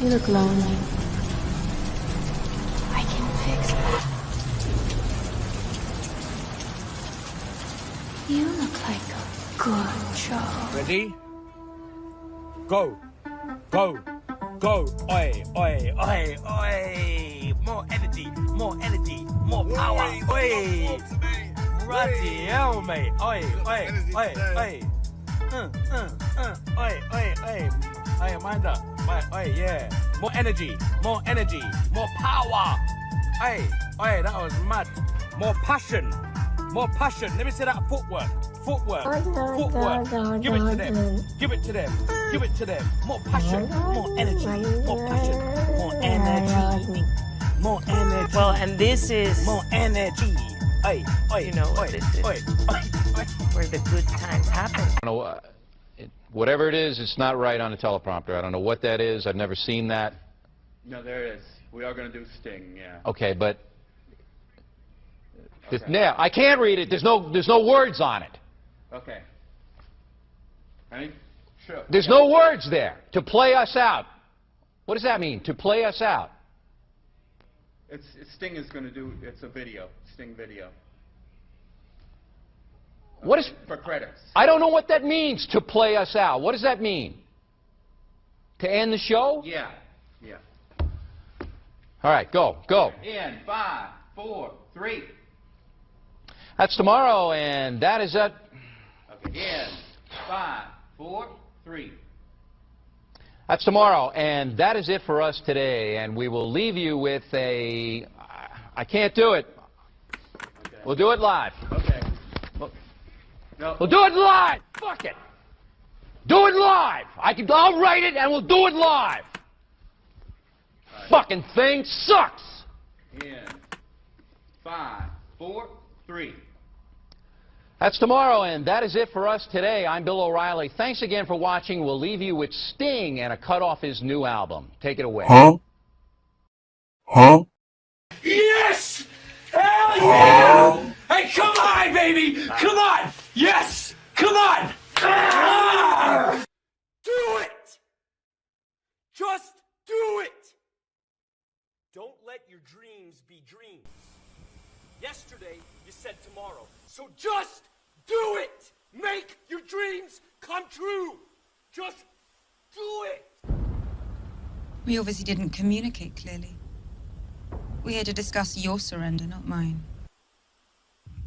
You look lonely. I can fix that. You look like a good job. Ready? Go. Go. Go. Oi, oi, oi, oi. More energy, more energy, more power. Oi. Bloody hell, mate. Oi, oi, oi, oi. Oi, oi, oi. Oi, mind that. Oi, yeah. More energy, more power. Oi, oi, that was mad. More passion. More passion. Let me see that footwork. Footwork. Footwork. Give it to them. Give it to them. Give it to them. More passion. More energy. More passion. More energy. More energy. Well, and this is more energy. Oi, oi, you know what oi, this is. oi, oi, oi. Where the good times happen. I don't know, whatever it is, it's not right on a teleprompter. I don't know what that is. I've never seen that. No, there is. We are going to do Sting, yeah. Okay, but Okay. now I can't read it. There's no words on it. Okay. Ready? Sure. There's no words there. To play us out. What does that mean? To play us out. Sting is going to do, it's a video, Sting video. What is... For credits. I don't know what that means, to play us out. What does that mean? To end the show? Yeah, yeah. All right, go, go. In 5, 4, 3. That's tomorrow, and that is it. Okay, in 5, 4, 3. That's tomorrow, and that is it for us today. And we will leave you with a... I can't do it. Okay. We'll do it live. Okay. No. We'll do it live. Fuck it. Do it live. I'll write it, and we'll do it live. Right. Fucking thing sucks. In 5, 4, 3. That's tomorrow, and that is it for us today. I'm Bill O'Reilly. Thanks again for watching. We'll leave you with Sting and a cut off his new album. Take it away. Huh? Huh? Yes! Hell yeah! Hey, come on, baby! Come on! Yes! Come on! Ah! Do it! Just do it! Don't let your dreams be dreams. Yesterday, you said tomorrow. So just do it! Make your dreams come true! Just do it! We obviously didn't communicate clearly. We're here to discuss your surrender, not mine.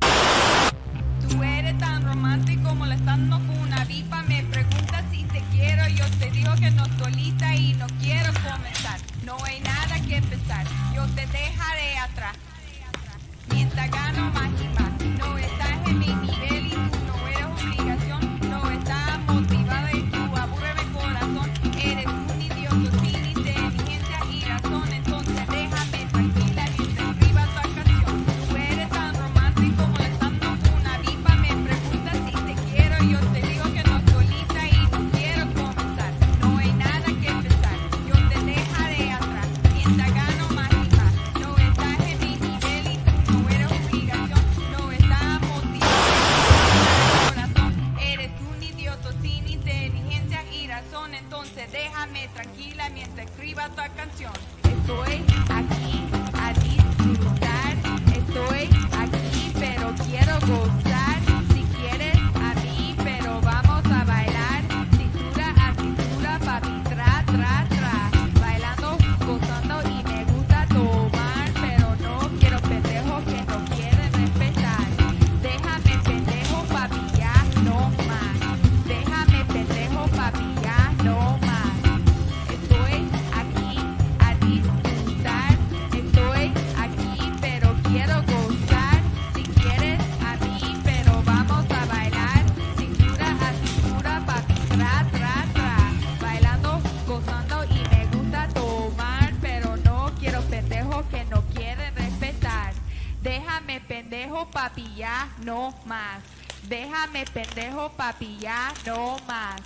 Tú eres tan romántico molestando con una vipa. Me preguntas si te quiero. Yo te digo que no estoy lista y no quiero comenzar. No hay nada que pensar. Yo te dejaré atrás. Mientras gano más y más. No estás en mi nivel y tú no eres obligación. No estás motivada y tú aburre mi corazón. Eres un idiota sin inteligencia y razón. Entonces déjame tranquila mientras escriba tu canción. Tú eres tan romántico molestando con una vipa. Me preguntas si te quiero. Yo te digo que no estoy lista y no quiero comenzar. No hay nada que pensar. Yo te dejaré atrás. Mientras gano más y más. No estás en mi nivel y tú no eres obligación. No estás motivado. Corazón. Eres un idiota sin inteligencia y razón. Entonces déjame tranquila mientras escriba tu canción. Estoy aquí a disfrutar. Estoy aquí pero quiero gozar. Si quieres a mí pero vamos a bailar. Cintura a cintura papi tra tra tra. Bailando, gozando y me gusta tomar. Pero no quiero pendejos que no quieren respetar. Déjame pendejo papi ya no más. Déjame pendejo papi ya no más. Estoy aquí a disfrutar. Estoy aquí pero quiero gozar. Si quieres a mí pero vamos a bailar. Cintura a cintura papi tra tra tra. Bailando, gozando y me gusta tomar. Pero no quiero pendejos que no quieren respetar. Déjame pendejo papi ya no más. Déjame pendejo papi ya no más.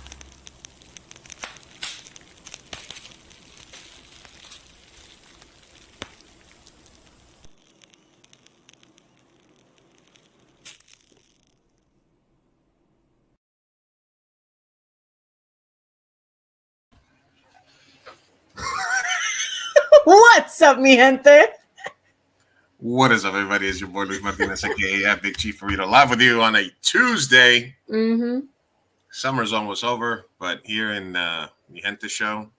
What's up, mi gente? What is up, everybody? It's your boy Luis Martinez, aka Big Chief Burrito, live with you on a Tuesday. Mm-hmm. Summer's almost over, but here in the Gente show,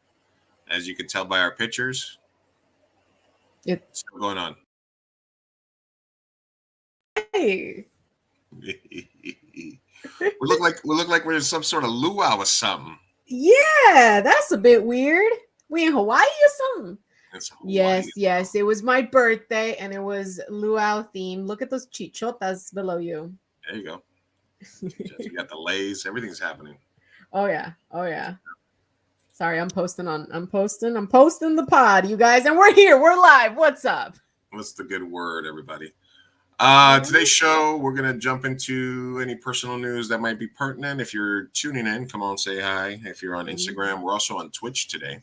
as you can tell by our pictures, it's still going on. Hey. we look like we're in some sort of luau or something. Yeah, that's a bit weird. We in Hawaii or something? It's Hawaii. Yes. It was my birthday and it was luau themed. Look at those chichotas below you. There you go. You got the lays. Everything's happening. Oh yeah. Sorry, I'm posting the pod, you guys, and we're here. We're live. What's up? What's the good word, everybody? Today's show, we're going to jump into any personal news that might be pertinent. If you're tuning in, come on, say hi. If you're on Instagram, we're also on Twitch today.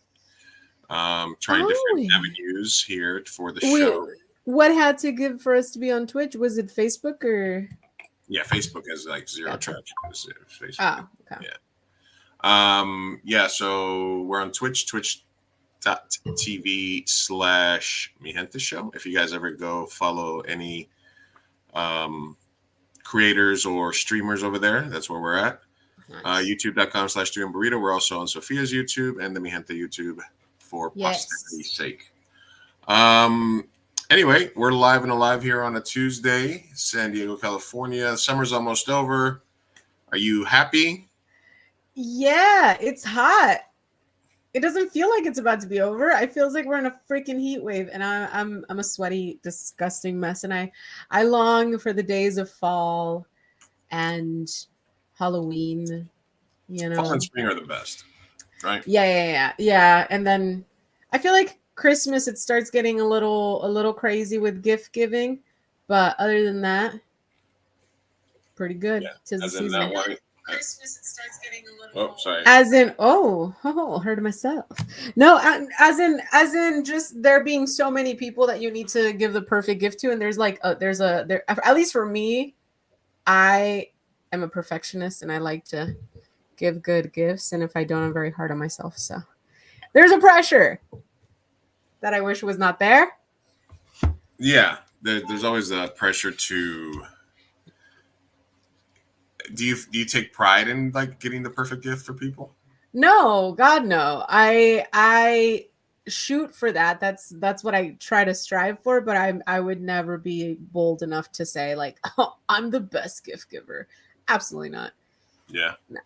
Trying different avenues here for the show. What had to give for us to be on Twitch? Was it Facebook or? Yeah, Facebook has like zero traction. Facebook. Oh, okay. Yeah. So we're on Twitch, twitch.tv/Mi Gente Show. If you guys ever go follow any creators or streamers over there, that's where we're at. Nice. YouTube.com/Doing Burrito. We're also on Sophia's YouTube and the Mi Gente YouTube for posterity's sake. Anyway, we're live and alive here on a Tuesday, San Diego, California. Summer's almost over. Are you happy? Yeah, it's hot. It doesn't feel like it's about to be over. It feels like we're in a freaking heat wave, and I'm a sweaty, disgusting mess. And I long for the days of fall and Halloween. You know, fall and spring are the best, right? Yeah. And then I feel like Christmas, it starts getting a little crazy with gift giving, but other than that, pretty good. Yeah. Tis the season. Christmas, it starts getting a little. Oh, sorry. As in, heard myself. No, as in, just there being so many people that you need to give the perfect gift to, and there's at least for me, I am a perfectionist, and I like to give good gifts, and if I don't, I'm very hard on myself. So there's a pressure that I wish was not there. Yeah, there's always a pressure to. Do you take pride in like getting the perfect gift for people? No, God, no. I shoot for that. That's what I try to strive for. But I would never be bold enough to say like, oh, I'm the best gift giver. Absolutely not. Yeah. No.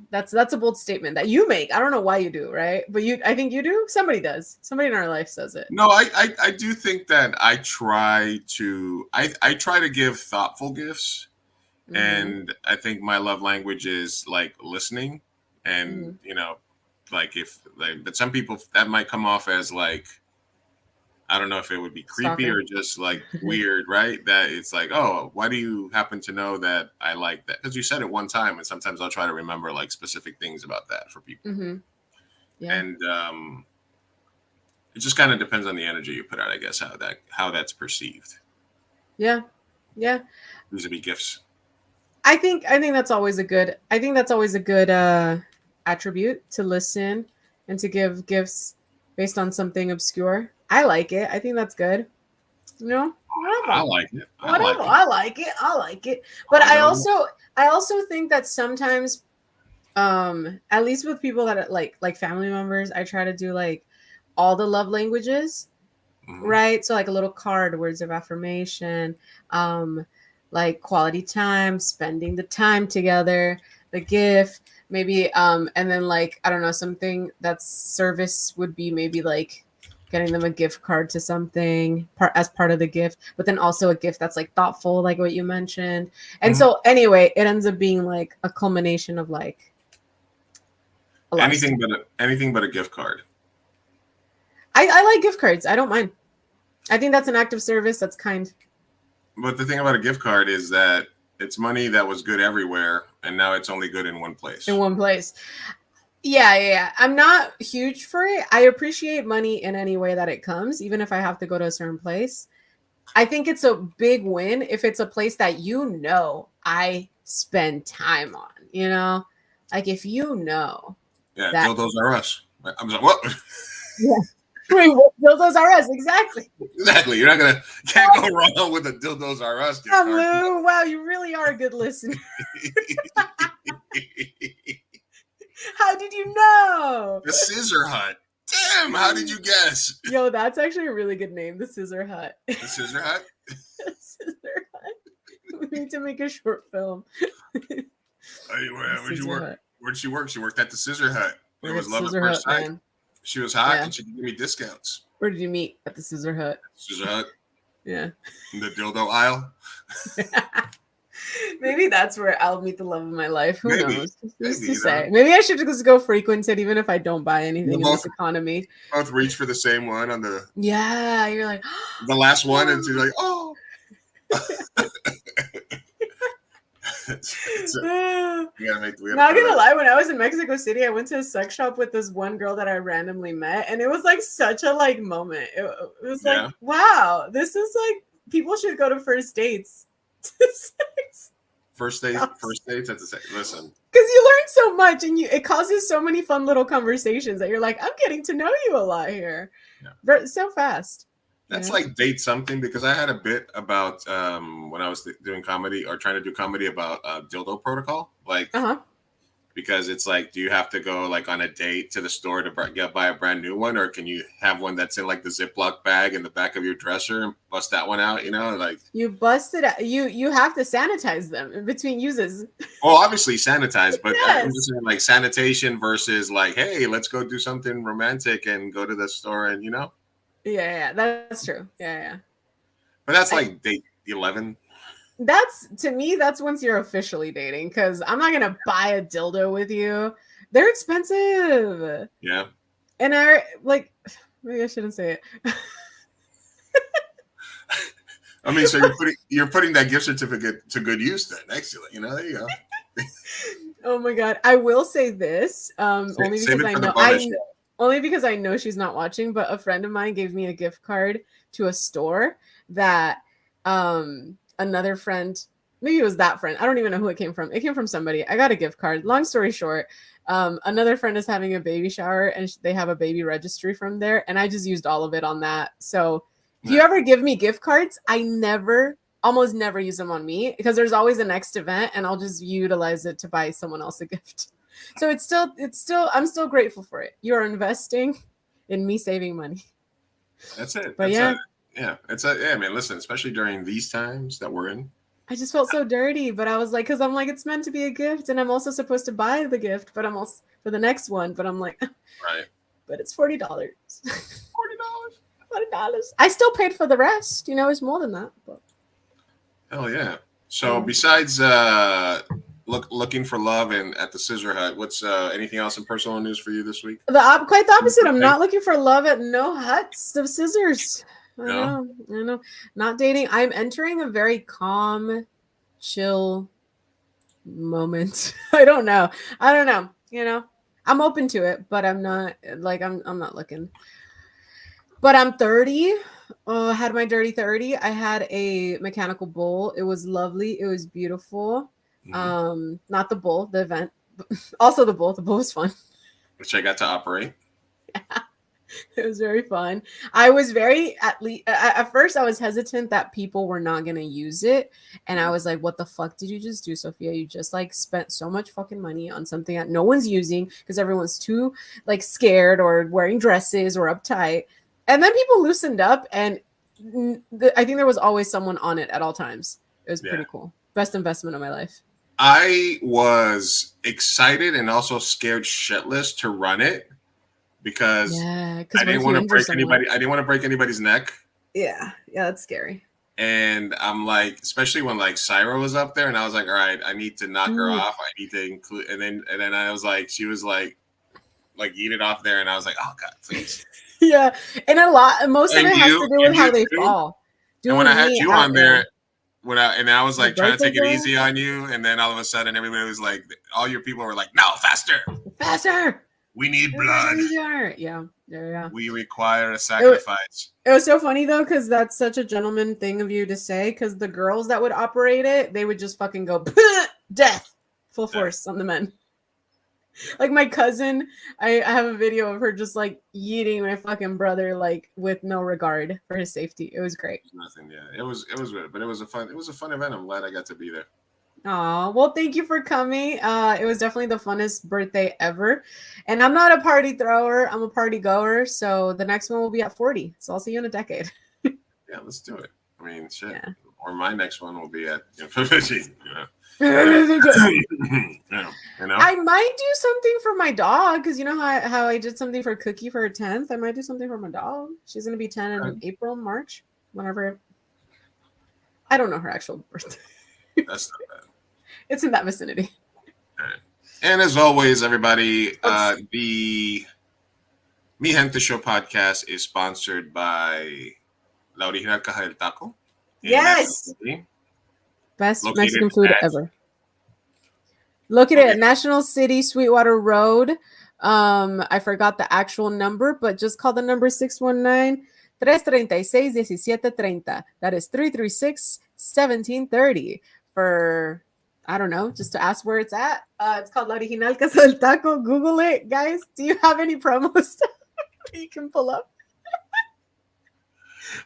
That's a bold statement that you make. I don't know why you do, right? But I think you do. Somebody does. Somebody in our life says it. No, I do think that I try to give thoughtful gifts. Mm-hmm. And I think my love language is like listening, and like but some people that might come off as like, I don't know if it would be creepy or just like weird, right? That it's like, oh, why do you happen to know that I like that? Because you said it one time, and sometimes I'll try to remember like specific things about that for people. Mm-hmm. Yeah. And it just kind of depends on the energy you put out, I guess, how that's perceived. Yeah. Vis-a-vis gifts. I think that's always a good attribute to listen and to give gifts based on something obscure. I like it. I think that's good. Whatever. I like it. I like it. But I also think that sometimes, at least with people that are like family members, I try to do like all the love languages, right? So like a little card, words of affirmation, like quality time, spending the time together, the gift, maybe, and then like, I don't know, something that's service would be maybe like getting them a gift card to something as part of the gift, but then also a gift that's like thoughtful, like what you mentioned. And so anyway, it ends up being like a culmination of like anything but a gift card. I like gift cards. I don't mind. I think that's an act of service. That's kind. But the thing about a gift card is that it's money that was good everywhere, and now it's only good in one place. Yeah. I'm not huge for it. I appreciate money in any way that it comes, even if I have to go to a certain place. I think it's a big win if it's a place that I spend time on, like if Yeah, dildos are us. I'm like, what? Yeah. Wait, what? Dildos are us, exactly. Exactly. Can't go wrong with a dildos are us gift card. Lou. Wow, you really are a good listener. How did you know? The Scissor Hut. Damn, how did you guess? Yo, that's actually a really good name. The Scissor Hut. The Scissor Hut? Scissor Hut. We need to make a short film. Hey, where'd you work? Where'd she work? She worked at the Scissor Hut. It was love at first sight. She was hot and she could give me discounts. Where did you meet? At the Scissor Hut. Scissor Hut. Yeah. In the dildo aisle. Maybe that's where I'll meet the love of my life. Who knows? Who's to say? know? Maybe I should just go frequent it, even if I don't buy anything in this economy. Both reach for the same one on the. Yeah, you're like the last one, and she's like, oh. Not gonna lie, when I was in Mexico City, I went to a sex shop with this one girl that I randomly met, and it was like such a like moment. It was like, wow, this is like people should go to first dates. First dates at the same. Listen, because you learn so much, and it causes so many fun little conversations that you're like, I'm getting to know you a lot here, so fast. That's like date something, because I had a bit about when I was doing comedy or trying to do comedy about dildo protocol, like because it's like, do you have to go like on a date to the store to buy a brand new one, or can you have one that's in like the Ziploc bag in the back of your dresser and bust that one out? You know, like you bust it out. You have to sanitize them in between uses. Well, obviously sanitize, but I'm just saying like sanitation versus like, hey, let's go do something romantic and go to the store and Yeah, that's true. Yeah. But that's like date 11. That's, to me, that's once you're officially dating, because I'm not gonna buy a dildo with you. They're expensive. Yeah. And I like, maybe I shouldn't say it. I mean, so you're putting that gift certificate to good use then. Excellent. There you go. Oh my god. I will say this. Only because I know she's not watching, but a friend of mine gave me a gift card to a store that another friend, maybe it was that friend, I don't even know who it came from. It came from somebody. I got a gift card. Long story short, another friend is having a baby shower and they have a baby registry from there, and I just used all of it on that. So if you ever give me gift cards, I almost never use them on me, because there's always a next event and I'll just utilize it to buy someone else a gift. So it's still I'm still grateful for it. You're investing in me saving money. That's it. But man, listen, especially during these times that we're in. I just felt so dirty, but I was like, because I'm like, it's meant to be a gift, and I'm also supposed to buy the gift, but I'm also for the next one, but I'm like, right. But it's $40. $40. I still paid for the rest. It's more than that. But. Hell yeah. So besides looking for love and at the Scissor Hut, what's anything else in personal news for you this week? Quite the opposite. I'm not looking for love at no huts of scissors. I know. Not dating. I'm entering a very calm, chill moment. I don't know. I'm open to it, but I'm not like I'm not looking. But I'm 30. I had my dirty 30. I had a mechanical bull. It was lovely. It was beautiful. Not the bull, the event. Also the bull. The bull was fun. Which I got to operate. Yeah. It was very fun. I was at first I was hesitant that people were not going to use it. And I was like, what the fuck did you just do, Sophia? You just like spent so much fucking money on something that no one's using because everyone's too like scared or wearing dresses or uptight. And then people loosened up, and I think there was always someone on it at all times. It was pretty cool. Best investment of my life. I was excited and also scared shitless to run it because I didn't want to break anybody. I didn't want to break anybody's neck. Yeah, that's scary. And I'm like, especially when like Syra was up there, and I was like, all right, I need to knock her off. I need to include, and then I was like, she was like eat it off there, and I was like, oh god, please. Yeah, and most of it has to do with how they fall. And when I had you on there, I was like trying to take it easy on you, and then all of a sudden everybody was like, all your people were like, no, faster. We need blood. Yeah. We require a sacrifice. It was so funny though, because that's such a gentleman thing of you to say. Because the girls that would operate it, they would just fucking go death full force on the men. Like my cousin, I have a video of her just like eating my fucking brother like with no regard for his safety. It was great. Nothing. Yeah, it was good, but it was a fun event. I'm glad I got to be there. Aw, well, thank you for coming. It was definitely the funnest birthday ever. And I'm not a party thrower, I'm a party goer. So the next one will be at 40. So I'll see you in a decade. Yeah, let's do it. I mean, shit. Yeah. Or my next one will be at 50. I You know. might do something for my dog because you know how I did something for Cookie for her 10th. I might do something for my dog. She's gonna be 10 in April, March, whenever. I don't know her actual birthday. That's not bad. It's in that vicinity. All right. And as always, everybody, the Mi Gente Show podcast is sponsored by La Original Caja del Taco. in Yes. Mexico City. Best Located Mexican food at- ever. Located at National City, Sweetwater Road. I forgot the actual number, but just call the number 619-336-1730. That is 336-1730 for, I don't know, just to ask where it's at. It's called La Original Casa del Taco. Google it, guys. Do you have any promos you can pull up?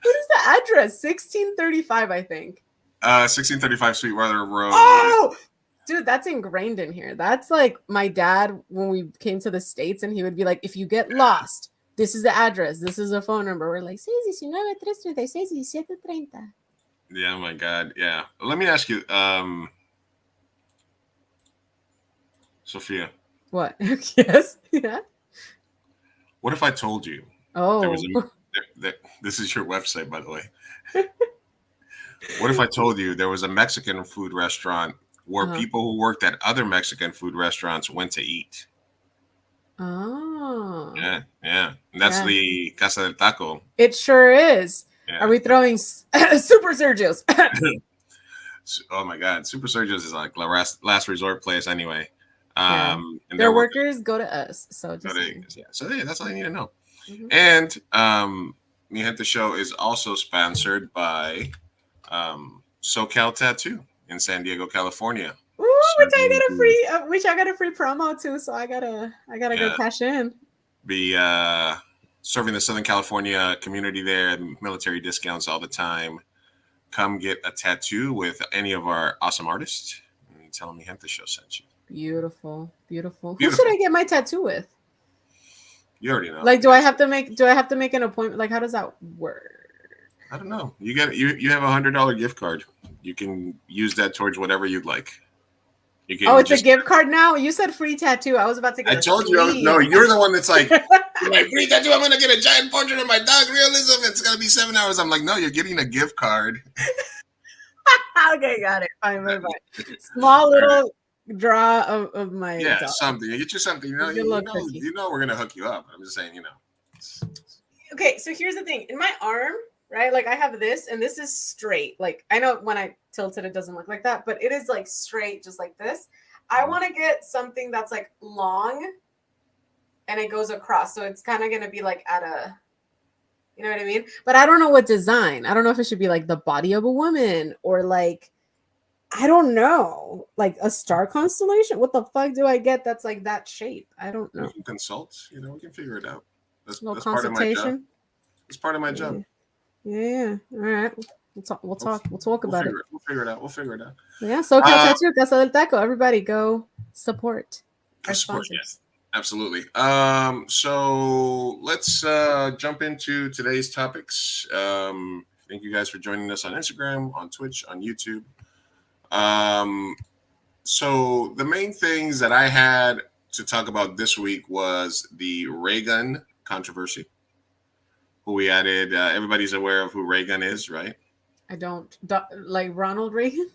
What is the address? 1635, I think. 1635 Sweetwater Road. Oh, dude, that's ingrained in here. That's like my dad when we came to the States, and he would be like, if you get lost, this is the address, this is the phone number. We're like, 619-336-1730. Yeah, oh my God. Yeah. Let me ask you, Sophia, What? Yes. Yeah. what if I told you Oh. there was this is your website, by the way. What if I told you there was a Mexican food restaurant where people who worked at other Mexican food restaurants went to eat? Oh. Yeah. And that's the Casa del Taco. It sure is. Yeah. Are we throwing Super Sergio's? Oh my God. Super Sergio's is like last resort place anyway. And Their workers go to us. So just so yeah, that's all you need to know. Mhm. And Mi Gente Show is also sponsored by SoCal Tattoo in San Diego, California. Ooh, which I got a free promo too, so I gotta go cash in. Be serving the Southern California community there, military discounts all the time. Come get a tattoo with any of our awesome artists and tell them Mi Gente Show sent you. Beautiful. Who should I get my tattoo with? You already know. Like, do I have to make an appointment? Like, how does that work? I don't know. You have $100 gift card. You can use that towards whatever you'd like. You can it's a gift card now. You said free tattoo. I was about to get. I told you. No, you're the one that's like, free tattoo. I'm gonna get a giant portrait of my dog. Realism. It's gonna be 7 hours. I'm like, no, you're getting a gift card. Okay, got it. Fine. Small little draw of my dog. Something. You get you something. You know we're gonna hook you up. I'm just saying, Okay, so here's the thing. In my arm, right? Like I have this, and this is straight. Like I know when I tilt it doesn't look like that, but it is like straight, just like this. I want to get something that's like long, and it goes across, so it's kind of gonna be like at a, you know what I mean? But I don't know what design. I don't know if it should be like the body of a woman or like, I don't know, like a star constellation. What the fuck do I get that's like that shape? I don't know. We can consult. We can figure it out. That's part of my job. It's part of my job. Yeah. All right. We'll talk about it. We'll figure it out. Yeah. SoCal Tattoo, Casa del Taco. Everybody go support our sponsors. Yes, absolutely. So let's jump into today's topics. Thank you guys for joining us on Instagram, on Twitch, on YouTube. So the main things that I had to talk about this week was the Raygun controversy. Who we added. Everybody's aware of who Raygun is, right? I don't like Ronald Reagan.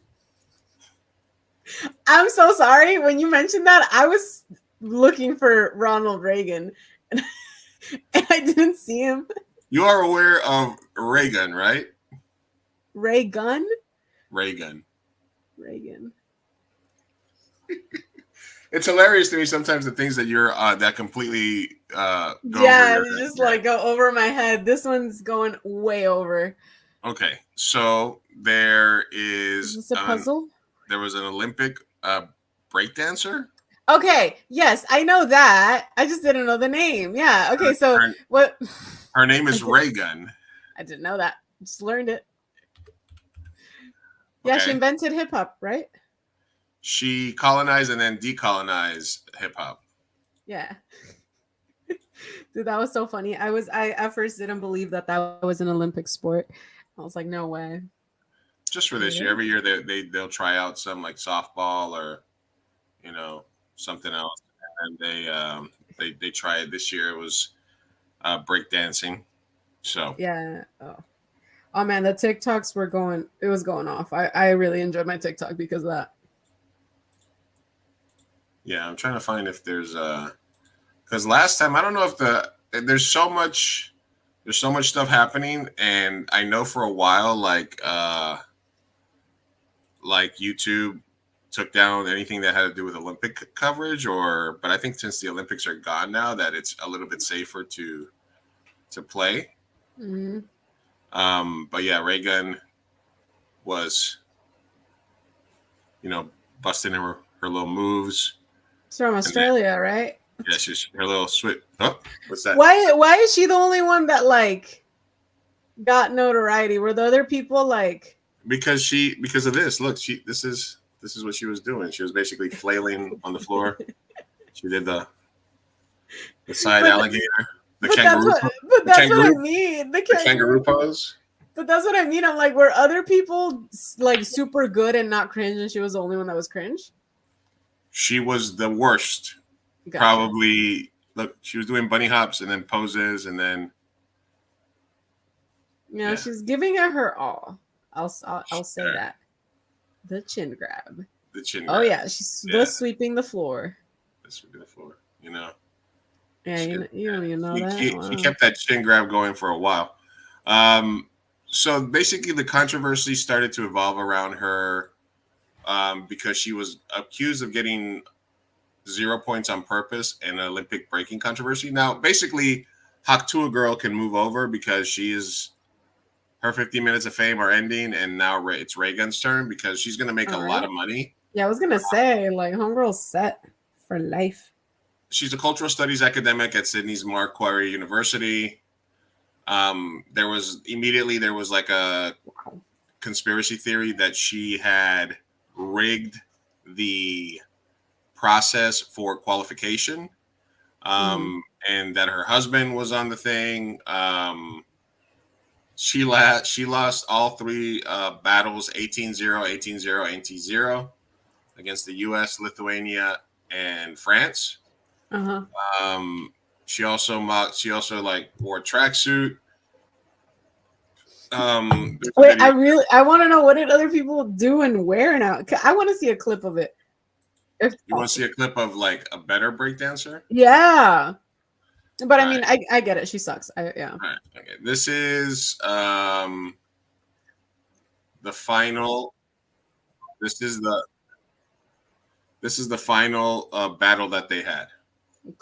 I'm so sorry. When you mentioned that, I was looking for Ronald Reagan and I didn't see him. You are aware of Raygun, right? Raygun? Raygun. It's hilarious to me sometimes the things that you're that completely go go over my head. This one's going way over. Okay, so there is this a puzzle? There was an Olympic breakdancer. Okay, yes, I know that. I just didn't know the name. Yeah. Okay, so what? Her name is Raygun. I didn't know that. Just learned it. Yeah, she Okay. invented hip hop, right? She colonized and then decolonized hip hop. Yeah. Dude, that was so funny. I at first didn't believe that was an Olympic sport. I was like, no way. Just for this year, every year they'll try out some like softball or something else, and they try it. This year it was breakdancing. So yeah. Oh man, the TikToks were going. It was going off. I really enjoyed my TikTok because of that. Yeah, I'm trying to find if there's because last time I don't know if there's so much stuff happening, and I know for a while like YouTube took down anything that had to do with Olympic coverage, but I think since the Olympics are gone now, that it's a little bit safer to play. Mm-hmm. But yeah, Raygun was, busting her little moves. It's from Australia, right? Yeah, she's her little switch. Oh, what's that? Why is she the only one that like got notoriety? Were the other people like? Because of this. Look, this is what she was doing. She was basically flailing on the floor. She did the side alligator, the kangaroo. That's what I mean. The kangaroo pose. But that's what I mean. I'm like, were other people like super good and not cringe, and she was the only one that was cringe? She was the worst. Gotcha. Probably. Look, she was doing bunny hops and then poses, and then. Yeah, she's giving it her all. I'll say that. The chin grab. The chin grab. Oh yeah, she's the sweeping the floor. The sweeping the floor. Yeah, you don't even know that. She kept that chin grab going for a while. So basically, the controversy started to evolve around her because she was accused of getting 0 points on purpose in an Olympic breaking controversy. Now, basically, Haktua girl can move over because her 15 minutes of fame are ending, and now it's Raygun's turn because she's going to make a lot of money. Yeah, I was going to say, like, homegirl's set for life. She's a cultural studies academic at Sydney's Macquarie University. There was like a conspiracy theory that she had rigged the process for qualification, and that her husband was on the thing. She lost all three battles, 18-0, 18-0, 18-0 against the U.S., Lithuania, and France. She also wore a tracksuit. Wait, I want to know, what did other people do and wear now? I want to see a clip of it. You want to see a clip of like a better breakdancer? Yeah, but I mean, I get it. She sucks. Yeah. All right. Okay. This is the final. This is the final battle that they had.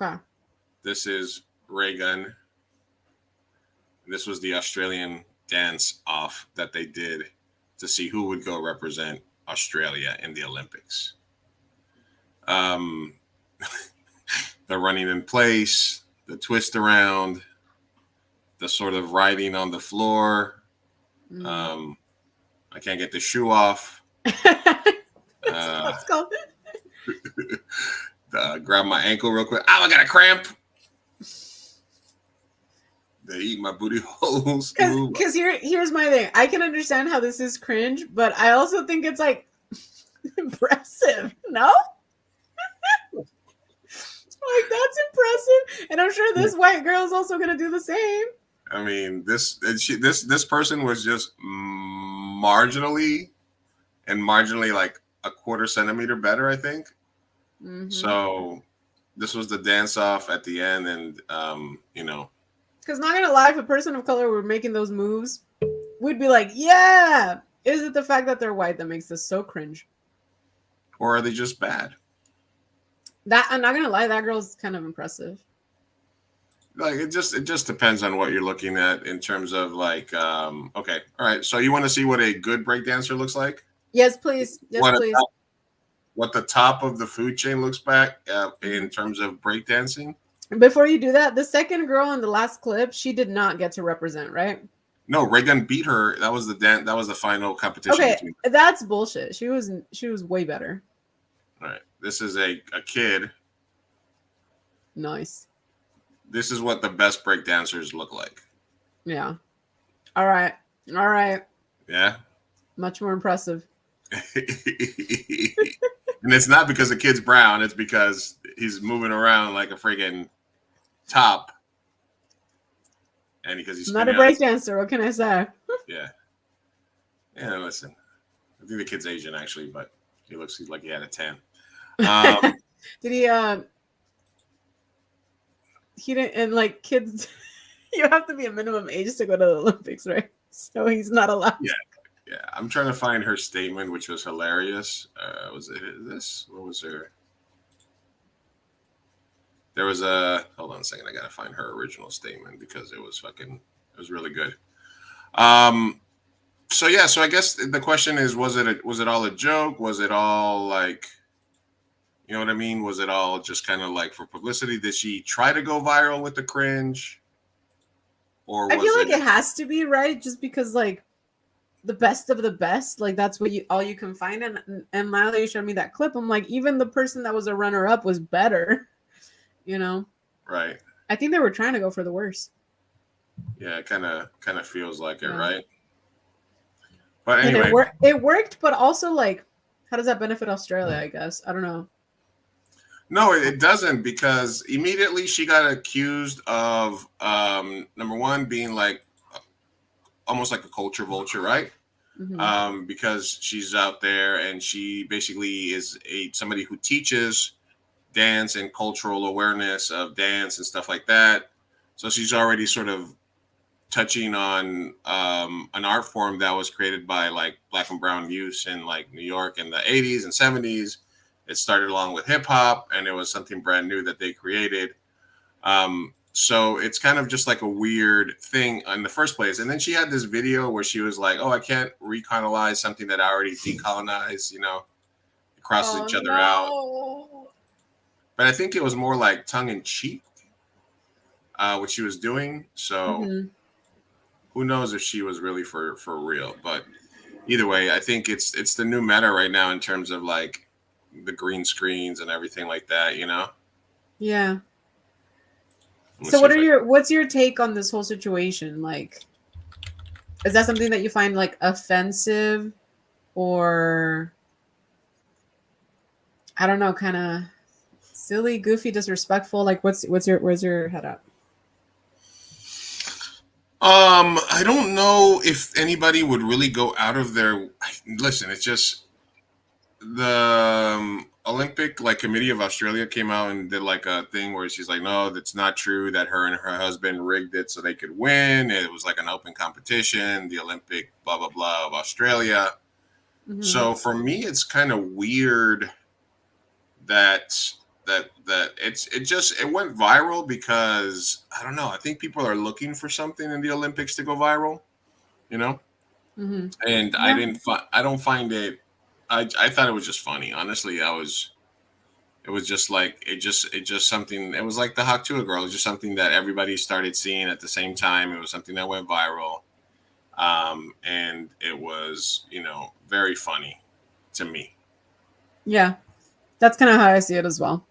Okay. This is Raygun. This was the Australian dance off that they did to see who would go represent Australia in the Olympics. The running in place, the twist around, the sort of riding on the floor. I can't get the shoe off. Let's go. Grab my ankle real quick. Oh, I got a cramp. They eat my booty holes. Because here's my thing. I can understand how this is cringe, but I also think it's like impressive. No? Like, that's impressive. And I'm sure this white girl is also gonna do the same. I mean, this person was just marginally like a quarter centimeter better, I think. So this was the dance off at the end, and because not gonna lie, if a person of color were making those moves, we'd be like, yeah. Is it the fact that they're white that makes this so cringe? Or are they just bad? That, I'm not gonna lie, that girl's kind of impressive. Like, it just depends on what you're looking at in terms of like, okay, all right. So you want to see what a good breakdancer looks like? Yes, please. Yes, please. what the top of the food chain looks back in terms of breakdancing. Before you do that, the second girl in the last clip, she did not get to represent, right? No, Raygun beat her. That was the that was the final competition. Okay, between that's bullshit. She was way better. All right, this is a kid. Nice. This is what the best breakdancers look like. Yeah. All right. Yeah. Much more impressive. And it's not because the kid's brown. It's because he's moving around like a friggin' top. And because he's not a breakdancer. What can I say? Yeah. Yeah, listen. I think the kid's Asian, actually, but he looks like he had a 10. Did he didn't, and like kids, you have to be a minimum age to go to the Olympics, right? So he's not allowed. Yeah. Yeah, I'm trying to find her statement, which was hilarious. Was it this? What was her? There was a. Hold on a second. I gotta find her original statement because it was really good. So yeah. So I guess the question is, was it all a joke? Was it all like, you know what I mean? Was it all just kind of like for publicity? Did she try to go viral with the cringe? Or I feel like it has to be, right? Just because like. The best of the best, like that's what all you can find. And now that you showed me that clip, I'm like, even the person that was a runner-up was better, you know? Right. I think they were trying to go for the worst. Yeah, it kind of feels like it, Yeah. right? But anyway, and it worked, but also like, how does that benefit Australia? I guess I don't know. No, it doesn't, because immediately she got accused of number one being like almost like a culture vulture, right? Mm-hmm. Because she's out there and she basically is somebody who teaches dance and cultural awareness of dance and stuff like that. So she's already sort of touching on an art form that was created by like Black and brown youths in like New York in the 80s and 70s. It started along with hip hop, and it was something brand new that they created. So it's kind of just like a weird thing in the first place. And then she had this video where she was like, oh, I can't recolonize something that I already decolonized, you know, it crosses each other out. But I think it was more like tongue in cheek, what she was doing. So who knows if she was really for real. But either way, I think it's the new meta right now in terms of like the green screens and everything like that, you know? Yeah. So what's your take on this whole situation? Like, is that something that you find like offensive, or I don't know, kind of silly, goofy, disrespectful? Like where's your head at? I don't know if anybody would really go out of their listen, it's just the Olympic like Committee of Australia came out and did like a thing where she's like, no, that's not true, that her and her husband rigged it so they could win. It was like an open competition, the Olympic blah blah blah of Australia. So for me, it's kind of weird that it went viral because I don't know. I think people are looking for something in the Olympics to go viral, you know. And Yeah. I don't find it. I thought it was just funny. Honestly, it was just like it just something. It was like the Haktua girl. It was just something that everybody started seeing at the same time. It was something that went viral, and it was, you know, very funny to me. Yeah, that's kind of how I see it as well.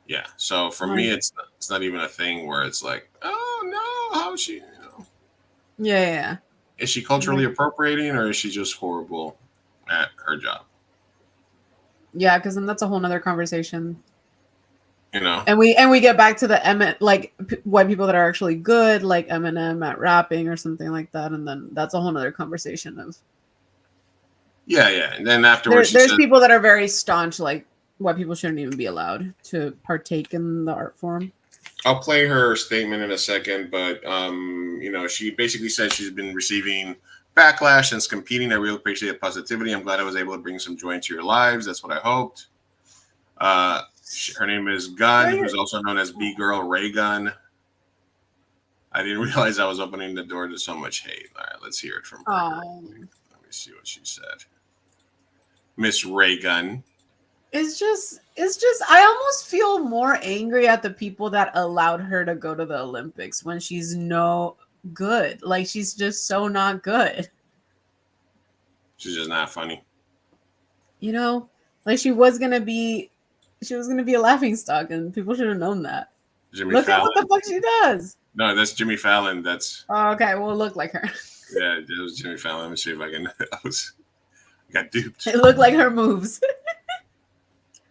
Yeah. So for me, it's not even a thing where it's like, oh no, how is she? You know, Yeah. is she culturally appropriating, or is she just horrible at her job? Yeah, because then that's a whole nother conversation. You know, and we get back to the white people that are actually good, like Eminem at rapping or something like that, and then that's a whole nother conversation of. Yeah, and then afterwards, there's people that are very staunch, like white people shouldn't even be allowed to partake in the art form. I'll play her statement in a second, but you know, she basically said she's been receiving backlash since competing. I really appreciate the positivity. I'm glad I was able to bring some joy into your lives. That's what I hoped. Her name is Gun, who's also known as B Girl Raygun. I didn't realize I was opening the door to so much hate. All right, let's hear it from her. Let me see what she said. Miss Raygun. It's just I almost feel more angry at the people that allowed her to go to the Olympics when she's no good. Like she's just so not good. She's just not funny. You know? Like she was gonna be a laughing stock and people should have known that. Jimmy Look Fallon. at what the fuck she does. No, that's Jimmy Fallon. That's Oh, okay, well it looked like her. yeah, it was Jimmy Fallon. Let me see if I can. I got duped. It looked like her moves.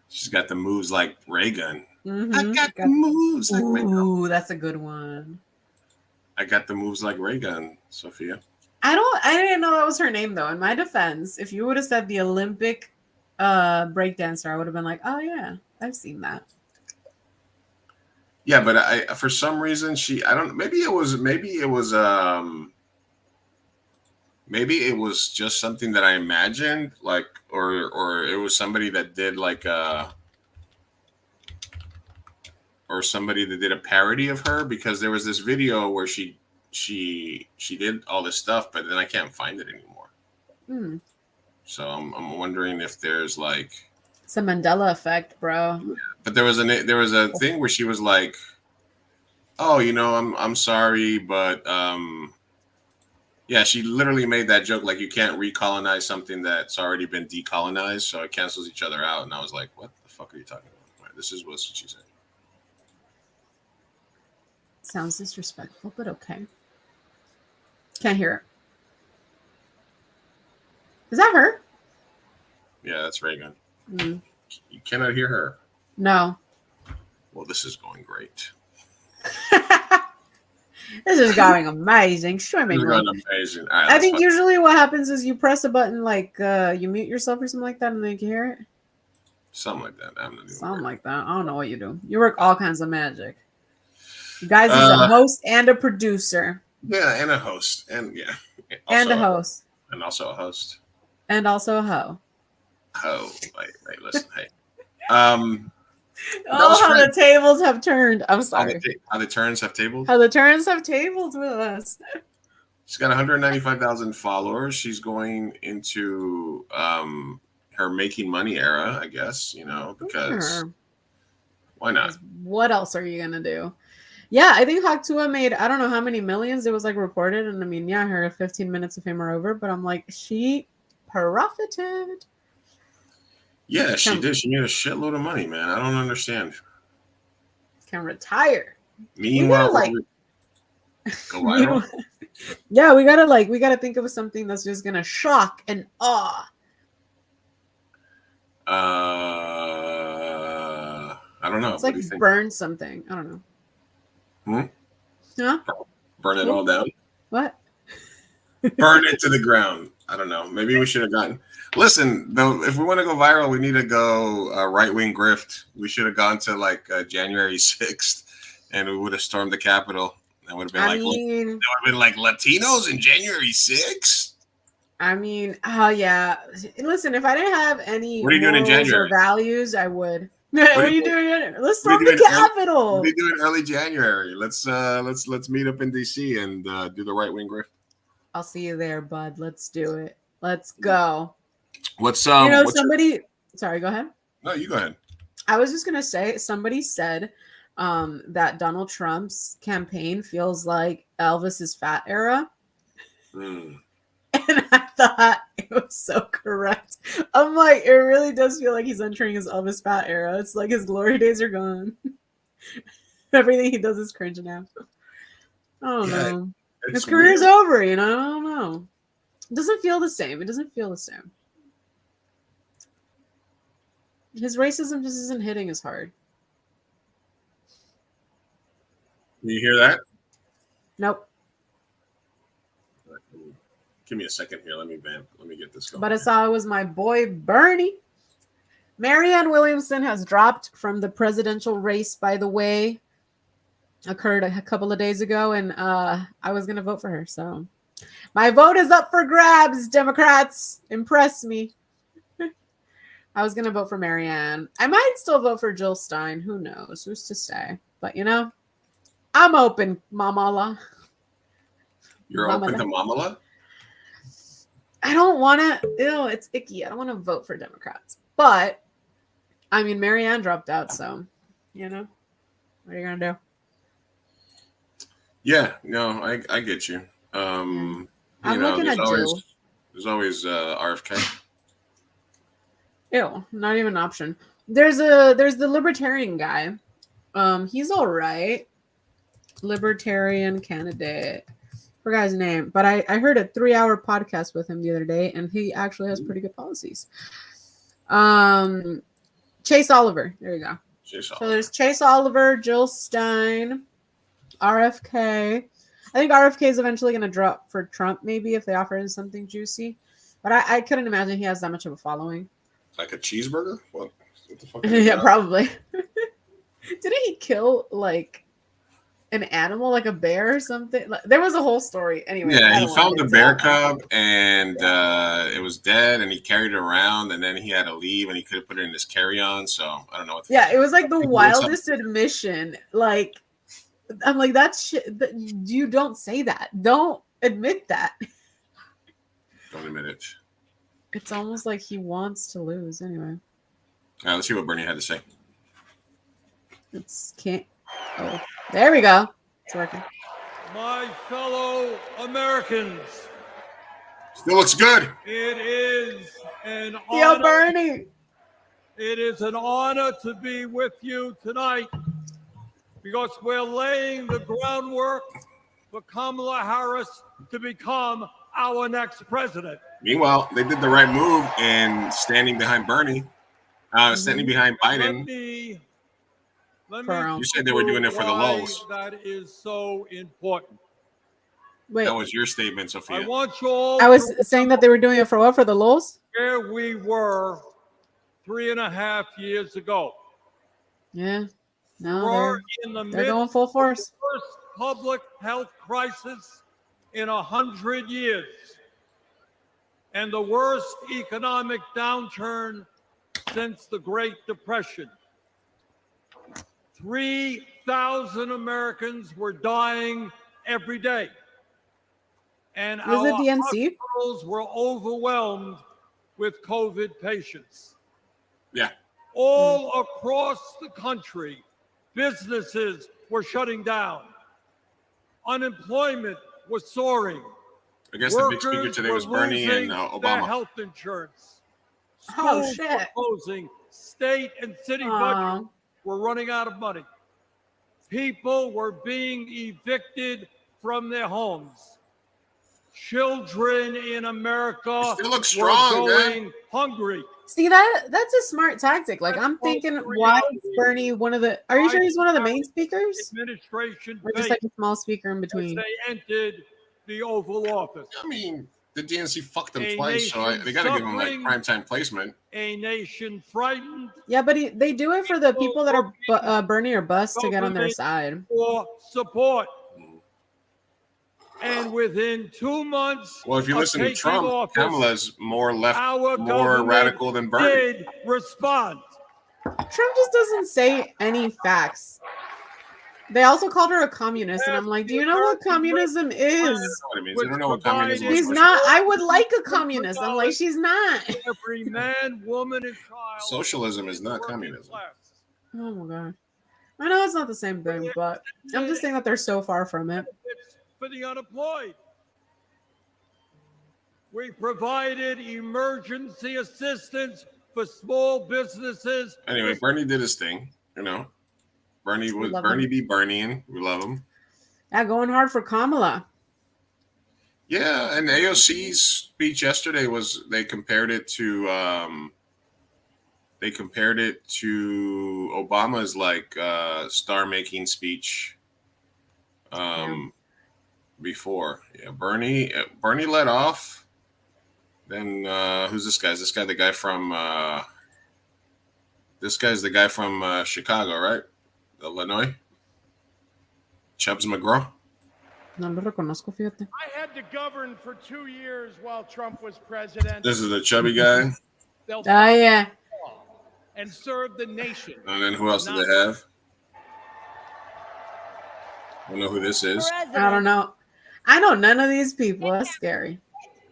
She's got the moves like Raygun. Mm-hmm. I got the moves like Raygun. Ooh, that's a good one. I got the moves like Raygun, Sophia. I didn't know that was her name though. In my defense, if you would have said the Olympic breakdancer, I would have been like, oh yeah, I've seen that. Yeah, but I for some reason maybe it was just something that I imagined, like or it was somebody that did like or somebody that did a parody of her, because there was this video where she did all this stuff, but then I can't find it anymore. Hmm. So I'm wondering if there's like It's a Mandela effect, bro. But there was a thing where she was like, "Oh, I'm sorry, but yeah." She literally made that joke like, "You can't recolonize something that's already been decolonized, so it cancels each other out." And I was like, "What the fuck are you talking about?" Right, this is what she said. Sounds disrespectful, but okay. Can't hear it. Is that her? Yeah, that's Raygun. Mm. You cannot hear her. No. Well, this is going great. This is going amazing. Swimming. This is going amazing. All right, I think usually what happens is you press a button like you mute yourself or something like that, and then you can hear it. Something like that. I'm not even Something like that. I don't know what you do. You work all kinds of magic. You guys is a host and a producer. Yeah, and a host. And yeah. And a host. And also a host. And also a hoe. Oh, wait, listen, hey. Oh, how the tables have turned. I'm sorry. How the turns have tabled? How the turns have tabled with us. She's got 195,000 followers. She's going into her making money era, I guess, because why not? What else are you going to do? Yeah, I think Haktua made, I don't know how many millions it was like reported. And I mean, yeah, her 15 minutes of fame are over, but I'm like, she profited. Yeah, she did. She made a shitload of money, man. I don't understand. Can retire. Meanwhile, go viral. Yeah, we gotta think of something that's just gonna shock and awe. I don't know. It's like burn something. I don't know. Huh? Burn it all down. What? Burn it to the ground. I don't know. Maybe we should have gotten. Listen, though, if we want to go viral, we need to go right-wing grift. We should have gone to like January 6th, and we would have stormed the Capitol. That would have been like Latinos in January 6th. I mean, oh yeah. Listen, if I didn't have any what are you doing in January? Or values, I would. What are you doing? Let's storm the Capitol. What are you doing early January? Let's meet up in DC and do the right-wing grift. I'll see you there, bud. Let's do it. Let's go. What's somebody sorry, go ahead. No, you go ahead. I was just gonna say somebody said that Donald Trump's campaign feels like Elvis's fat era. And I thought it was so correct. I'm like, it really does feel like he's entering his Elvis fat era. It's like his glory days are gone. Everything he does is cringe now. I don't know. His career's over, I don't know. It doesn't feel the same. His racism just isn't hitting as hard. You hear that? Nope. Give me a second here. Let me vamp. Let me get this going. But I saw it was my boy Bernie. Marianne Williamson has dropped from the presidential race, by the way. Occurred a couple of days ago, and I was going to vote for her. So my vote is up for grabs, Democrats. Impress me. I was going to vote for Marianne. I might still vote for Jill Stein. Who knows? Who's to say? But, I'm open, Mamala. You're open to Mamala? I don't want to. Ew, it's icky. I don't want to vote for Democrats. But I mean, Marianne dropped out, so you know, what are you gonna do? Yeah, no, I get you. You I'm know, looking at Jill. there's always RFK. Ew, not even an option. There's the libertarian guy. He's all right. Libertarian candidate. Forgot his name, but I heard a 3-hour podcast with him the other day, and he actually has pretty good policies. Chase Oliver. There you go. So there's Chase Oliver, Jill Stein, RFK. I think RFK is eventually going to drop for Trump, maybe if they offer him something juicy. But I couldn't imagine he has that much of a following. Like a cheeseburger? What the fuck? Yeah, probably. Didn't he kill like an animal, like a bear or something? There was a whole story. Anyway, yeah, he found a bear cub and it was dead, and he carried it around, and then he had to leave, and he could have put it in his carry-on. So I don't know what. Yeah, it was like the wildest admission. Like, I'm like, that's shit. You don't say that. Don't admit that. Don't admit it. It's almost like he wants to lose. Anyway. All right, let's see what Bernie had to say. Can't. Oh, there we go. It's working. My fellow Americans. Still looks good. It is an honor. Yo, Bernie. It is an honor to be with you tonight because we're laying the groundwork for Kamala Harris to become our next president. Meanwhile, they did the right move in standing behind Bernie, standing behind Biden. Let me you said they were doing it for the lulz. That is so important. Wait. That was your statement, Sophia. I want you all. I was saying that they were doing it for what? For the lulz? Where we were 3.5 years ago. Yeah. No, they're going full force. Worst public health crisis in 100 years, and the worst economic downturn since the Great Depression. 3,000 Americans were dying every day, and our hospitals were overwhelmed with COVID patients. Yeah. All across the country, businesses were shutting down. Unemployment was soaring. I guess the big speaker today was Bernie and Obama. Their health insurance. Oh, Schools were closing. State and city budgets were running out of money. People were being evicted from their homes. Children in America were going hungry. See, that's a smart tactic. Like, I'm thinking, why is Bernie one of the? Are you sure he's one of the main speakers? Administration, or just like a small speaker in between? They entered the Oval Office. I mean, the DNC fucked them twice, so they got to give him like primetime placement. A nation frightened. Yeah, but they do it for the people that are Bernie or bust to get on their side. For support. And within 2 months, well, if you listen to Trump, office, Kamala's more left, more radical than Bernie. Did respond. Trump just doesn't say any facts. They also called her a communist, and I'm like, do you know what communism is? I don't know what communism is. She's not. I would like a communist. I'm like, she's not. Every man, woman, and child. Socialism is not communism. Oh my god. I know it's not the same thing, but I'm just saying that they're so far from it. For the unemployed. We provided emergency assistance for small businesses. Anyway, Bernie did his thing, you know. Bernie be Bernieing. We love him. Yeah, going hard for Kamala. Yeah, and AOC's speech yesterday was they compared it to Obama's like star-making speech. Before, yeah, Bernie led off. Then who's this guy? Is this guy the guy from? This guy's the guy from Chicago, right? Illinois. Chubbs McGraw. No lo reconozco, fíjate. I had to govern for 2 years while Trump was president. This is the chubby guy. Yeah. And serve the nation. And then who else do they have? I don't know who this is. I don't know. I know none of these people. That's scary.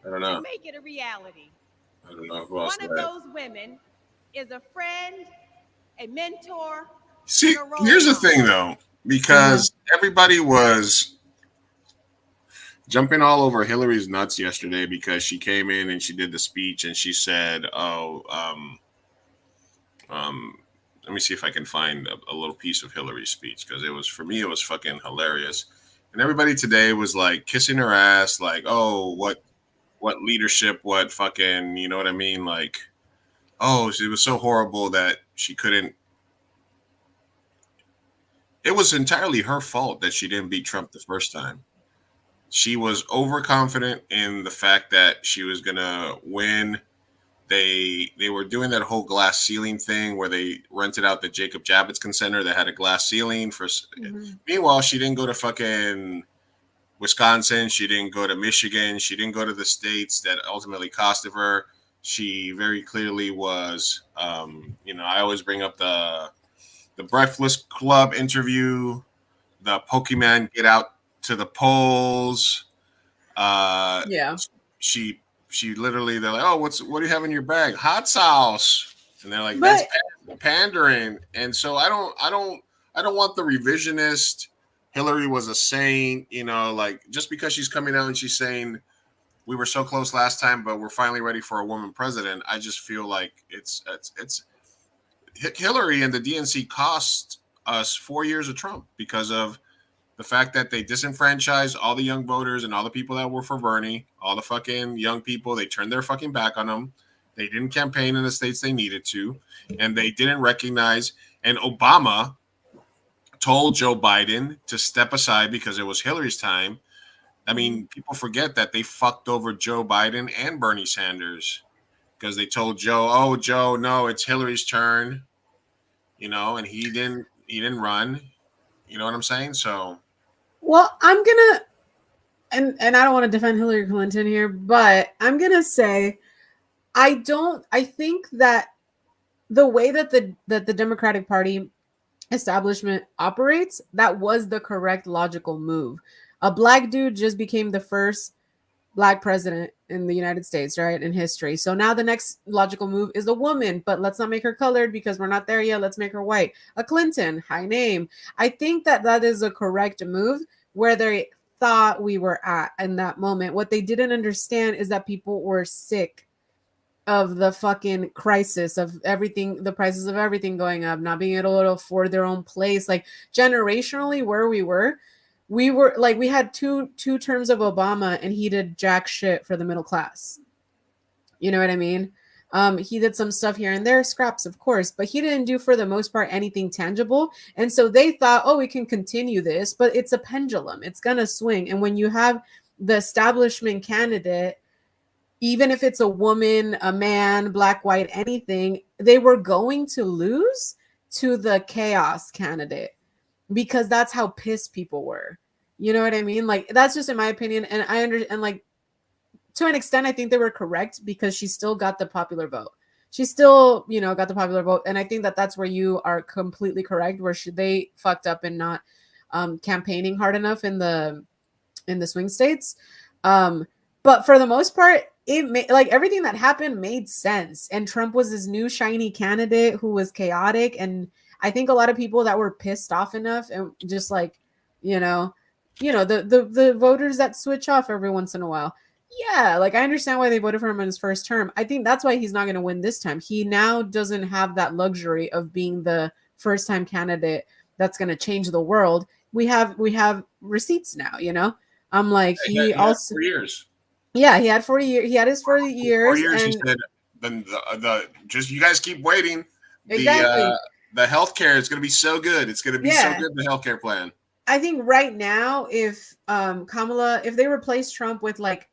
I don't know. to make it a reality. I don't know who else. One of those women is a friend, a mentor, See, and a role here's the model. thing though, because everybody was jumping all over Hillary's nuts yesterday because she came in and she did the speech and she said, "Oh, let me see if I can find a little piece of Hillary's speech because it was for me it was fucking hilarious." And everybody today was like kissing her ass, like, "Oh, what leadership, what fucking, you know what I mean? Like, oh, it was so horrible that she couldn't." It was entirely her fault that she didn't beat Trump the first time. She was overconfident in the fact that she was gonna win. They were doing that whole glass ceiling thing where they rented out the Jacob Javits Center that had a glass ceiling for. Meanwhile, she didn't go to fucking Wisconsin. She didn't go to Michigan. She didn't go to the states that ultimately costed her. She very clearly was. I always bring up the Breakfast Club interview, the Pokemon Get Out to the Polls. Yeah. She literally, they're like, "Oh, what do you have in your bag? Hot sauce." And they're like, "That's pandering." And so I don't want the revisionist. Hillary was a saint, like just because she's coming out and she's saying we were so close last time, but we're finally ready for a woman president. I just feel like it's Hillary and the DNC cost us 4 years of Trump because of the fact that they disenfranchised all the young voters and all the people that were for Bernie, all the fucking young people. They turned their fucking back on them. They didn't campaign in the states they needed to, and they didn't recognize. And Obama told Joe Biden to step aside because it was Hillary's time. I mean, people forget that they fucked over Joe Biden and Bernie Sanders because they told Joe, "Oh, Joe, no, it's Hillary's turn," and he didn't run. You know what I'm saying? So, well, I'm gonna, and I don't want to defend Hillary Clinton here, but I'm gonna say, I think that the way that the Democratic Party establishment operates, that was the correct logical move. A black dude just became the first black president in the United States, right, in history. So now the next logical move is a woman, but let's not make her colored because we're not there yet. Let's make her white. A Clinton, high name. I think that is a correct move where they thought we were at in that moment. What they didn't understand is that people were sick of the fucking crisis of everything, the prices of everything going up, not being able to afford their own place. Like generationally, where we were like, we had two terms of Obama and he did jack shit for the middle class. You know what I mean? He did some stuff here and there, scraps, of course, but he didn't do for the most part anything tangible. And so they thought, oh, we can continue this, but it's a pendulum. It's gonna swing. And when you have the establishment candidate, even if it's a woman, a man, black, white, anything, they were going to lose to the chaos candidate because that's how pissed people were. You know what I mean? Like, that's just in my opinion. And I understand, like, to an extent, I think they were correct because she still got the popular vote. She still, got the popular vote. And I think that that's where you are completely correct, where they fucked up in not campaigning hard enough in the swing states. But for the most part, it made, like, everything that happened made sense. And Trump was this new shiny candidate who was chaotic. And I think a lot of people that were pissed off enough and just like, the voters that switch off every once in a while. Yeah, like, I understand why they voted for him in his first term. I think that's why he's not going to win this time. He now doesn't have that luxury of being the first time candidate that's going to change the world. We have receipts now, I'm like, he also 4 years. Yeah, he had 40 years. He had his 40 years. 4 years, and he said, then just you guys keep waiting. Exactly. The healthcare is going to be so good. It's going to be so good, the healthcare plan. I think right now, if Kamala, if they replace Trump with like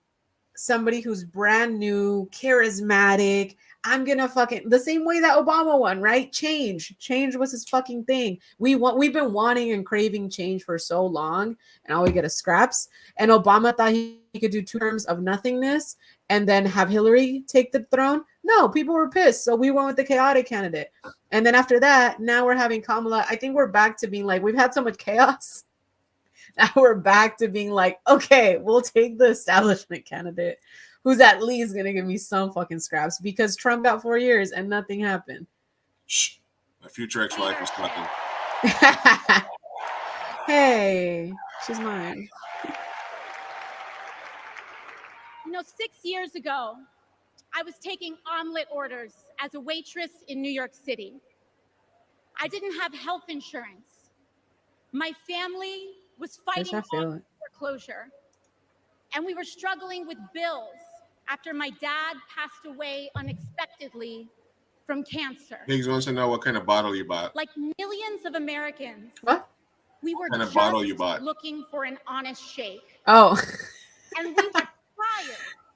somebody who's brand new, charismatic, I'm gonna fucking the same way that Obama won, right? Change was his fucking thing. We've been wanting and craving change for so long, and all we get is scraps. And Obama thought he could do 2 terms of nothingness and then have Hillary take the throne. No, people were pissed, so we went with the chaotic candidate. And then after that, now we're having Kamala. I think we're back to being like, we've had so much chaos. Now we're back to being like, okay, we'll take the establishment candidate who's at least gonna give me some fucking scraps because Trump got 4 years and nothing happened. Shh. My future ex-wife is talking. Hey, she's mine. 6 years ago, I was taking omelet orders as a waitress in New York City. I didn't have health insurance. My family was fighting off foreclosure. And we were struggling with bills after my dad passed away unexpectedly from cancer. Higgs wants to know what kind of bottle you bought. Like millions of Americans, we were What kind of just bottle you bought? looking for an honest shake. Oh. And we were tired.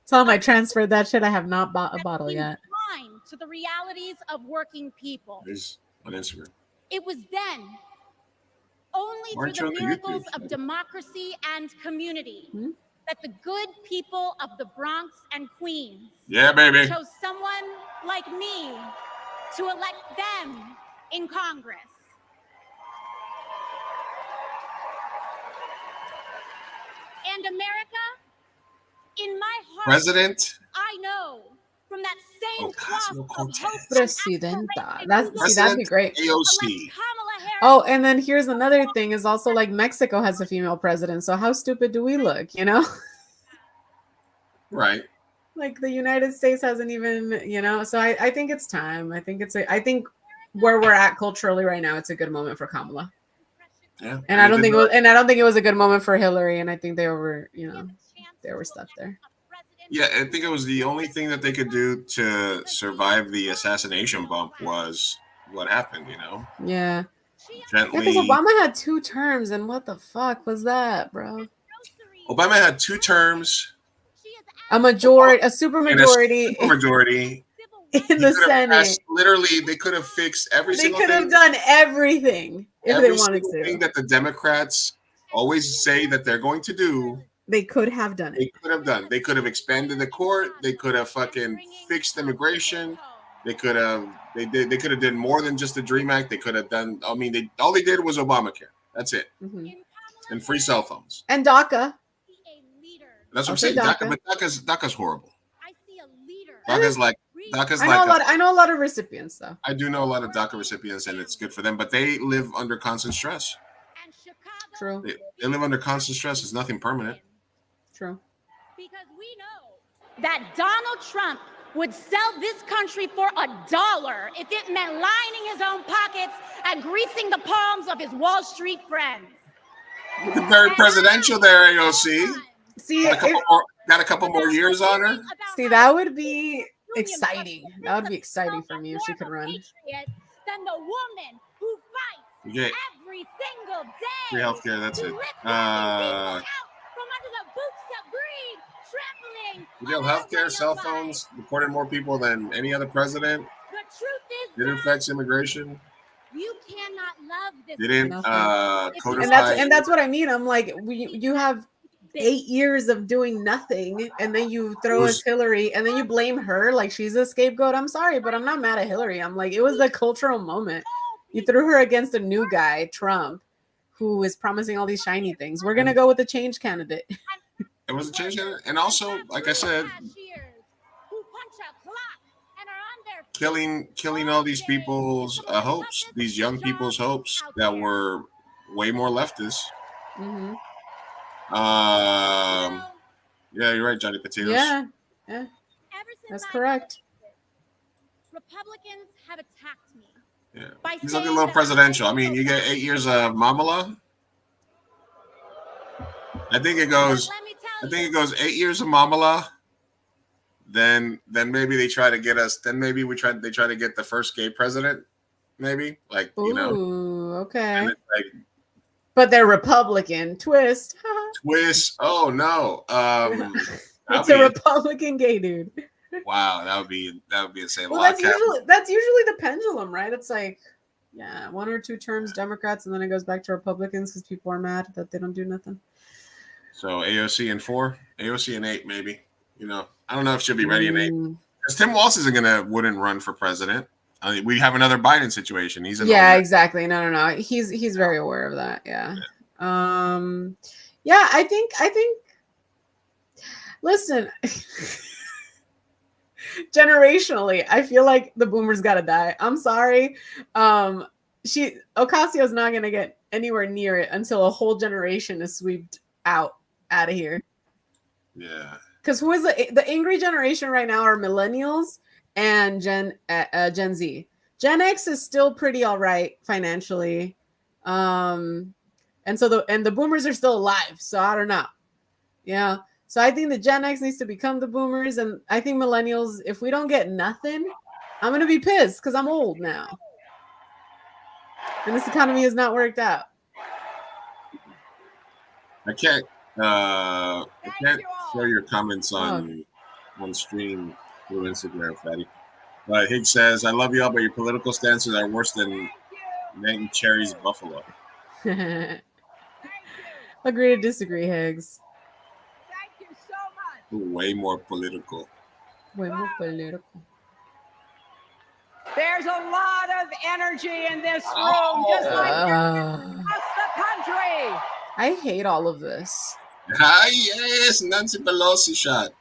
Tell them I transferred that shit. I have not bought a bottle yet. Blind to the realities of working people. He's on Instagram. It was then, only Aren't through you the on miracles YouTube? of democracy and community that the good people of the Bronx and Queens chose someone like me to elect them in Congress. And America, in my heart, President? I know from that same cloth of hope. Presidenta. That'd be great. AOC. Oh, and then here's another thing is also like Mexico has a female president. So how stupid do we look, you know? Right. Like the United States hasn't even, you know, so I think it's time. I think where we're at culturally right now, it's a good moment for Kamala. Yeah. And I don't think it was a good moment for Hillary. And I think they were stuck there. Yeah, I think it was the only thing that they could do to survive the assassination bump was what happened, you know? Yeah. Gently. Because Obama had 2 terms, and what the fuck was that, bro? Obama had 2 terms. A majority, a supermajority. Supermajority. In the Senate. Literally, they could have fixed every single thing. They could have done everything if they wanted to. Thing that the Democrats always say that they're going to do. They could have done it. They could have done. They could have expanded the court. They could have fucking fixed immigration. They could have. They could have done more than just the Dream Act. They could have done. I mean, all they did was Obamacare. That's it. And free cell phones. And DACA. That's what I'm saying. DACA, but DACA's horrible. DACA's like. I know a lot of recipients though. I do know a lot of DACA recipients, and it's good for them. But they live under constant stress. True. They live under constant stress. It's nothing permanent. True. Because we know that Donald Trump would sell this country for $1 if it meant lining his own pockets and greasing the palms of his Wall Street friends. Looking very presidential there, AOC. See, got a couple more years on her. See, that would be exciting. That would be exciting for me if she could run. Than the woman who fights Yeah. every single day. Free healthcare. That's it. We deal healthcare, cell phones, deported more people than any other president. The truth is, Didn't affect immigration. you cannot love this. Didn't codify. And that's what I mean. I'm like, you have 8 years of doing nothing, and then you throw us Hillary, and then you blame her like she's a scapegoat. I'm sorry, but I'm not mad at Hillary. I'm like, it was the cultural moment. You threw her against a new guy, Trump, who is promising all these shiny things. We're gonna go with the change candidate. It was a change candidate, and also, like I said, killing all these people's hopes, these young people's hopes that were way more leftist. Mm-hmm. Yeah, you're right, Johnny Potatoes. Yeah, that's correct. Republicans have attacked me. Yeah, he's looking a little presidential. I mean, you get 8 years of Mamala. I think it goes 8 years of Mamala. Then maybe they try to get us. Then maybe they try to get the first gay president. Maybe you know. Ooh, okay. Like, but they're Republican. Twist. Twist. Oh no. It's a Republican gay dude. Wow, that would be insane. Well, that's usually the pendulum, right? It's like, 1 or 2 terms Democrats, and then it goes back to Republicans because people are mad that they don't do nothing. So AOC in 4, AOC in 8, maybe. You know, I don't know if she'll be ready in 8. Because Tim Walz wouldn't run for president. I mean, we have another Biden situation. He's in exactly. No. He's very aware of that. Yeah. I think. Listen. generationally, I feel like the boomers gotta die. I'm sorry. Ocasio's not gonna get anywhere near it until a whole generation is swept out of here. Yeah. Because who is the angry generation right now are millennials and Gen Z. Gen X is still pretty all right financially. And so the boomers are still alive. So I don't know. Yeah. So I think the Gen X needs to become the boomers, and I think millennials, if we don't get nothing, I'm gonna be pissed because I'm old now. And this economy has not worked out. I can't show your comments on stream through Instagram, Fatty. But Higgs says, I love y'all, but your political stances are worse than Nate and Cherry's Buffalo. Agree to disagree, Higgs. Thank you so much. Way more political. Way more political. There's a lot of energy in this room, just like across the country. I hate all of this. Ah, yes, Nancy Pelosi shot.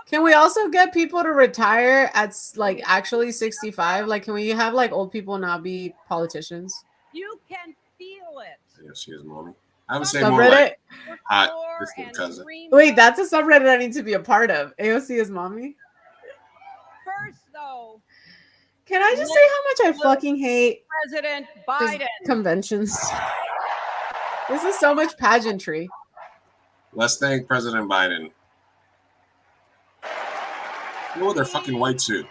Can we also get people to retire at like actually 65? Like, can we have like old people not be politicians? You can feel it. Yes, she is, mommy. I would say more like hot distant cousin. Wait, that's a subreddit I need to be a part of. AOC is mommy. First, though, can I just say how much I fucking hate President Biden conventions? This is so much pageantry. Let's thank President Biden. Oh, they're fucking white suit.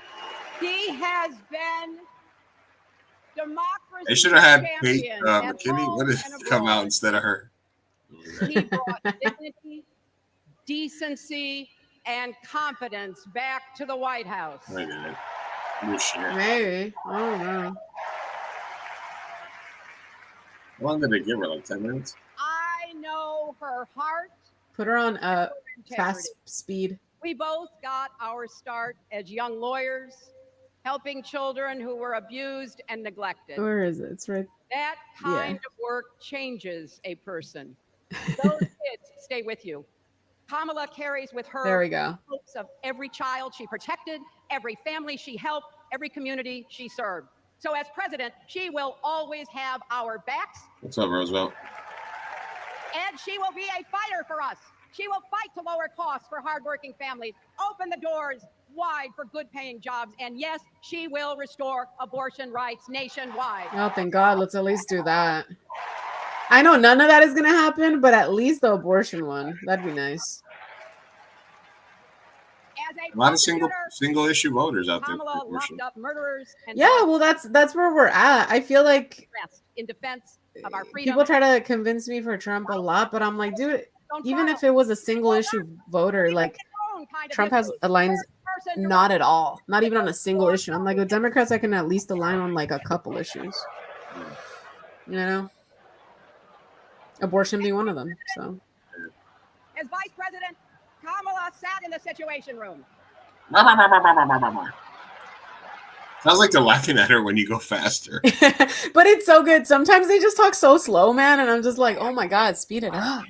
He has been democracy. They should have had Kate champion McKinney. What did come out instead of her? He brought dignity, decency, and confidence back to the White House. Wait a minute. New shit. Maybe. I don't know. How long did they give her? Like 10 minutes? I know her heart. Put her on fast speed. We both got our start as young lawyers, helping children who were abused and neglected. Where is it? It's right. That kind of work changes a person. Those kids stay with you. Kamala carries with her there we go. hopes of every child she protected, every family she helped, every community she served. So as president, she will always have our backs. What's up, Roosevelt? And she will be a fighter for us. She will fight to lower costs for hardworking families, open the doors wide for good-paying jobs, and yes, she will restore abortion rights nationwide. Oh, thank God. Let's at least do that. I know none of that is going to happen, but at least the abortion one. That'd be nice. A lot of single issue voters out there. Kamala locked up murderers and yeah, well, that's where we're at. I feel like in defense of our freedom. People try to convince me for Trump a lot, but I'm like, dude, even if it was a single issue voter, like Trump has aligns not at all, not even on a single issue. I'm like, with Democrats, I can at least align on like a couple issues, you know, abortion being one of them. So, as vice president, Kamala sat in the Situation Room. Sounds like they're laughing at her when you go faster. But it's so good. Sometimes they just talk so slow, man, and I'm just like, oh my God, speed it up.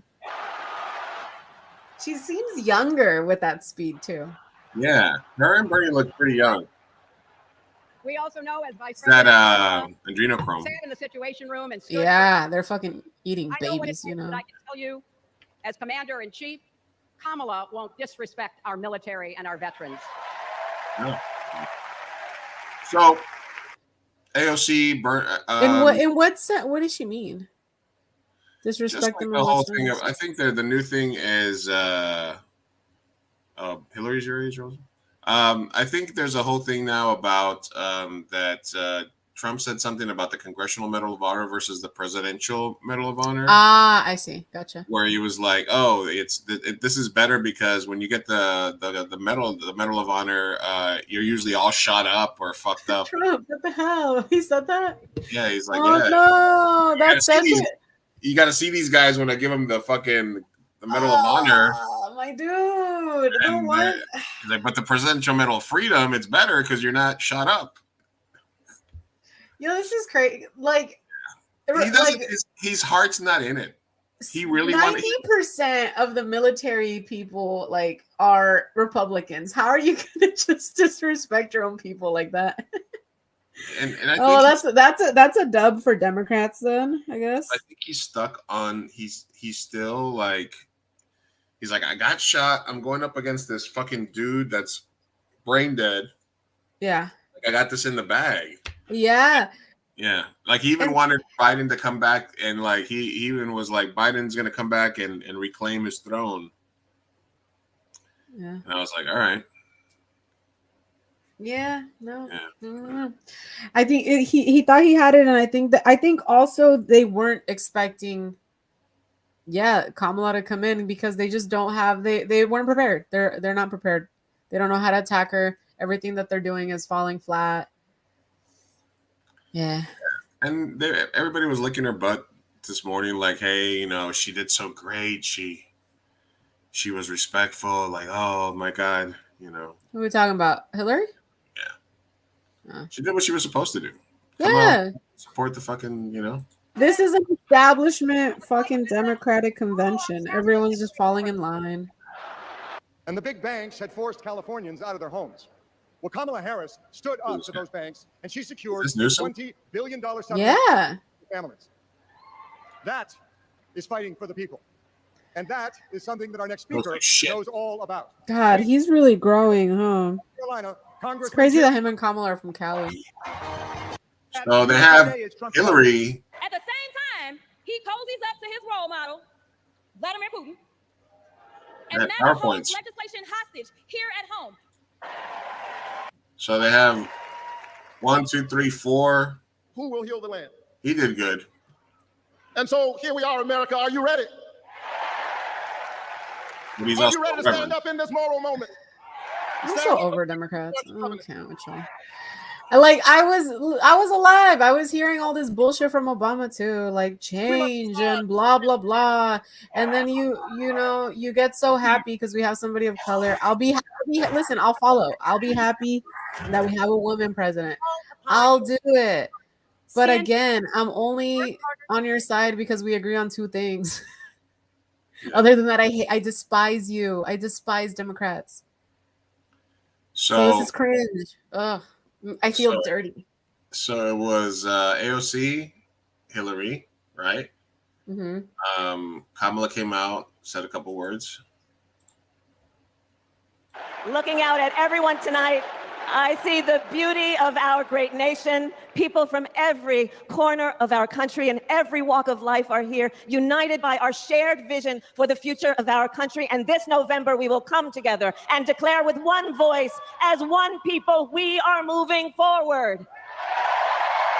She seems younger with that speed too. Yeah, her and Bernie look pretty young. We also know as vice president, that adrenochrome. Sat in the Situation Room and yeah, they're fucking eating babies, you know. I can tell you, as commander in chief, Kamala won't disrespect our military and our veterans. No. So, AOC, what does she mean? Disrespect the whole thing. I think the new thing is Hillary's your age, Rosa. I think there's a whole thing now about that Trump said something about the Congressional Medal of Honor versus the Presidential Medal of Honor. Ah, I see. Gotcha. Where he was like, "Oh, this is better because when you get the Medal of Honor, you're usually all shot up or fucked up." Trump, what the hell? He said that? Yeah, he's like, "Oh yeah, no, that's it." You got to see these guys when I give them the Medal of Honor. Oh, my dude. And what? He's like, but the Presidential Medal of Freedom, it's better because you're not shot up. This is crazy. Like, his heart's not in it. he really wanted. 90% of the military people like are Republicans. How are you gonna just disrespect your own people like that? And I think that's a dub for Democrats then, I guess. I think he's stuck on. He's still like. He's like, I got shot. I'm going up against this fucking dude that's brain dead. Yeah. Like, I got this in the bag. Yeah. Yeah. Like, he even wanted Biden to come back, and like he even was like, Biden's gonna come back and reclaim his throne. Yeah. And I was like, all right. Yeah, no. Yeah. I think he thought he had it, and I think also they weren't expecting Kamala to come in because they just don't have they weren't prepared. They're not prepared. They don't know how to attack her. Everything that they're doing is falling flat. Yeah. And everybody was licking her butt this morning, like, hey, you know, she did so great. She was respectful, like, oh my God, you know. Who are we talking about? Hillary? Yeah. She did what she was supposed to do. Come on, support the fucking, you know. This is an establishment fucking Democratic convention. Everyone's just falling in line. And the big banks had forced Californians out of their homes. Well, Kamala Harris stood up to those banks, and she secured $20 billion settlement for families. That is fighting for the people. And that is something that our next speaker knows all about. God, he's really growing, huh? Carolina, Congress. It's crazy that him and Kamala are from Cali. So they have Hillary. At the same time, he cozies up to his role model, Vladimir Putin, and now holds legislation hostage here at home. So they have 1, 2, 3, 4. Who will heal the land? He did good. And so here we are, America. Are you ready? But he's are also you ready to stand up in this moral moment? I'm so over Democrats. I can't with y'all. Like I was alive. I was hearing all this bullshit from Obama too, like change and blah blah blah. And then you know you get so happy because we have somebody of color. I'll be happy. Listen, I'll follow. I'll be happy that we have a woman president. I'll do it. But again, I'm only on your side because we agree on two things. Other than that, I despise you. I despise Democrats. So this is cringe. Ugh. I feel dirty. So it was AOC, Hillary, right? Mm-hmm. Kamala came out, said a couple words. Looking out at everyone tonight, I see the beauty of our great nation. People from every corner of our country and every walk of life are here, united by our shared vision for the future of our country. And this November, we will come together and declare with one voice, as one people, we are moving forward.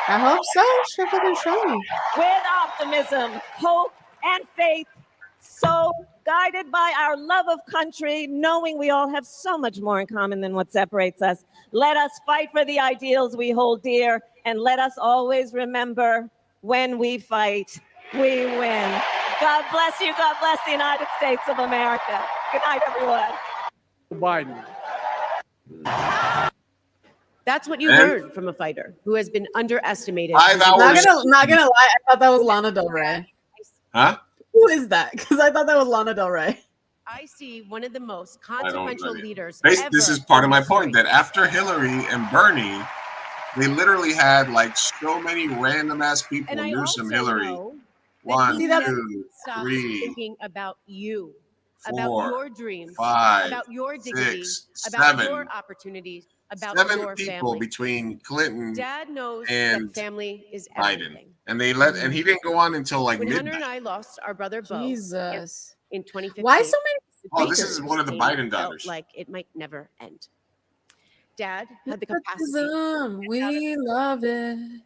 I hope so. Sure, fucking show me. With optimism, hope, and faith, so guided by our love of country, knowing we all have so much more in common than what separates us. Let us fight for the ideals we hold dear, and let us always remember, when we fight, we win. God bless you. God bless the United States of America. Good night, everyone. Biden. That's what you heard from a fighter who has been underestimated. Not gonna lie, I thought that was Lana Del Rey. Huh? Who is that? Because I thought that was Lana Del Rey. I see one of the most consequential leaders. This is part of my point, that after Hillary and Bernie, they literally had like so many random ass people knew some Hillary. 1, 2, 3, thinking about you, 4, about your dreams, 5, about your dignity, 6, about 7. your opportunities, about 7 your people family. between Clinton Dad knows and that family is Biden. everything. And and he didn't go on until like When midnight. Hunter and I lost our brother Bo Jesus. in 2015. Why so many? Oh, this is one of the Biden daughters. Like it might never end. Dad had the capacity. Nepotism, we love it.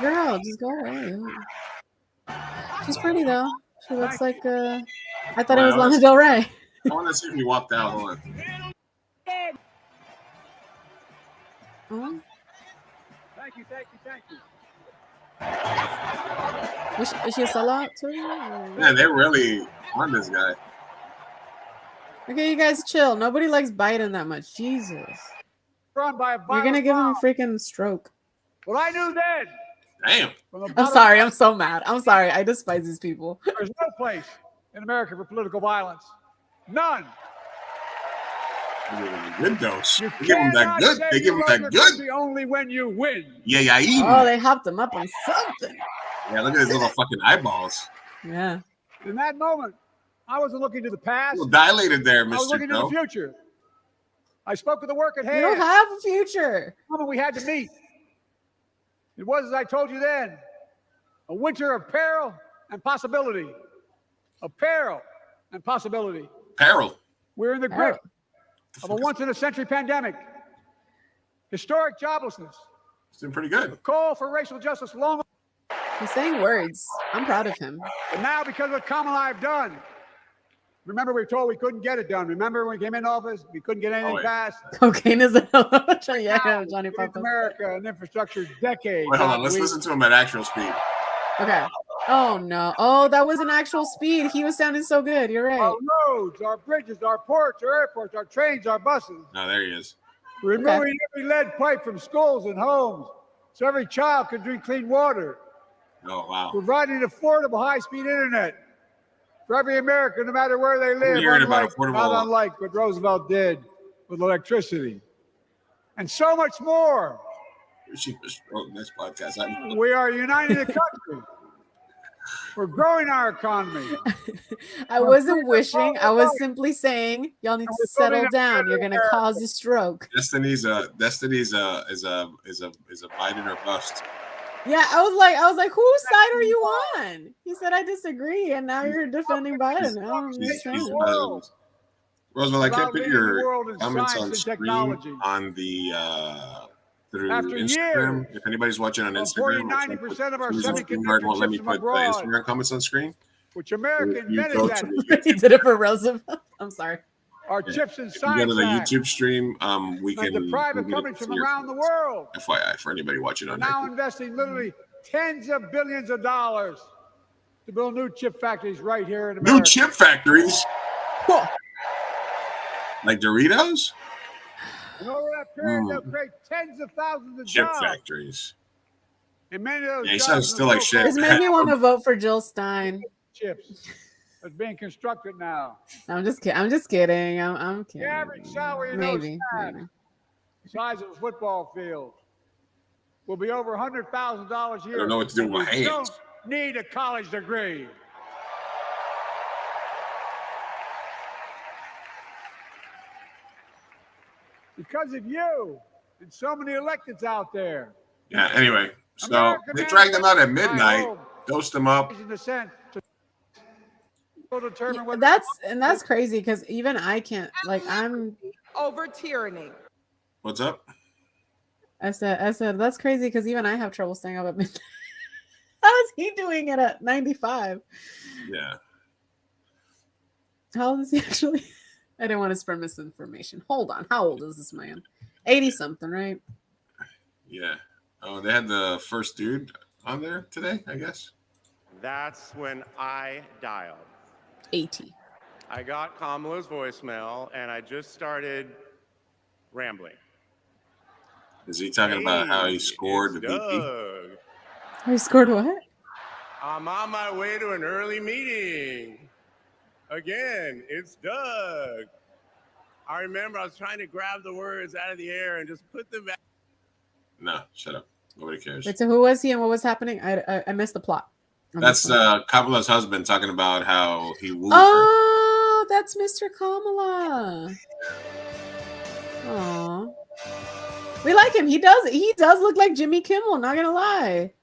Girl, just go away. She's pretty though. She looks like I thought it was Lana Del Rey. I want to see if he walked out. Hold on. Oh. Thank you. Is she a sellout too? Yeah, they're really on this guy. Okay, you guys chill. Nobody likes Biden that much. Jesus. Run by a You're gonna give him a freaking stroke. Well, I knew then Damn. I'm sorry. I'm so mad. I'm sorry. I despise these people. There's no place in America for political violence. None. Good dose. You They give him that cannot good. say They give you him love that your good. country only when you win. Yeah. Oh, they hopped him up on something. Yeah, look at his little fucking eyeballs. Yeah. In that moment, I wasn't looking to the past. A little dilated there, I was Mr. looking to the future. I spoke with the work at hand. You don't have a future. The moment we had to meet. It was, as I told you then, a winter of peril and possibility. Of peril and possibility. Peril. We're in the grip of a once-in-a-century pandemic. Historic joblessness. It's been pretty good. A call for racial justice long. He's saying words. I'm proud of him. And now, because of what Kamala and I have done, remember we were told we couldn't get it done. Remember when we came into office, we couldn't get anything passed. Cocaine is a yeah, Johnny Papa. America and infrastructure decades. Wait, hold on. Let's listen to him at actual speed. Okay. Oh no. Oh, that was an actual speed. He was sounding so good. You're right. Our roads, our bridges, our ports, our airports, our trains, our buses. No, there he is. Removing every lead pipe from schools and homes so every child can drink clean water. Oh, wow. Providing affordable high-speed internet for every American, no matter where they live, not unlike what Roosevelt did with electricity. And so much more. She just wrote this podcast. We are uniting the country. We're growing our economy. I wasn't wishing. I was simply saying, y'all need to settle down. You're gonna cause a stroke. Destiny's is a Biden or bust. Yeah, I was like, whose side are you on? He said, I disagree, and now you're defending Biden. I don't understand. Roosevelt, I can't put your comments on screen on the through Instagram. If anybody's watching on Instagram, 90% of our semiconductor won't let me chips put from the abroad, Instagram comments on screen. which America invented that. He did it for Roosevelt. I'm sorry. Our chips and If you science go to the Act, YouTube stream, we like can. the private companies from around the world FYI, for anybody watching are on now YouTube. investing literally tens of billions of dollars to build new chip factories right here in America. New chip factories? Like Doritos? And over that period, they'll create tens of thousands of Chip jobs. factories. And many of those Yeah, he jobs sounds still like shit. This made me want to vote for Jill Stein. chips that's being constructed now. I'm just kidding. I'm just kidding. I'm kidding. The average salary in Maybe. those the size of a football field will be over $100,000 a year. I don't know what to do with my You hands. don't need a college degree. Because of you and so many electeds out there. Yeah, anyway. So American they dragged them out at management, midnight, I hope, dosed them up. is in the sense to determine what That's crazy because even I can't I'm over tyranny. What's up? I said that's crazy because even I have trouble staying up at midnight. How is he doing it at 95? Yeah. How old is he actually? I didn't want to spread misinformation. Hold on. How old is this man? 80 something, right? Yeah. Oh, they had the first dude on there today, I guess. That's when I dialed. 80. I got Kamala's voicemail and I just started rambling. Is he talking about how he scored the VP? Doug. He scored what? I'm on my way to an early meeting. Again, it's Doug. I remember I was trying to grab the words out of the air and just put them back. No, shut up. Nobody cares. Wait, so who was he and what was happening? I missed the plot. That's Kamala's husband talking about how he wooed her. Oh, that's Mr. Kamala. Oh, we like him. He does look like Jimmy Kimmel. Not gonna lie.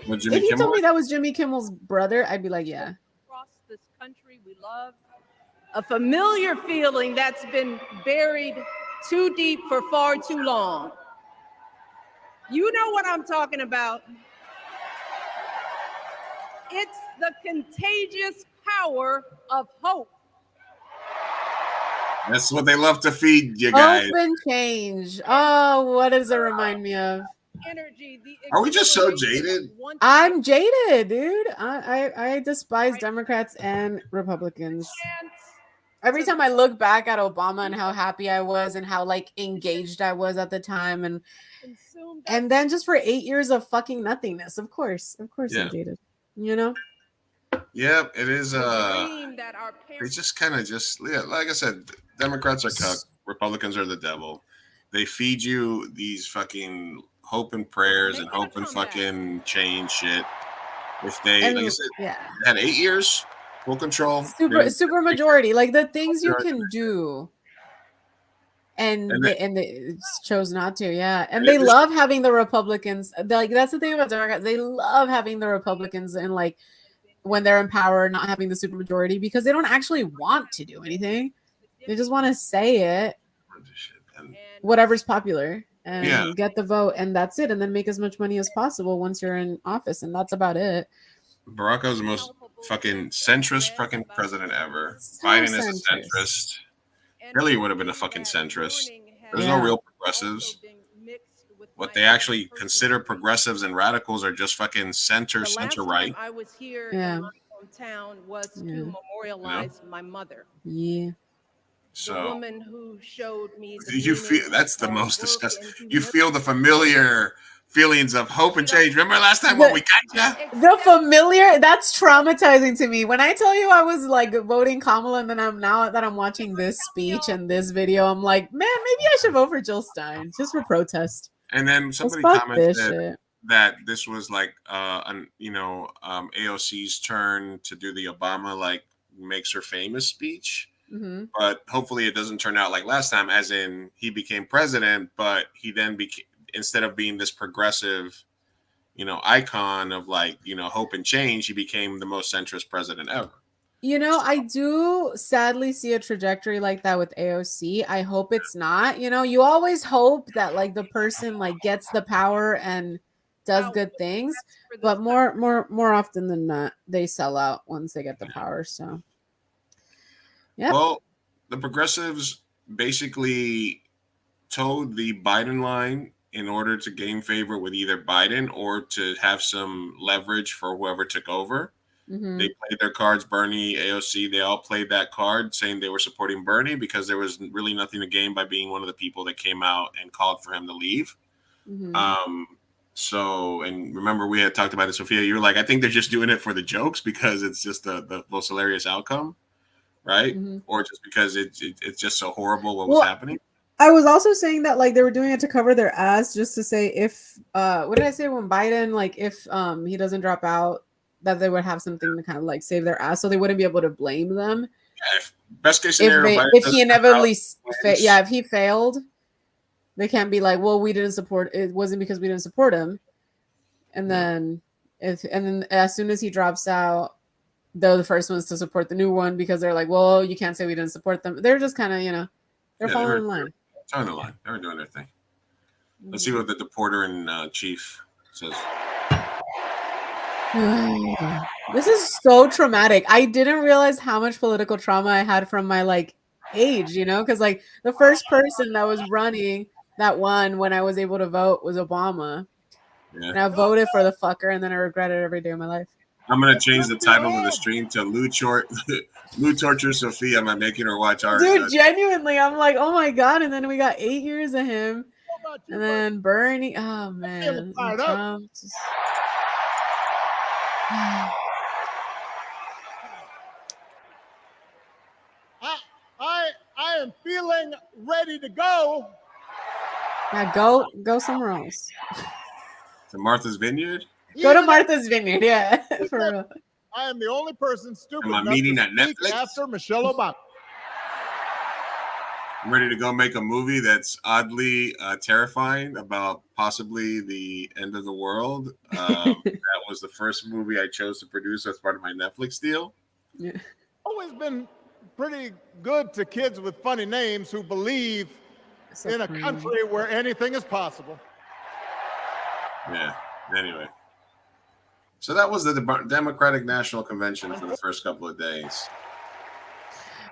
What, Jimmy If you Kimmel? told me that was Jimmy Kimmel's brother, I'd be like, yeah. Across this country we love. A familiar feeling that's been buried too deep for far too long. You know what I'm talking about. It's the contagious power of hope. That's what they love to feed you guys. Hope and change. Oh, what does it remind me of? Energy. Are we just so jaded? I'm jaded, dude. I despise Democrats and Republicans. Every time I look back at Obama and how happy I was and how like engaged I was at the time and And then just for 8 years of fucking nothingness. Of course Yeah. I'm jaded. You know? Yep, it is. dream that our They parents just kind of like I said, Democrats are cuck, Republicans are the devil. They feed you these fucking hope and prayers and hope and fucking change shit. If they, like I said, had 8 years, full control, super majority, like the things you can do. And they chose not to, and they love having the Republicans. Like that's the thing about Democrats; they love having the Republicans and like when they're in power, not having the supermajority because they don't actually want to do anything. They just want to say it, whatever's popular, and get the vote, and that's it. And then make as much money as possible once you're in office, and that's about it. Barack was the most fucking centrist fucking president ever. Biden is a centrist. Hillary would have been a fucking centrist. There's no real progressives. What they actually consider progressives and radicals are just fucking center right. I was here in my hometown was to memorialize my mother. Yeah. So the woman who showed me you feel that's the most disgusting. You feel the familiar feelings of hope and change. Remember last time when we got you? The familiar, that's traumatizing to me. When I tell you I was like voting Kamala, and then now that I'm watching this speech and this video, I'm like, man, maybe I should vote for Jill Stein just for protest. And then somebody commented that this was like AOC's turn to do the Obama like makes her famous speech. Mm-hmm. But hopefully it doesn't turn out like last time, as in he became president, but he then became, instead of being this progressive, icon of like, hope and change, he became the most centrist president ever. I do sadly see a trajectory like that with AOC. I hope it's not. You always hope that like the person like gets the power and does good things, but more often than not, they sell out once they get the power. So, yeah. Well, the progressives basically towed the Biden line in order to gain favor with either Biden or to have some leverage for whoever took over. Mm-hmm. They played their cards. Bernie, AOC, they all played that card saying they were supporting Bernie because there was really nothing to gain by being one of the people that came out and called for him to leave. Mm-hmm. So, and remember we had talked about it, Sophia, you were like, I think they're just doing it for the jokes because it's just the most hilarious outcome, right? Mm-hmm. Or just because it's just so horrible what was happening. I was also saying that like they were doing it to cover their ass, just to say if what did I say when Biden, like if he doesn't drop out, that they would have something to kind of like save their ass, so they wouldn't be able to blame them. Yeah, best case scenario, if he inevitably if he failed, they can't be like, well, we didn't support, it wasn't because we didn't support him. And then as soon as he drops out, they're the first ones to support the new one because they're like, well, you can't say we didn't support them. They're just kind of, they're following in line. Following the line. They were doing their thing. Let's see what the deporter in chief says. This is so traumatic. I didn't realize how much political trauma I had from my like age, because like the first person that was running that won when I was able to vote was Obama. Yeah. And I voted for the fucker, and then I regret it every day of my life. I'm gonna change the title of the stream to Lou Torture Sophia. Am I making her watch ours? Dude, genuinely, I'm like, oh my god! And then we got 8 years of him, and then Bernie. Oh man, Trump. I am feeling ready to go. Yeah, go somewhere else. To Martha's Vineyard. Go to Martha's Vineyard, yeah. For real. I am the only person stupid enough to at speak Netflix after Michelle Obama. I'm ready to go make a movie that's oddly terrifying about possibly the end of the world. That was the first movie I chose to produce as part of my Netflix deal. Yeah. Always been pretty good to kids with funny names who believe in a country where anything is possible. Yeah. Anyway. So that was the Democratic National Convention for the first couple of days.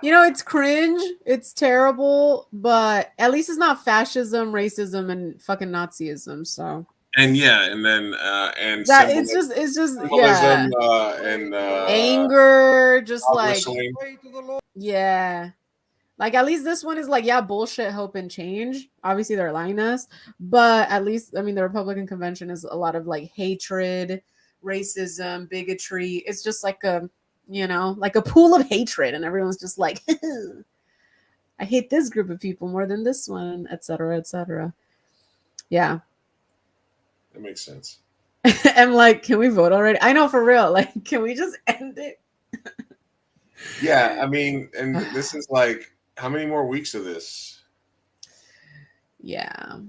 It's cringe. It's terrible, but at least it's not fascism, racism, and fucking Nazism. So. And then and that it's just and anger, just like whistling. yeah. Like, at least this one is like, yeah, bullshit, hope, and change. Obviously, they're lying to us, but at least, I mean, the Republican convention is a lot of like hatred, racism, bigotry. It's just like a, you know, like a pool of hatred, and everyone's just like, I hate this group of people more than this one, etc., etc. Yeah. That makes sense. I'm like, can we vote already? I know, for real. Like, can we just end it? Yeah, I mean, and this is like, how many more weeks of this? Yeah.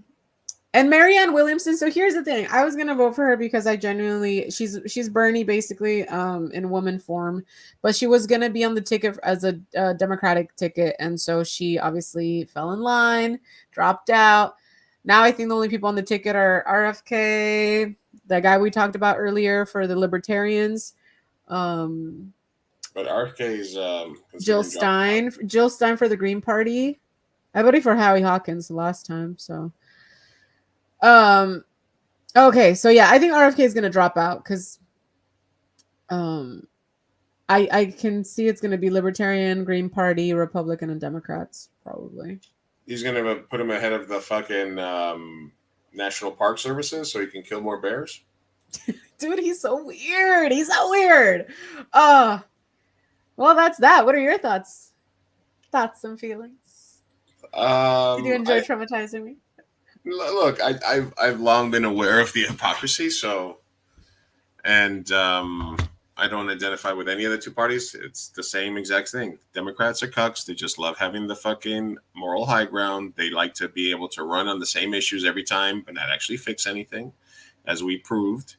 And Marianne Williamson. So here's the thing. I was gonna vote for her because I genuinely, she's Bernie basically, in woman form, but she was gonna be on the ticket as a Democratic ticket, and so she obviously fell in line, dropped out. Now I think the only people on the ticket are RFK, the guy we talked about earlier for the Libertarians. But RFK is Jill Stein for the Green Party. I voted for Howie Hawkins last time, so okay, so yeah, I think RFK is gonna drop out because I can see it's gonna be Libertarian, Green Party, Republican, and Democrats probably. He's gonna put him ahead of the fucking National Park Services so he can kill more bears. Dude, he's so weird. He's so weird. Well, that's that. What are your thoughts? Thoughts and feelings? Did you enjoy traumatizing me? Look, I've long been aware of the hypocrisy, so, and I don't identify with any of the two parties. It's the same exact thing. Democrats are cucks. They just love having the fucking moral high ground. They like to be able to run on the same issues every time, but not actually fix anything, as we proved.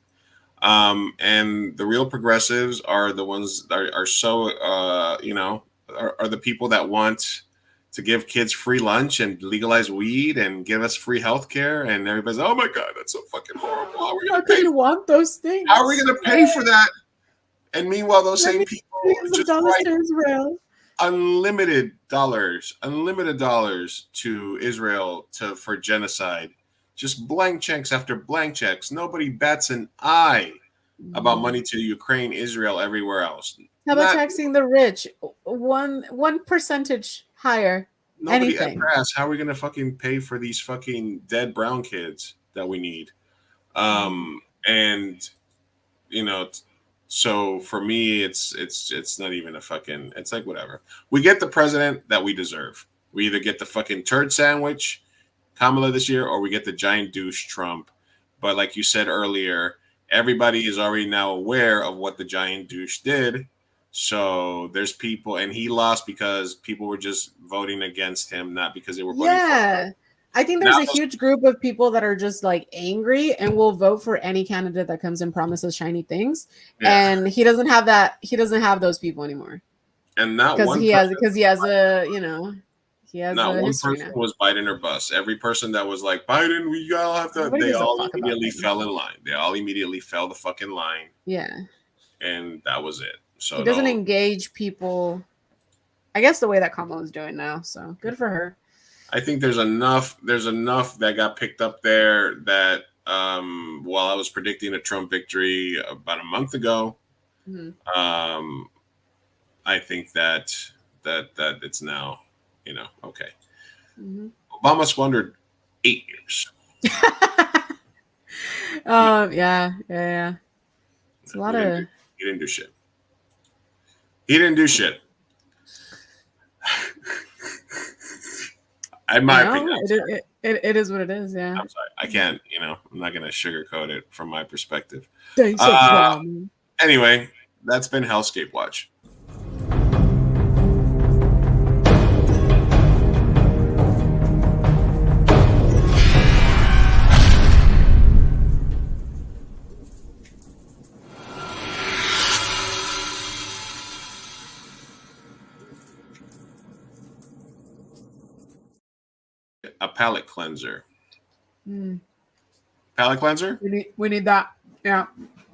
And the real progressives are the ones that are so, you know, are the people that want to give kids free lunch and legalize weed and give us free health care. And everybody's, oh my God, that's so fucking horrible. How are we going to pay? You want those things? How are we going to pay for that? And meanwhile, those same people just write to Israel. unlimited dollars to Israel for genocide. Just blank checks after blank checks. Nobody bats an eye about money to Ukraine, Israel, everywhere else. How about taxing the rich? One percentage higher. Nobody Anything. ever asked, how are we going to fucking pay for these fucking dead brown kids that we need? And, you know, so for me, it's not even a fucking, it's like whatever. We get the president that we deserve. We either get the fucking turd sandwich, Kamala this year, or we get the giant douche Trump. But like you said earlier, everybody is already now aware of what the giant douche did. So there's people, and he lost because people were just voting against him, not because they were voting for him. I think there's a huge group of people that are just like angry and will vote for any candidate that comes and promises shiny things. Yeah. And he doesn't have that. He doesn't have those people anymore. And not because he has a, you know, he has not a one history person now. was Biden or bust. Every person that was like Biden, we all have to. Nobody they gives a all fuck about immediately Biden. fell in line. They all immediately fell the fucking line, Yeah. and that was it. So He doesn't engage people, I guess, the way that Kamala's doing now. So good for her. I think there's enough that got picked up there that while I was predicting a Trump victory about a month ago, I think that it's now, you know, okay. Obama squandered 8 years. Yeah. It's a lot of. He didn't do shit. He didn't do shit. In my opinion. It is what it is, yeah. I'm sorry. I can't, you know, I'm not going to sugarcoat it from my perspective. Thanks, Obama. Anyway, that's been Hellscape Watch. A palate cleanser. Palate cleanser? We need that. Yeah.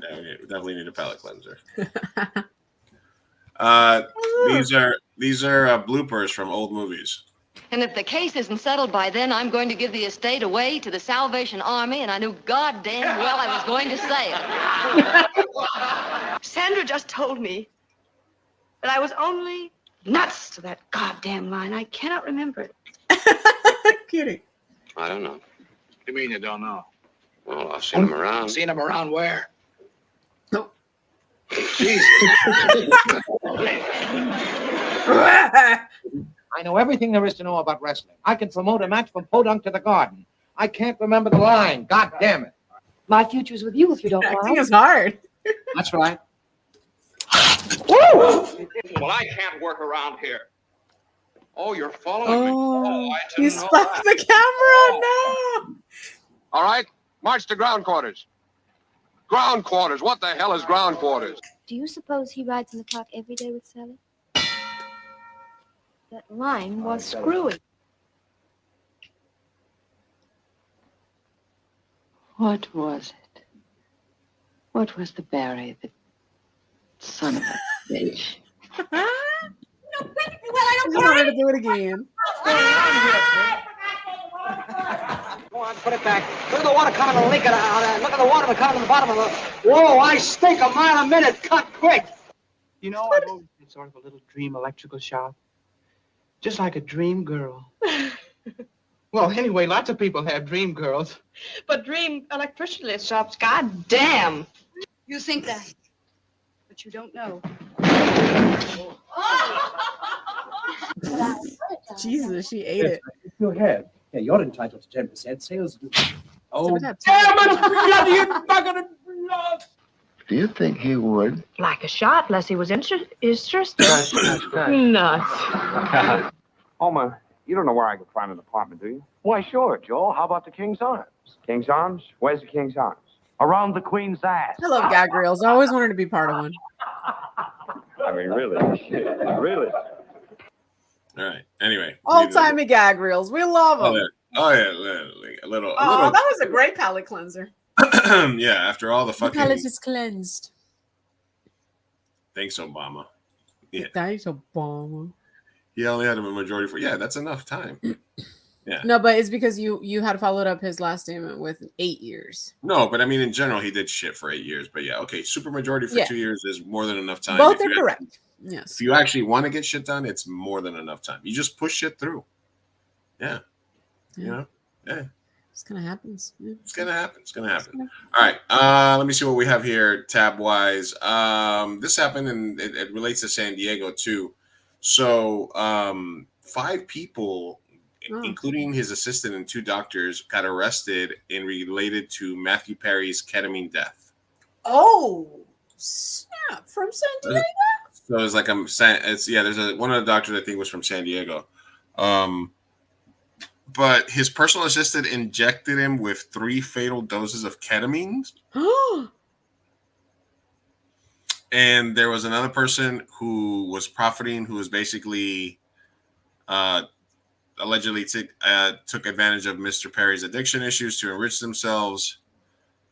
Yeah, we definitely need a palate cleanser. These are bloopers from old movies. And if the case isn't settled by then, I'm going to give the estate away to the Salvation Army, and I knew goddamn well I was going to say it. Sandra just told me that I was only nuts to that goddamn line. I cannot remember it. Cutie. I don't know. What do you mean you don't know? Well, I've seen him around. Seen him around where? No. Jesus. I know everything there is to know about wrestling. I can promote a match from Podunk to the Garden. I can't remember the line. God damn it. My future's with you if you don't Acting mind. is hard. That's right. Well, I can't work around here. Oh, you're following me. Oh, I he didn't know spiked that. the camera. No. All right, march to ground quarters. Ground quarters. What the hell is ground quarters? Do you suppose he rides in the park every day with Sally? That line was screwy. What was it? What was the Barry, the son of a bitch? I just wanted to do it again. Go on, put it back. Look at the water coming and leaking out. Look at the water coming to the bottom of the... Whoa, I stink a mile a minute. Cut quick. You know, I've always been sort of a little dream electrical shop. Just like a dream girl. Well, anyway, lots of people have dream girls. But dream electricity shops, goddamn. You think that, but you don't know. Jesus, she ate it. Go ahead. Yeah, you're entitled to 10% sales. Oh, damn it! Bloody bugger! Do you think he would? Like a shot, unless he was interested. Nuts. Homer, you don't know where I could find an apartment, do you? Why, sure, Joel. How about the King's Arms? King's Arms? Where's the King's Arms? Around the Queen's ass. I love gag reels. I always wanted to be part of one. I mean, really? Really? All right. Anyway. All-timey gag reels. We love them. Oh, yeah. A little. Oh, that was a great palate cleanser. Yeah, after all the The fucking... palate is cleansed. Thanks, Obama. Yeah. Thanks, Obama. He only had a majority for... Yeah, that's enough time. Yeah. No, but it's because you had followed up his last statement with 8 years. No, but I mean, in general, he did shit for 8 years. But yeah, okay, supermajority for 2 years is more than enough time. Both are correct. Yes. If you actually want to get shit done, it's more than enough time. You just push shit through. Yeah. You know? Yeah. It's gonna happen. Yeah. It's gonna happen. It's gonna happen. All right. Let me see what we have here tab wise. This happened and it relates to San Diego too. So 5 people, including his assistant and 2 doctors, got arrested and related to Matthew Perry's ketamine death. Oh, snap! From San Diego. So it's like there's one of the doctors I think was from San Diego. But his personal assistant injected him with 3 fatal doses of ketamine. And there was another person who was profiting, who was basically allegedly took advantage of Mr. Perry's addiction issues to enrich themselves.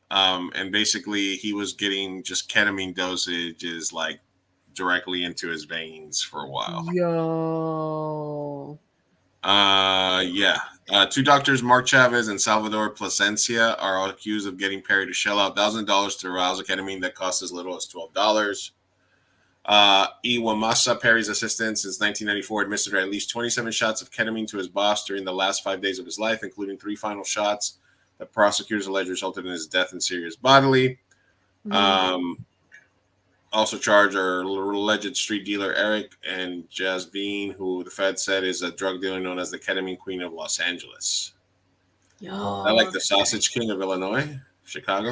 And basically he was getting just ketamine dosages like directly into his veins for a while. Yo. 2 doctors, Mark Chavez and Salvador Plasencia, are accused of getting Perry to shell out $1,000 to arouse a ketamine that cost as little as $12. Iwamasa, Perry's assistant since 1994, administered at least 27 shots of ketamine to his boss during the last 5 days of his life, including 3 final shots that prosecutors allege resulted in his death and serious bodily. Also charged are alleged street dealer Eric and Jasveen, who the Fed said is a drug dealer known as the ketamine queen of Los Angeles. I like the sausage king of Illinois, Chicago.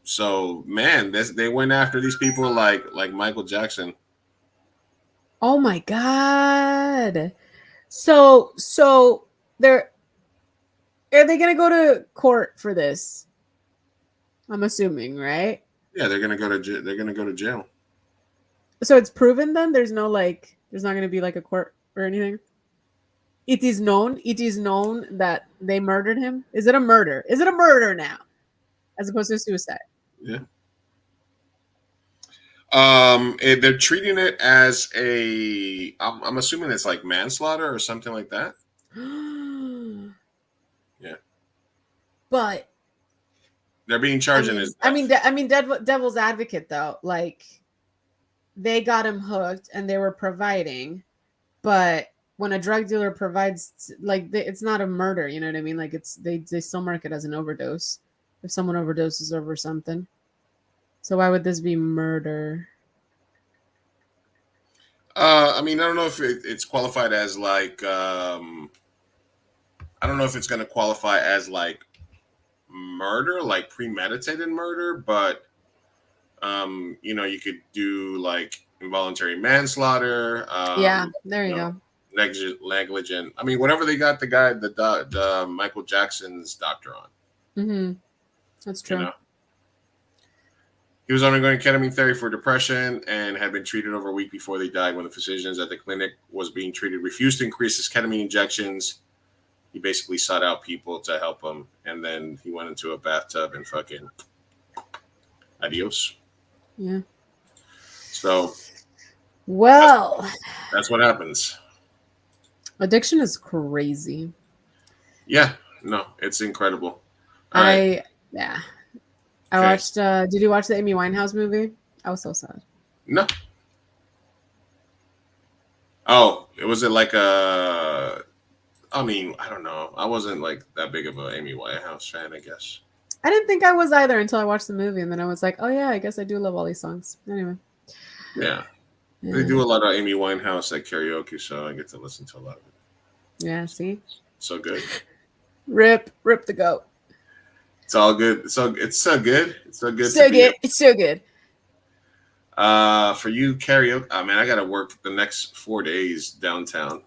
So man, they went after these people like Michael Jackson. Oh my God. So are they gonna go to court for this? I'm assuming, right? Yeah, they're gonna go to jail. So it's proven then? There's not gonna be like a court or anything. It is known that they murdered him. Is it a murder? Is it a murder now, as opposed to a suicide? Yeah. They're treating it as I'm assuming it's like manslaughter or something like that. Yeah. But they're being charged devil's advocate though, like they got him hooked and they were providing, but when a drug dealer provides, like, it's not a murder, you know what I mean? Like, it's they still mark it as an overdose if someone overdoses over something. So why would this be murder? I mean, I don't know if it's qualified as like. I don't know if it's going to qualify as like murder, like premeditated murder, but you know, you could do like involuntary manslaughter. Yeah, there you go. Negligent. I mean, whatever they got the Michael Jackson's doctor on. Mm-hmm. That's true. You know? He was undergoing ketamine therapy for depression and had been treated over a week before they died. When the physicians at the clinic was being treated refused to increase his ketamine injections, he basically sought out people to help him, and then he went into a bathtub and fucking adios. Yeah. So, well, that's what happens. Addiction is crazy. Yeah, no, it's incredible. I watched. Did you watch the Amy Winehouse movie? I was so sad. No. Oh, was it like a? I mean, I don't know. I wasn't like that big of a Amy Winehouse fan, I guess. I didn't think I was either until I watched the movie, and then I was like, oh yeah, I guess I do love all these songs. Anyway. Yeah. They do a lot of Amy Winehouse at karaoke, so I get to listen to a lot of it. Yeah, see? So good. Rip the goat. It's all good. It's so good. It's so good. It's so good. For you, karaoke. I mean, I gotta work the next 4 days downtown.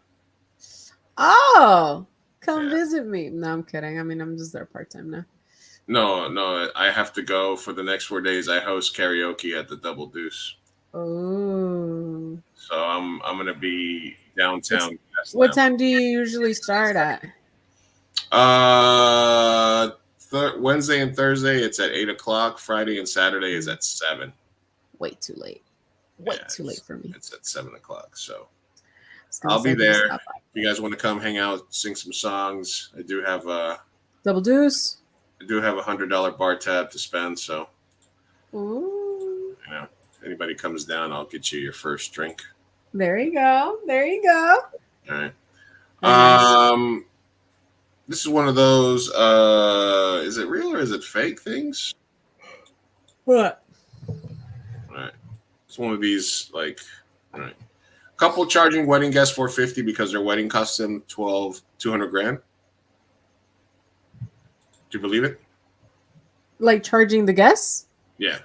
Oh, come visit me. No, I'm kidding. I mean, I'm just there part-time now. No, I have to go for the next 4 days. I host karaoke at the Double Deuce. Oh. So I'm gonna be downtown. What time do you usually start at? Wednesday and Thursday it's at 8:00. Friday and Saturday is at 7. Way too late. Too late for me. It's at 7:00. So I'll be there. If you guys want to come hang out, sing some songs. I do have Double Deuce. I do have $100 bar tab to spend. So, ooh. You know, if anybody comes down, I'll get you your first drink. There you go. All right. Nice. This is one of those. Is it real or is it fake things? What? All right. It's one of these like. All right. Couple charging wedding guests $450 because their wedding cost them $200,000. Do you believe it? Like charging the guests? Yeah.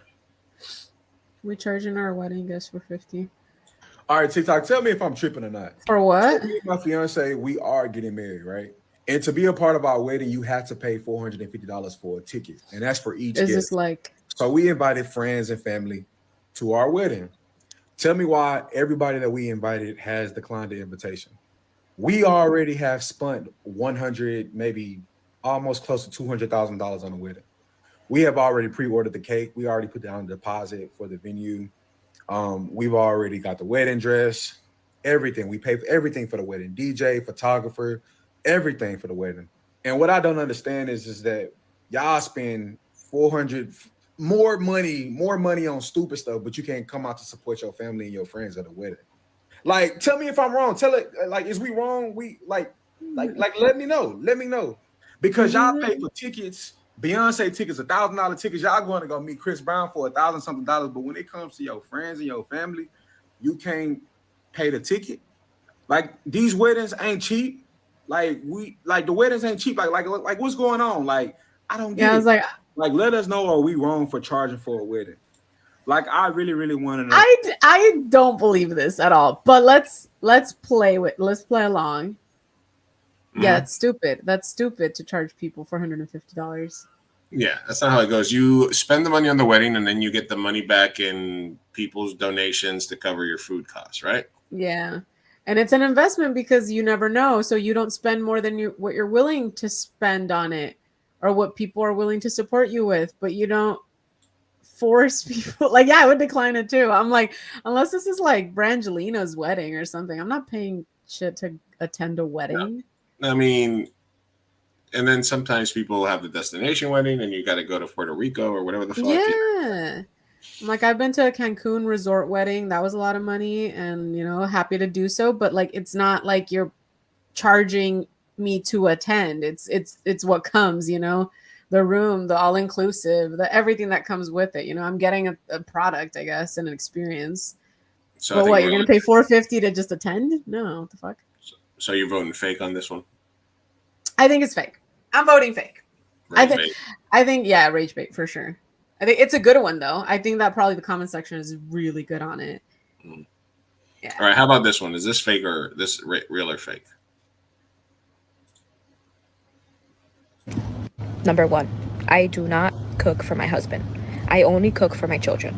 We charging our wedding guests for $50. All right, TikTok, tell me if I'm tripping or not. For what? So me and my fiance, we are getting married, right? And to be a part of our wedding, you have to pay $450 for a ticket, and that's for each guest. This like? So we invited friends and family to our wedding. Tell me why everybody that we invited has declined the invitation. We already have spent 100, maybe almost close to $200,000 on the wedding. We have already pre-ordered the cake. We already put down a deposit for the venue. We've already got the wedding dress, everything. We pay for everything for the wedding, DJ, photographer, everything for the wedding. And what I don't understand is that y'all spend more money on stupid stuff, but you can't come out to support your family and your friends at a wedding. Like, tell me if I'm wrong. Tell it, like, is we wrong? We like, let me know. Because y'all pay for tickets, Beyonce tickets, $1,000 tickets. Y'all going to go meet Chris Brown for $1,000 something. But when it comes to your friends and your family, you can't pay the ticket. Like, these weddings ain't cheap. Like, the weddings ain't cheap. Like what's going on? Like, I don't get it. I was like, let us know, are we wrong for charging for a wedding? Like, I really, really want to know. I don't believe this at all. But let's play along. Yeah, that's stupid. That's stupid to charge people $450. Yeah, that's not how it goes. You spend the money on the wedding, and then you get the money back in people's donations to cover your food costs, right? Yeah, and it's an investment because you never know. So you don't spend more than what you're willing to spend on it, or what people are willing to support you with. But you don't force people. Like, yeah, I would decline it too. I'm like, unless this is like Brangelina's wedding or something, I'm not paying shit to attend a wedding. Yeah. I mean, and then sometimes people have the destination wedding and you got to go to Puerto Rico or whatever the fuck. Yeah. I'm like, I've been to a Cancun resort wedding. That was a lot of money, and happy to do so. But like, it's not like you're charging me to attend. It's what comes, the room, the all inclusive, the everything that comes with it. I'm getting a product, I guess, and an experience. So but what, you're gonna pay $450 to just attend? No, what the fuck? So you're voting fake on this one? I think it's fake. I'm voting fake. Rage bait. I think yeah, rage bait for sure. I think it's a good one though. I think that probably the comment section is really good on it. Yeah. All right. How about this one? Is this fake or this real or fake? Number 1, I do not cook for my husband. I only cook for my children.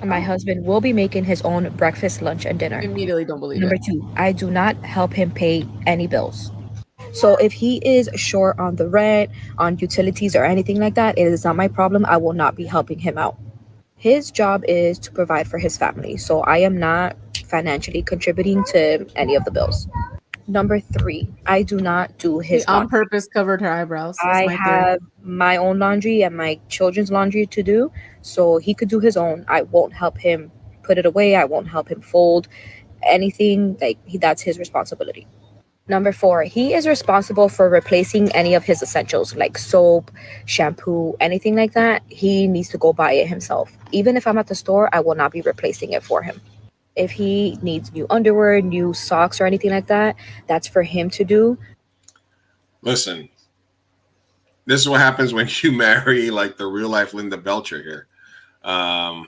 My husband will be making his own breakfast, lunch, and dinner. Immediately don't believe Number it. 2, I do not help him pay any bills. So if he is short on the rent, on utilities, or anything like that, it is not my problem. I will not be helping him out. His job is to provide for his family, so I am not financially contributing to any of the bills. Number 3, I do not do his on purpose covered her eyebrows. That's I have my own laundry and my children's laundry to do, so he could do his own. I won't help him put it away. I won't help him fold anything. That's his responsibility. Number 4, he is responsible for replacing any of his essentials like soap, shampoo, anything like that. He needs to go buy it himself. Even if I'm at the store, I will not be replacing it for him. If he needs new underwear, new socks, or anything like that, that's for him to do. Listen, this is what happens when you marry like the real life Linda Belcher here, from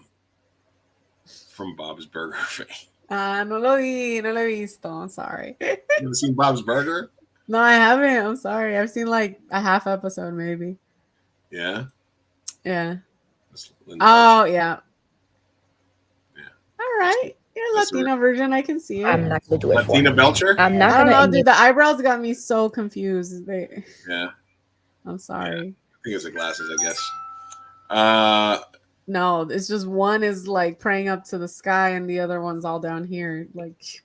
Bob's Burger fame. No lo he visto. I'm sorry. You ever seen Bob's Burger? No, I haven't. I'm sorry. I've seen like a half episode, maybe. Yeah. Yeah. Oh, yeah. All right. You're a Latino version. I can see it. I'm not gonna do it. Latina Belcher? I'm not I don't gonna. know, dude. The eyebrows got me so confused. Yeah. I'm sorry. Yeah. I think it's the glasses, I guess. No, it's just one is like praying up to the sky and the other one's all down here. Like,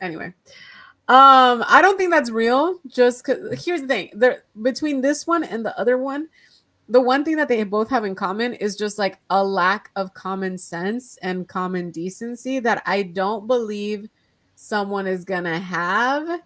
anyway. I don't think that's real. Just 'cause, here's the thing: between this one and the other one, the one thing that they both have in common is just like a lack of common sense and common decency that I don't believe someone is gonna have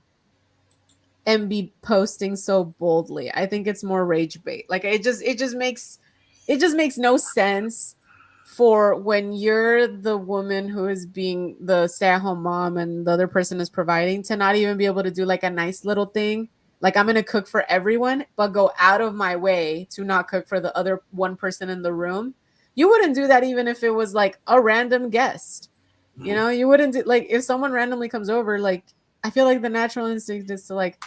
and be posting so boldly. I think it's more rage bait. Like it just makes no sense for when you're the woman who is being the stay-at-home mom and the other person is providing to not even be able to do like a nice little thing. Like I'm going to cook for everyone, but go out of my way to not cook for the other one person in the room. You wouldn't do that even if it was like a random guest. You wouldn't do like if someone randomly comes over, like I feel like the natural instinct is to like,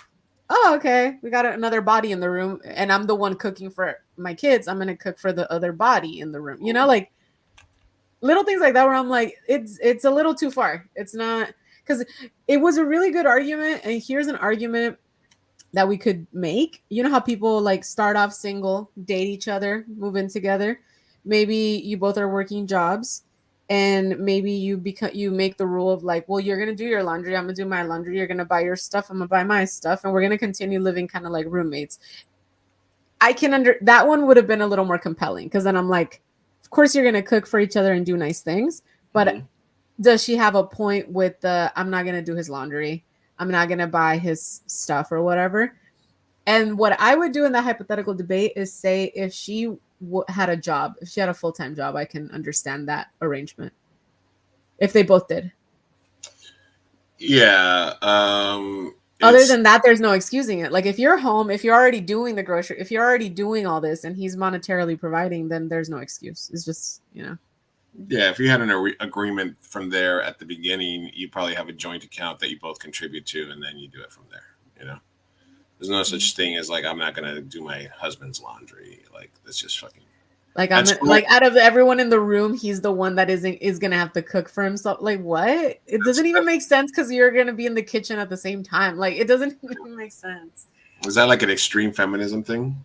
oh, okay, we got another body in the room and I'm the one cooking for my kids. I'm going to cook for the other body in the room. Like little things like that where I'm like, it's a little too far. It's not, because it was a really good argument. And here's an argument that we could make. You know how people like start off single, date each other, move in together. Maybe you both are working jobs. And maybe you make the rule of like, well, you're gonna do your laundry, I'm gonna do my laundry, you're gonna buy your stuff, I'm gonna buy my stuff, and we're gonna continue living kind of like roommates. I can that one would have been a little more compelling because then I'm like, of course you're gonna cook for each other and do nice things, but does she have a point with the I'm not gonna do his laundry, I'm not gonna buy his stuff or whatever? And what I would do in that hypothetical debate is say if she had a job, if she had a full-time job, I can understand that arrangement. If they both did. Yeah. Other than that, there's no excusing it. Like if you're home, if you're already doing the grocery, if you're already doing all this and he's monetarily providing, then there's no excuse. It's just, Yeah, if you had an agreement from there at the beginning, you probably have a joint account that you both contribute to, and then you do it from there. There's no such thing as like I'm not gonna do my husband's laundry. Like that's just fucking. Like like out of everyone in the room, he's the one that is gonna have to cook for himself. Like what? It doesn't even make sense because you're gonna be in the kitchen at the same time. Like it doesn't even make sense. Is that like an extreme feminism thing?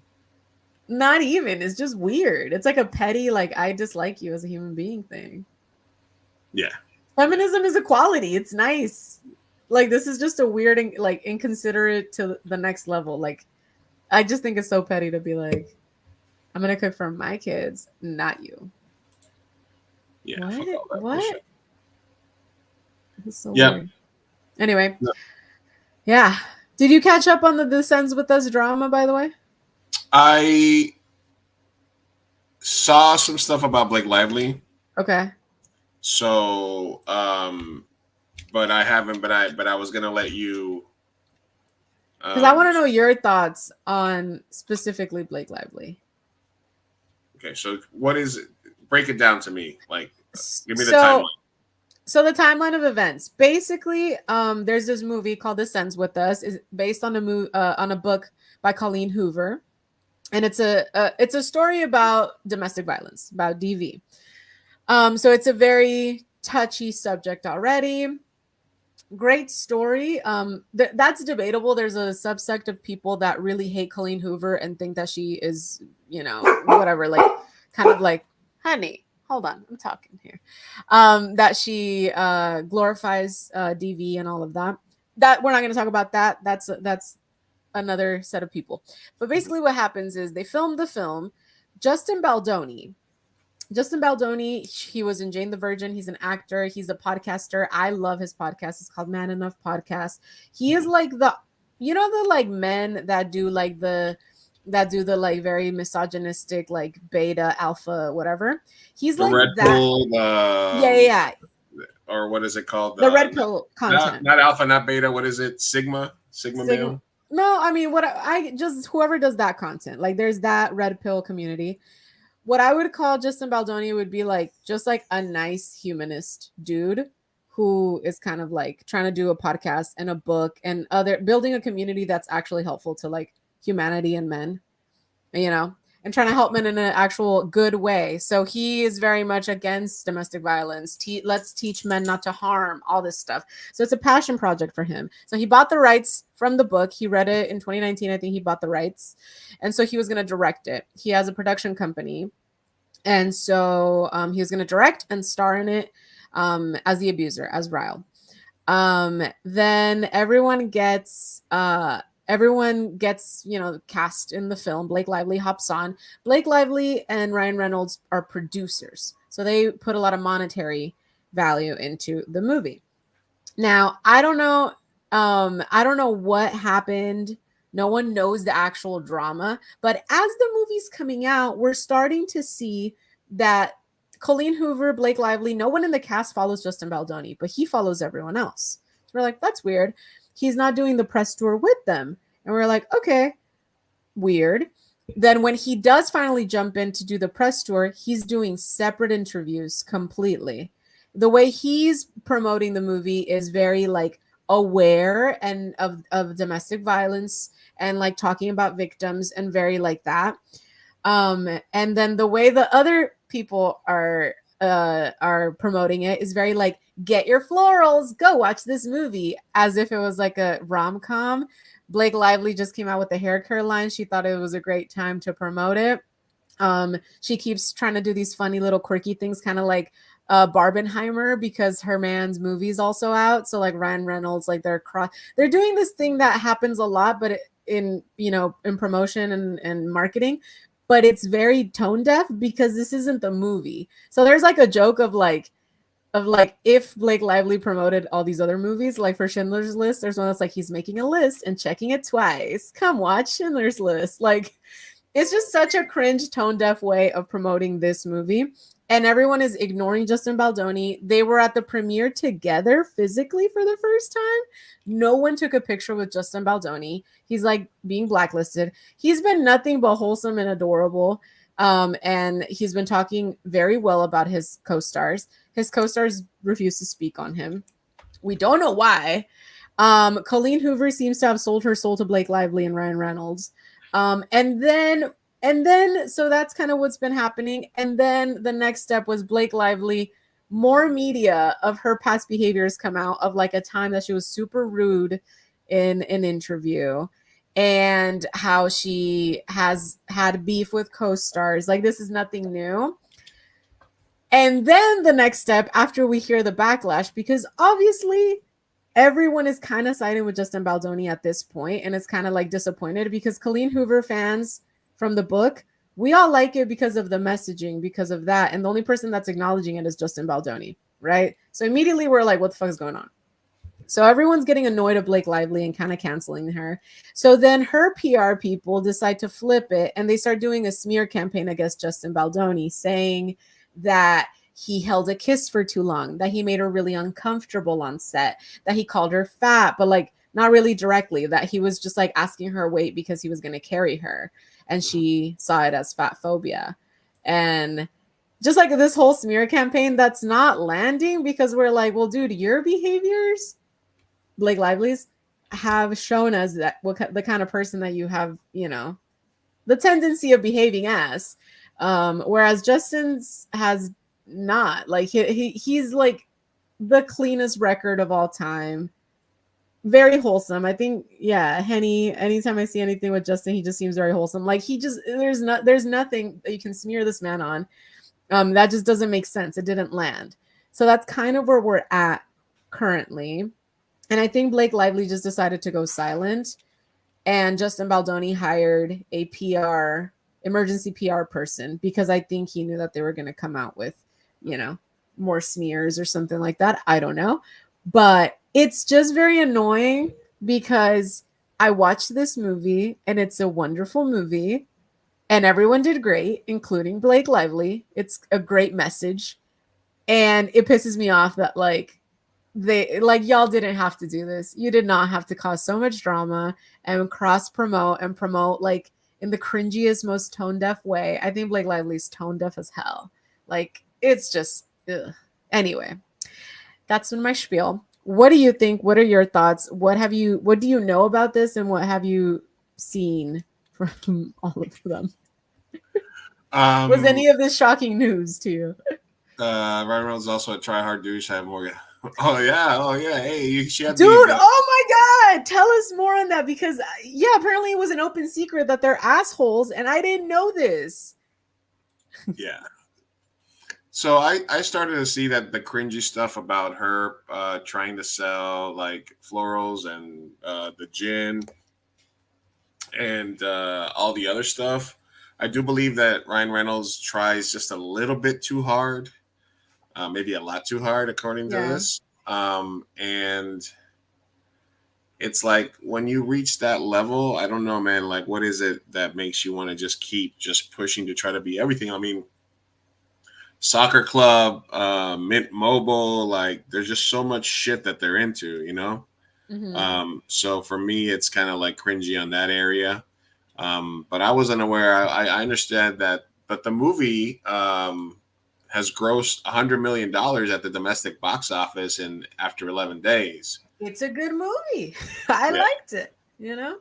Not even. It's just weird. It's like a petty like I dislike you as a human being thing. Yeah. Feminism is equality. It's nice. Like this is just a weird and like inconsiderate to the next level. Like I just think it's so petty to be like, I'm gonna cook for my kids, not you. Yeah. What? Fuck all that What? bullshit. That's so Yeah. weird. Anyway, No. yeah. Did you catch up on the This Ends With Us drama, by the way? I saw some stuff about Blake Lively. Okay. So, but I haven't. But I was gonna let you. Because I want to know your thoughts on specifically Blake Lively. Okay, so what is it? Break it down to me. Like, give me the timeline. So the timeline of events. Basically, there's this movie called This Ends With Us. Is based on a book by Colleen Hoover, and it's a story about domestic violence, about DV. So it's a very touchy subject already. Great story. That's debatable. There's a subsect of people that really hate Colleen Hoover and think that she is, whatever, like kind of like, honey, hold on, I'm talking here. That she glorifies DV and all of that. That we're not going to talk about that. That's another set of people. But basically, what happens is they filmed the film. Justin Baldoni, he was in Jane the Virgin. He's an actor. He's a podcaster. I love his podcast. It's called Man Enough Podcast. He is like the like men that do the like very misogynistic, like beta, alpha, whatever. He's The like red that. pill. Yeah. Or what is it called? The red pill content. Not alpha, not beta. What is it? Sigma male. No, I mean, what I just whoever does that content. Like, there's that red pill community. What I would call Justin Baldoni would be like just like a nice humanist dude who is kind of like trying to do a podcast and a book and building a community that's actually helpful to like humanity and men, and trying to help men in an actual good way. So he is very much against domestic violence. Let's teach men not to harm, all this stuff. So it's a passion project for him. So he bought the rights from the book. He read it in 2019. I think he bought the rights. And so he was going to direct it. He has a production company. And so he was going to direct and star in it as the abuser, as Ryle. Then everyone gets cast in the film. Blake Lively hops on. Blake Lively and Ryan Reynolds are producers, so they put a lot of monetary value into the movie. Now, I don't know what happened. No one knows the actual drama, but as the movie's coming out, we're starting to see that Colleen Hoover, Blake Lively, no one in the cast follows Justin Baldoni, but he follows everyone else. So we're like, that's weird. He's not doing the press tour with them. And we're like, okay, weird. Then when he does finally jump in to do the press tour, he's doing separate interviews completely. The way he's promoting the movie is very like aware and of domestic violence and like talking about victims and very like that. And then the way the other people are promoting it is very like, get your florals, go watch this movie, as if it was like a rom-com. Blake Lively just came out with the hair care line. She thought it was a great time to promote it. She keeps trying to do these funny little quirky things, kind of like Barbenheimer, because her man's movie's also out. So like Ryan Reynolds, like they're doing this thing that happens a lot, but in promotion and marketing, but it's very tone deaf because this isn't the movie. So there's like a joke of like if Blake Lively promoted all these other movies, like for Schindler's List, there's one that's like he's making a list and checking it twice. Come watch Schindler's List. Like, it's just such a cringe, tone deaf way of promoting this movie. And everyone is ignoring Justin Baldoni. They were at the premiere together physically for the first time. No one took a picture with Justin Baldoni. He's like being blacklisted. He's been nothing but wholesome and adorable. And he's been talking very well about his co-stars. His co-stars refuse to speak on him. We don't know why. Colleen Hoover seems to have sold her soul to Blake Lively and Ryan Reynolds. And then so that's kind of what's been happening. And then the next step was Blake Lively. More media of her past behaviors come out, of like a time that she was super rude in an interview, and how she has had beef with co-stars. Like, this is nothing new. And then the next step, after we hear the backlash, because obviously everyone is kind of siding with Justin Baldoni at this point, and it's kind of like disappointed because Colleen Hoover fans from the book we all like it because of the messaging, because of that. And the only person that's acknowledging it is Justin Baldoni, right? So immediately we're like, what the fuck is going on? So everyone's getting annoyed at Blake Lively and kind of canceling her. So then her PR people decide to flip it and they start doing a smear campaign against Justin Baldoni, saying that he held a kiss for too long, that he made her really uncomfortable on set, that he called her fat, but like not really directly, that he was just like asking her weight because he was going to carry her. And she saw it as fat phobia. And just like this whole smear campaign that's not landing because we're like, well, dude, your behaviors, Blake Lively's, have shown us that the kind of person that you have, you know, the tendency of behaving as. Whereas Justin's has not. Like he's like the cleanest record of all time. Very wholesome. I think, yeah, Henny, anytime I see anything with Justin, he just seems very wholesome. Like he just there's nothing that you can smear this man on. That just doesn't make sense. It didn't land. So that's kind of where we're at currently. And I think Blake Lively just decided to go silent. And Justin Baldoni hired a emergency PR person, because I think he knew that they were going to come out with, you know, more smears or something like that. I don't know. But it's just very annoying because I watched this movie and it's a wonderful movie and everyone did great, including Blake Lively. It's a great message. And it pisses me off that y'all didn't have to do this. You did not have to cause so much drama and cross promote like in the cringiest, most tone deaf way. I think Blake Lively's tone deaf as hell. Like it's just ugh. Anyway, that's been my spiel. What do you think? What are your thoughts? What do you know about this, and what have you seen from all of them? Was any of this shocking news to you? Ryan Reynolds also a try-hard douche. I have more. Oh yeah. Hey, she had Dude, the oh my God. Tell us more on that, because yeah, apparently it was an open secret that they're assholes and I didn't know this. Yeah. So I started to see that the cringy stuff about her trying to sell like florals and the gin and all the other stuff. I do believe that Ryan Reynolds tries just a little bit too hard. Maybe a lot too hard, according to this. And it's like when you reach that level, I don't know, man. Like, what is it that makes you want to just keep just pushing to try to be everything? I mean, Soccer Club, Mint Mobile, like, there's just so much shit that they're into, you know? So for me, it's kind of like cringy on that area. But I wasn't aware. I understand that, but the movie has grossed $100 million at the domestic box office in after 11 days. It's a good movie. I liked it, you know?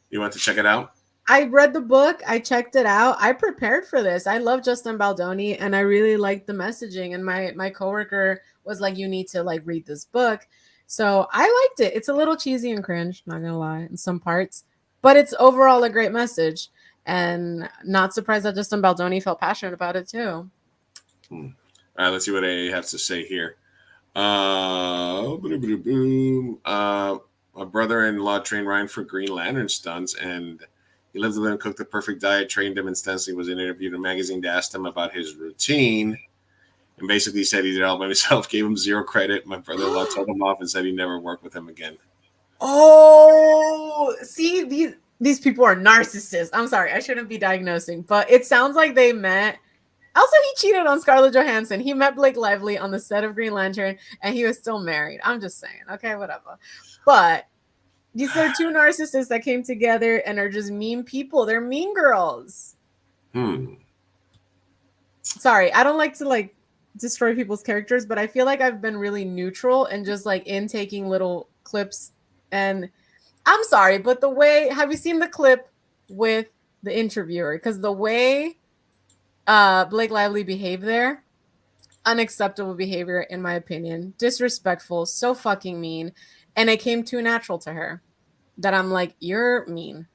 You want to check it out? I read the book. I checked it out. I prepared for this. I love Justin Baldoni and I really liked the messaging. And my coworker was like, you need to like read this book. So I liked it. It's a little cheesy and cringe, not gonna lie, in some parts, but it's overall a great message. And not surprised that Justin Baldoni felt passionate about it too. All right, let's see what I have to say here. My brother-in-law trained Ryan for Green Lantern stunts, and he lived with him, cooked the perfect diet, trained him extensively, was interviewed in a magazine to ask him about his routine, and basically said he did it all by himself, gave him zero credit. My brother-in-law told him off and said he'd never work with him again. Oh, see, these people are narcissists. I'm sorry, I shouldn't be diagnosing, but it sounds like they met. Also, he cheated on Scarlett Johansson. He met Blake Lively on the set of Green Lantern, and he was still married. I'm just saying. Okay, whatever. But these are two narcissists that came together and are just mean people. They're mean girls. Sorry, I don't like to like destroy people's characters, but I feel like I've been really neutral and just like taking little clips. And I'm sorry, but the way, have you seen the clip with the interviewer? Because the way Blake Lively behaved there, unacceptable behavior in my opinion, disrespectful, so fucking mean, and it came too natural to her that I'm like, you're mean,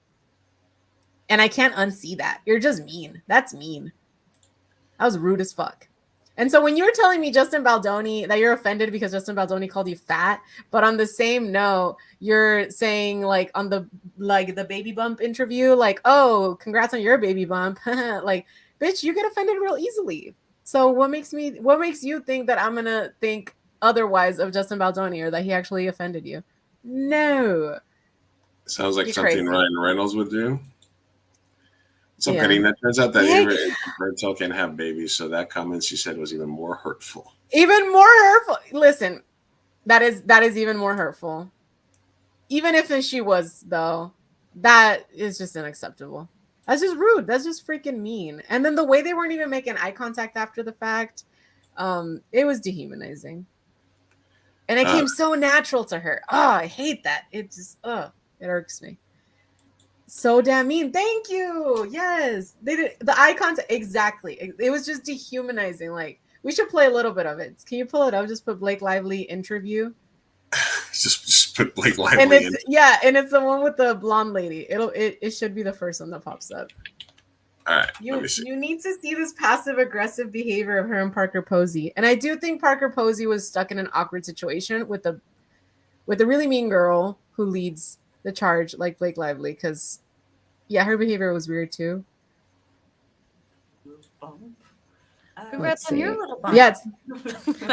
and I can't unsee that. You're just mean. That's mean. That was rude as fuck. And so when you were telling me Justin Baldoni that you're offended because Justin Baldoni called you fat, but on the same note, you're saying like on the baby bump interview, like, oh, congrats on your baby bump. Like, bitch, you get offended real easily. So what makes you think that I'm gonna think otherwise of Justin Baldoni or that he actually offended you? No. Sounds like You're something crazy. Ryan Reynolds would do. So Yeah. Karina, it turns out that Yeah. Ava Bertel can have babies, so that comment she said was even more hurtful. Even more hurtful. Listen, that is even more hurtful. Even if she was, though, that is just unacceptable. That's just rude. That's just freaking mean. And then the way they weren't even making eye contact after the fact, it was dehumanizing. And it came so natural to her. Oh, I hate that. It just, it irks me. So damn mean. Thank you. Yes. They did the eye contact. Exactly. It was just dehumanizing. Like, we should play a little bit of it. Can you pull it up? Just put Blake Lively interview. Just put Blake Lively And it's in. and it's the one with the blonde lady. It should be the first one that pops up. All right, let me see. You need to see this passive aggressive behavior of her and Parker Posey. And I do think Parker Posey was stuck in an awkward situation with a really mean girl who leads the charge like Blake Lively, because her behavior was weird too. Congrats on your little bump. Yeah.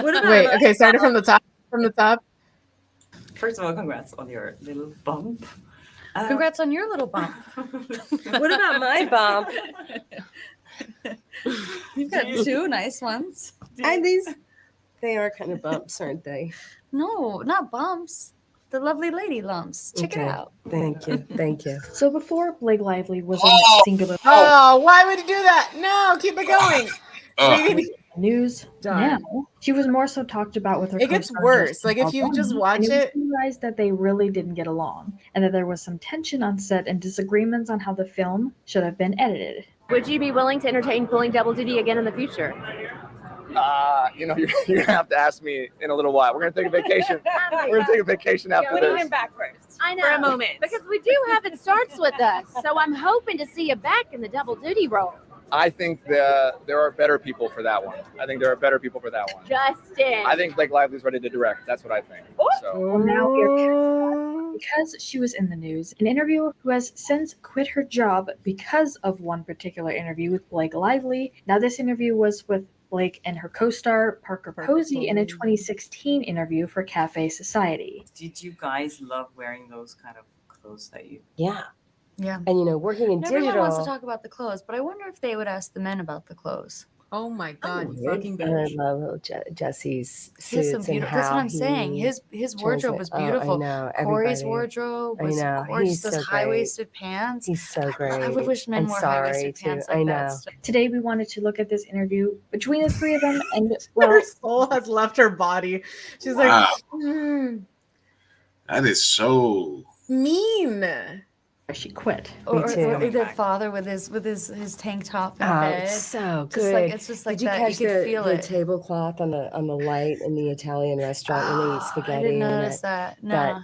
Wait, okay, started from the top. From the top. First of all, congrats on your little bump. Congrats on your little bump. What about my bump? You've got two nice ones. They are kind of bumps, aren't they? No, not bumps. The lovely lady lumps. Check it out. Thank you. Thank you. So before Blake Lively was in singular. Oh, why would you do that? No, keep it going. News now. She was more so talked about with her. It gets co-star worse. Justin Like, if you Baldoni, just watch and it- was realized that they really didn't get along, and that there was some tension on set and disagreements on how the film should have been edited. Would you be willing to entertain pulling double duty again in the future? You're gonna have to ask me in a little while. We're gonna take a vacation. We're gonna take a vacation after Putting this. him back first. I know. For a moment. Because we do have It Starts With Us. So I'm hoping to see you back in the double duty role. I think there are better people for that one. Justin. I think Blake Lively's ready to direct. That's what I think. So Well, now we're because she was in the news. An interviewer who has since quit her job because of one particular interview with Blake Lively. Now, this interview was with Blake and her co-star Parker Posey in a 2016 interview for Cafe Society. Did you guys love wearing those kind of clothes that you? Yeah. Yeah. And working in Everyone digital. wants to talk about the clothes, but I wonder if they would ask the men about the clothes. Oh my God, you I fucking bitch. love Jesse's He has some suits and beautiful. That's what how I'm saying. he His turns wardrobe it- was oh, I beautiful. know, Corey's everybody. wardrobe I was know, gorgeous. he's Those so great. high-waisted pants. He's so great. I would wish men And wore sorry, high-waisted too. pants I like know. that. Today, we wanted to look at this interview between the three of them, and Her soul has left her body. She's Wow. like, That is so mean. She quit. Or too. their father with his tank top in Oh, bed. it's so Just good. like it's just like Did you that. catch You could the, feel the it. tablecloth on the light in the Italian restaurant when they eat spaghetti? I didn't and notice that. But No.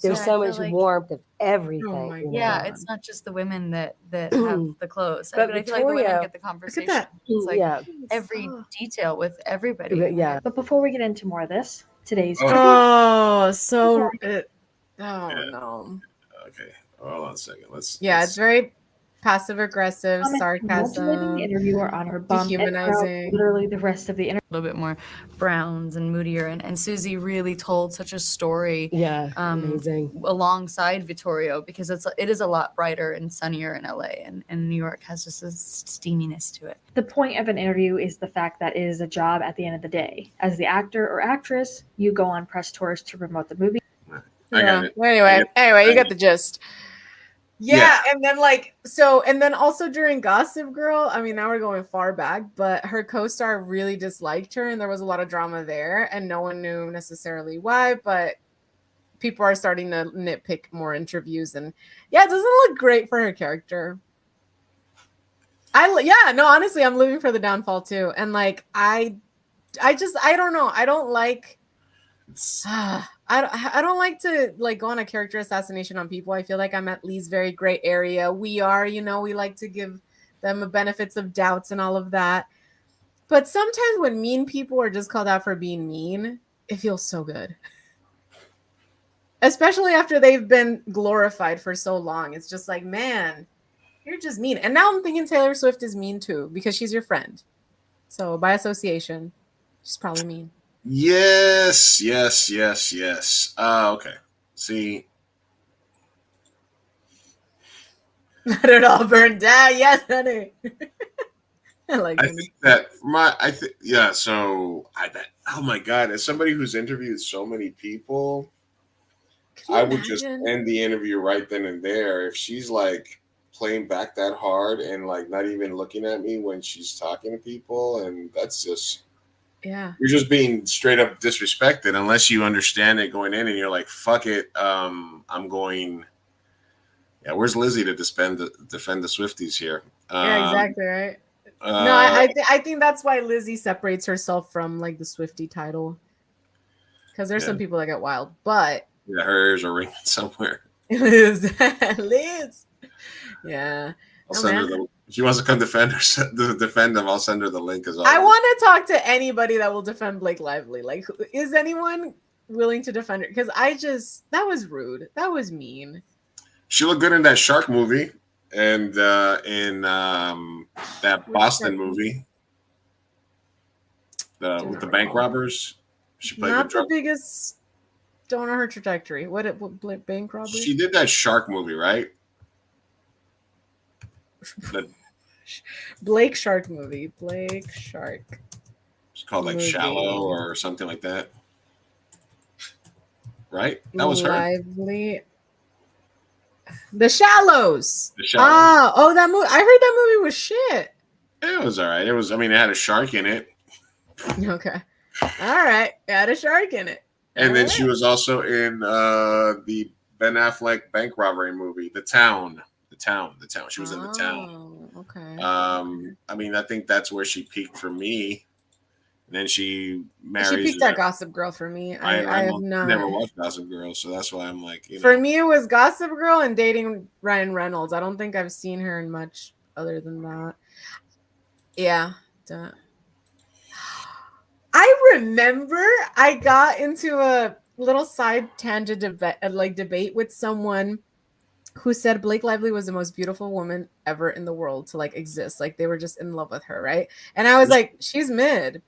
there's So so I much feel like- warmth of everything. you know? Yeah, it's not just the women that have the clothes. But I feel like the women Victoria- get the conversation. that. It's like Yeah. every detail with everybody. Yeah. But before we get into more of this, today's Oh, so no. Okay, hold on a second. Yeah, it's very passive aggressive, congratulating sarcasm, the interviewer on her bump, and throughout dehumanizing. literally the rest of the interview. A little bit more browns and moodier, and Susie really told such a story. Yeah, amazing. Alongside Vittorio, because it is a lot brighter and sunnier in LA, and New York has just a steaminess to it. The point of an interview is the fact that it is a job at the end of the day. As the actor or actress, you go on press tours to promote the movie. I got it. Well, anyway, you got the gist. Yeah, and then also during Gossip Girl, I mean, now we're going far back, but her co-star really disliked her, and there was a lot of drama there, and no one knew necessarily why, but people are starting to nitpick more interviews, and yeah, it doesn't look great for her character. Honestly, I'm living for the downfall too, and like I don't know, I don't like. I don't like to go on a character assassination on people. I feel like I'm at least very gray area. We are, we like to give them the benefits of doubts and all of that. But sometimes when mean people are just called out for being mean, it feels so good. Especially after they've been glorified for so long. It's just like, man, you're just mean. And now I'm thinking Taylor Swift is mean too because she's your friend. So by association, she's probably mean. Yes. Okay. See, Let it all burn down. Yes, honey. I think that yeah. So I bet. Oh my god! As somebody who's interviewed so many people, I would just end the interview right then and there. If she's like playing back that hard and like not even looking at me when she's talking to people, and that's just yeah, you're just being straight up disrespected unless you understand it going in and you're like, fuck it, I'm going. Yeah, where's Lizzie to defend the Swifties here? Yeah, exactly, right. No, I think that's why Lizzie separates herself from like the Swiftie title. Because there's some people that get wild, but yeah, her ears are ringing somewhere. Liz. Yeah. I'll send her the. If she wants to come defend them, I'll send her the link as well. I want to talk to anybody that will defend Blake Lively. Like, is anyone willing to defend her? Because that was rude. That was mean. She looked good in that shark movie and in that Boston movie with the bank robbers. She played not the biggest. Don't know her trajectory. What bank robbery? She did that shark movie, right? Blake Shark movie. Blake Shark. It's called like Shallow or something like that. Right? That was her. Lively. The Shallows. The Shallows. Oh, that movie. I heard that movie was shit. It was all right. It was. I mean, it had a shark in it. Okay. All right. It had a shark in it. And then she was also in the Ben Affleck bank robbery movie, The Town. She was in The Town. Okay. I mean, I think that's where she peaked for me. And then she married. She peaked at Gossip Girl for me. I have never watched Gossip Girl, so that's why I'm like. For me, it was Gossip Girl and dating Ryan Reynolds. I don't think I've seen her in much other than that. Yeah. Duh. I remember I got into a little side tangent debate with someone who said Blake Lively was the most beautiful woman ever in the world to like exist. Like they were just in love with her, right? And I was like, she's mid.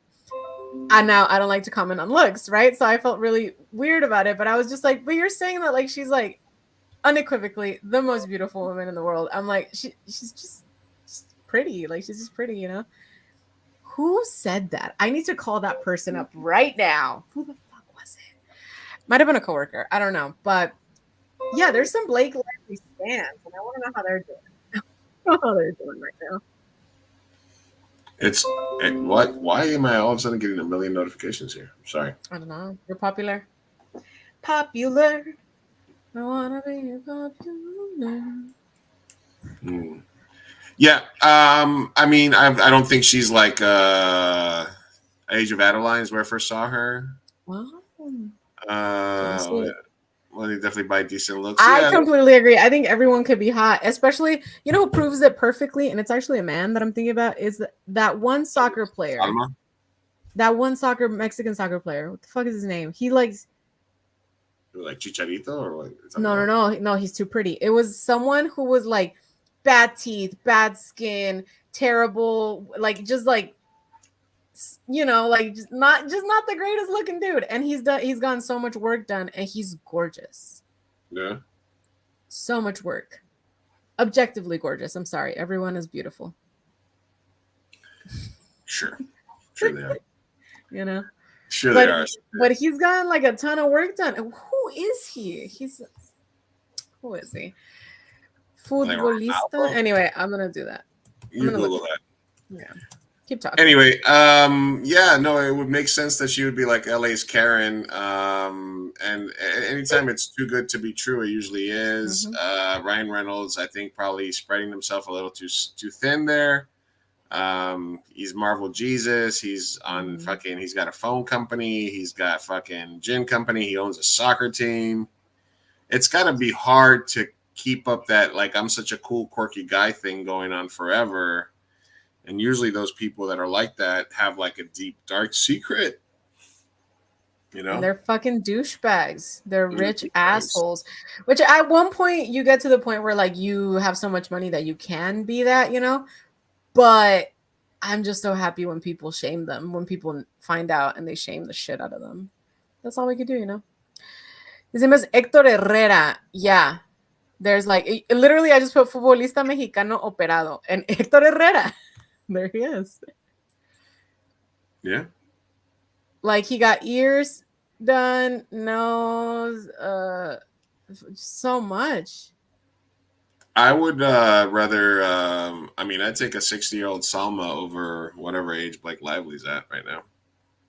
And now I don't like to comment on looks, right? So I felt really weird about it, but I was just like, but you're saying that like she's like unequivocally the most beautiful woman in the world. I'm like, she's just pretty. Like she's just pretty, you know? Who said that? I need to call that person up right now. Who the fuck was it? Might have been a coworker. I don't know. But yeah, there's some Blake Lively fans, and I want to know how they're doing. I don't know how they're doing right now. What? Why am I all of a sudden getting a million notifications here? I'm sorry. I don't know. You're popular. Popular. I want to be popular. Yeah, I mean, I don't think she's like Age of Adeline is where I first saw her. Wow. Well, they definitely buy decent looks. I completely agree. I think everyone could be hot, especially, you know who proves it perfectly, and it's actually a man that I'm thinking about, is that one soccer player. Alma? That one Mexican soccer player. What the fuck is his name? He likes... Like Chicharito or what? No, he's too pretty. It was someone who was like bad teeth, bad skin, terrible, like just like, you know, like just not the greatest looking dude. And he's gotten so much work done, and he's gorgeous. Yeah. So much work. Objectively gorgeous. I'm sorry. Everyone is beautiful. Sure they are. You know. Sure they are. But he's gotten like a ton of work done. Who is he? Who is he? Futbolista. Anyway, I'm gonna do that. You Google that. Yeah. Keep talking. Anyway, yeah, no, it would make sense that she would be like LA's Karen. And anytime it's too good to be true, it usually is. Mm-hmm. Ryan Reynolds, I think, probably spreading himself a little too thin there. He's Marvel Jesus. He's on fucking. He's got a phone company. He's got fucking gin company. He owns a soccer team. It's got to be hard to keep up that like I'm such a cool, quirky guy thing going on forever. And usually those people that are like that have like a deep, dark secret. You know? And they're fucking douchebags. They're rich douchebags. assholes. Which at one point you get to the point where like you have so much money that you can be that, you know? But I'm just so happy when people shame them, when people find out and they shame the shit out of them. That's all we could do, you know? His name is Héctor Herrera. Yeah. There's like, literally, I just put futbolista mexicano operado. And Héctor Herrera. There he is. Yeah. Like, he got ears done, nose, so much. I would rather, I mean, I'd take a 60-year-old Salma over whatever age Blake Lively's at right now.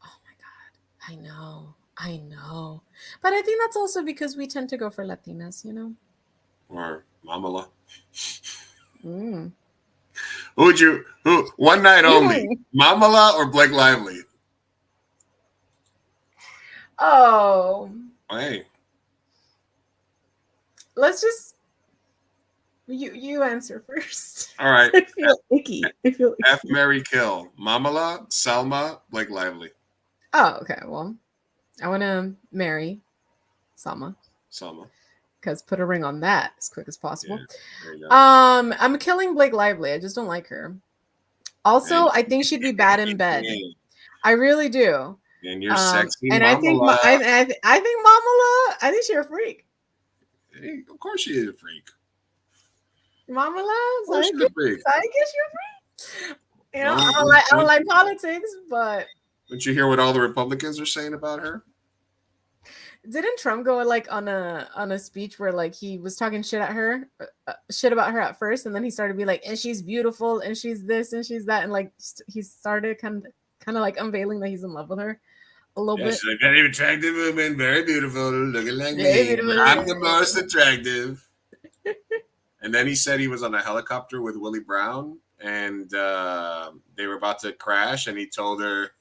Oh my God. I know. But I think that's also because we tend to go for Latinas, you know? Or Mamala. Mm. Who, one night only, Mamala or Blake Lively? Oh. Hey. Let's just you answer first. All right. I feel icky. F, Mary, kill. Mamala, Salma, Blake Lively. Oh, okay. Well, I want to marry Salma. Because put a ring on that as quick as possible. Yeah, there you go. I'm killing Blake Lively. I just don't like her. Also, I think she'd be bad in bed. I really do. And you're sexy, and Mamala. I think Mamala. I think she's a freak. Hey, of course she is a freak. Mamala, I guess you're a freak. You know, I don't like politics, but didn't you hear what all the Republicans are saying about her? didn't Trump go like on a speech where like he was talking shit at her, shit about her at first, and then he started to be like, and she's beautiful, and she's this, and she's that, and like he started kind of like unveiling that he's in love with her a little bit. She's a very attractive woman, very beautiful, looking like Very me. beautiful. I'm the most attractive. And then he said he was on a helicopter with Willie Brown, and they were about to crash, and he told her.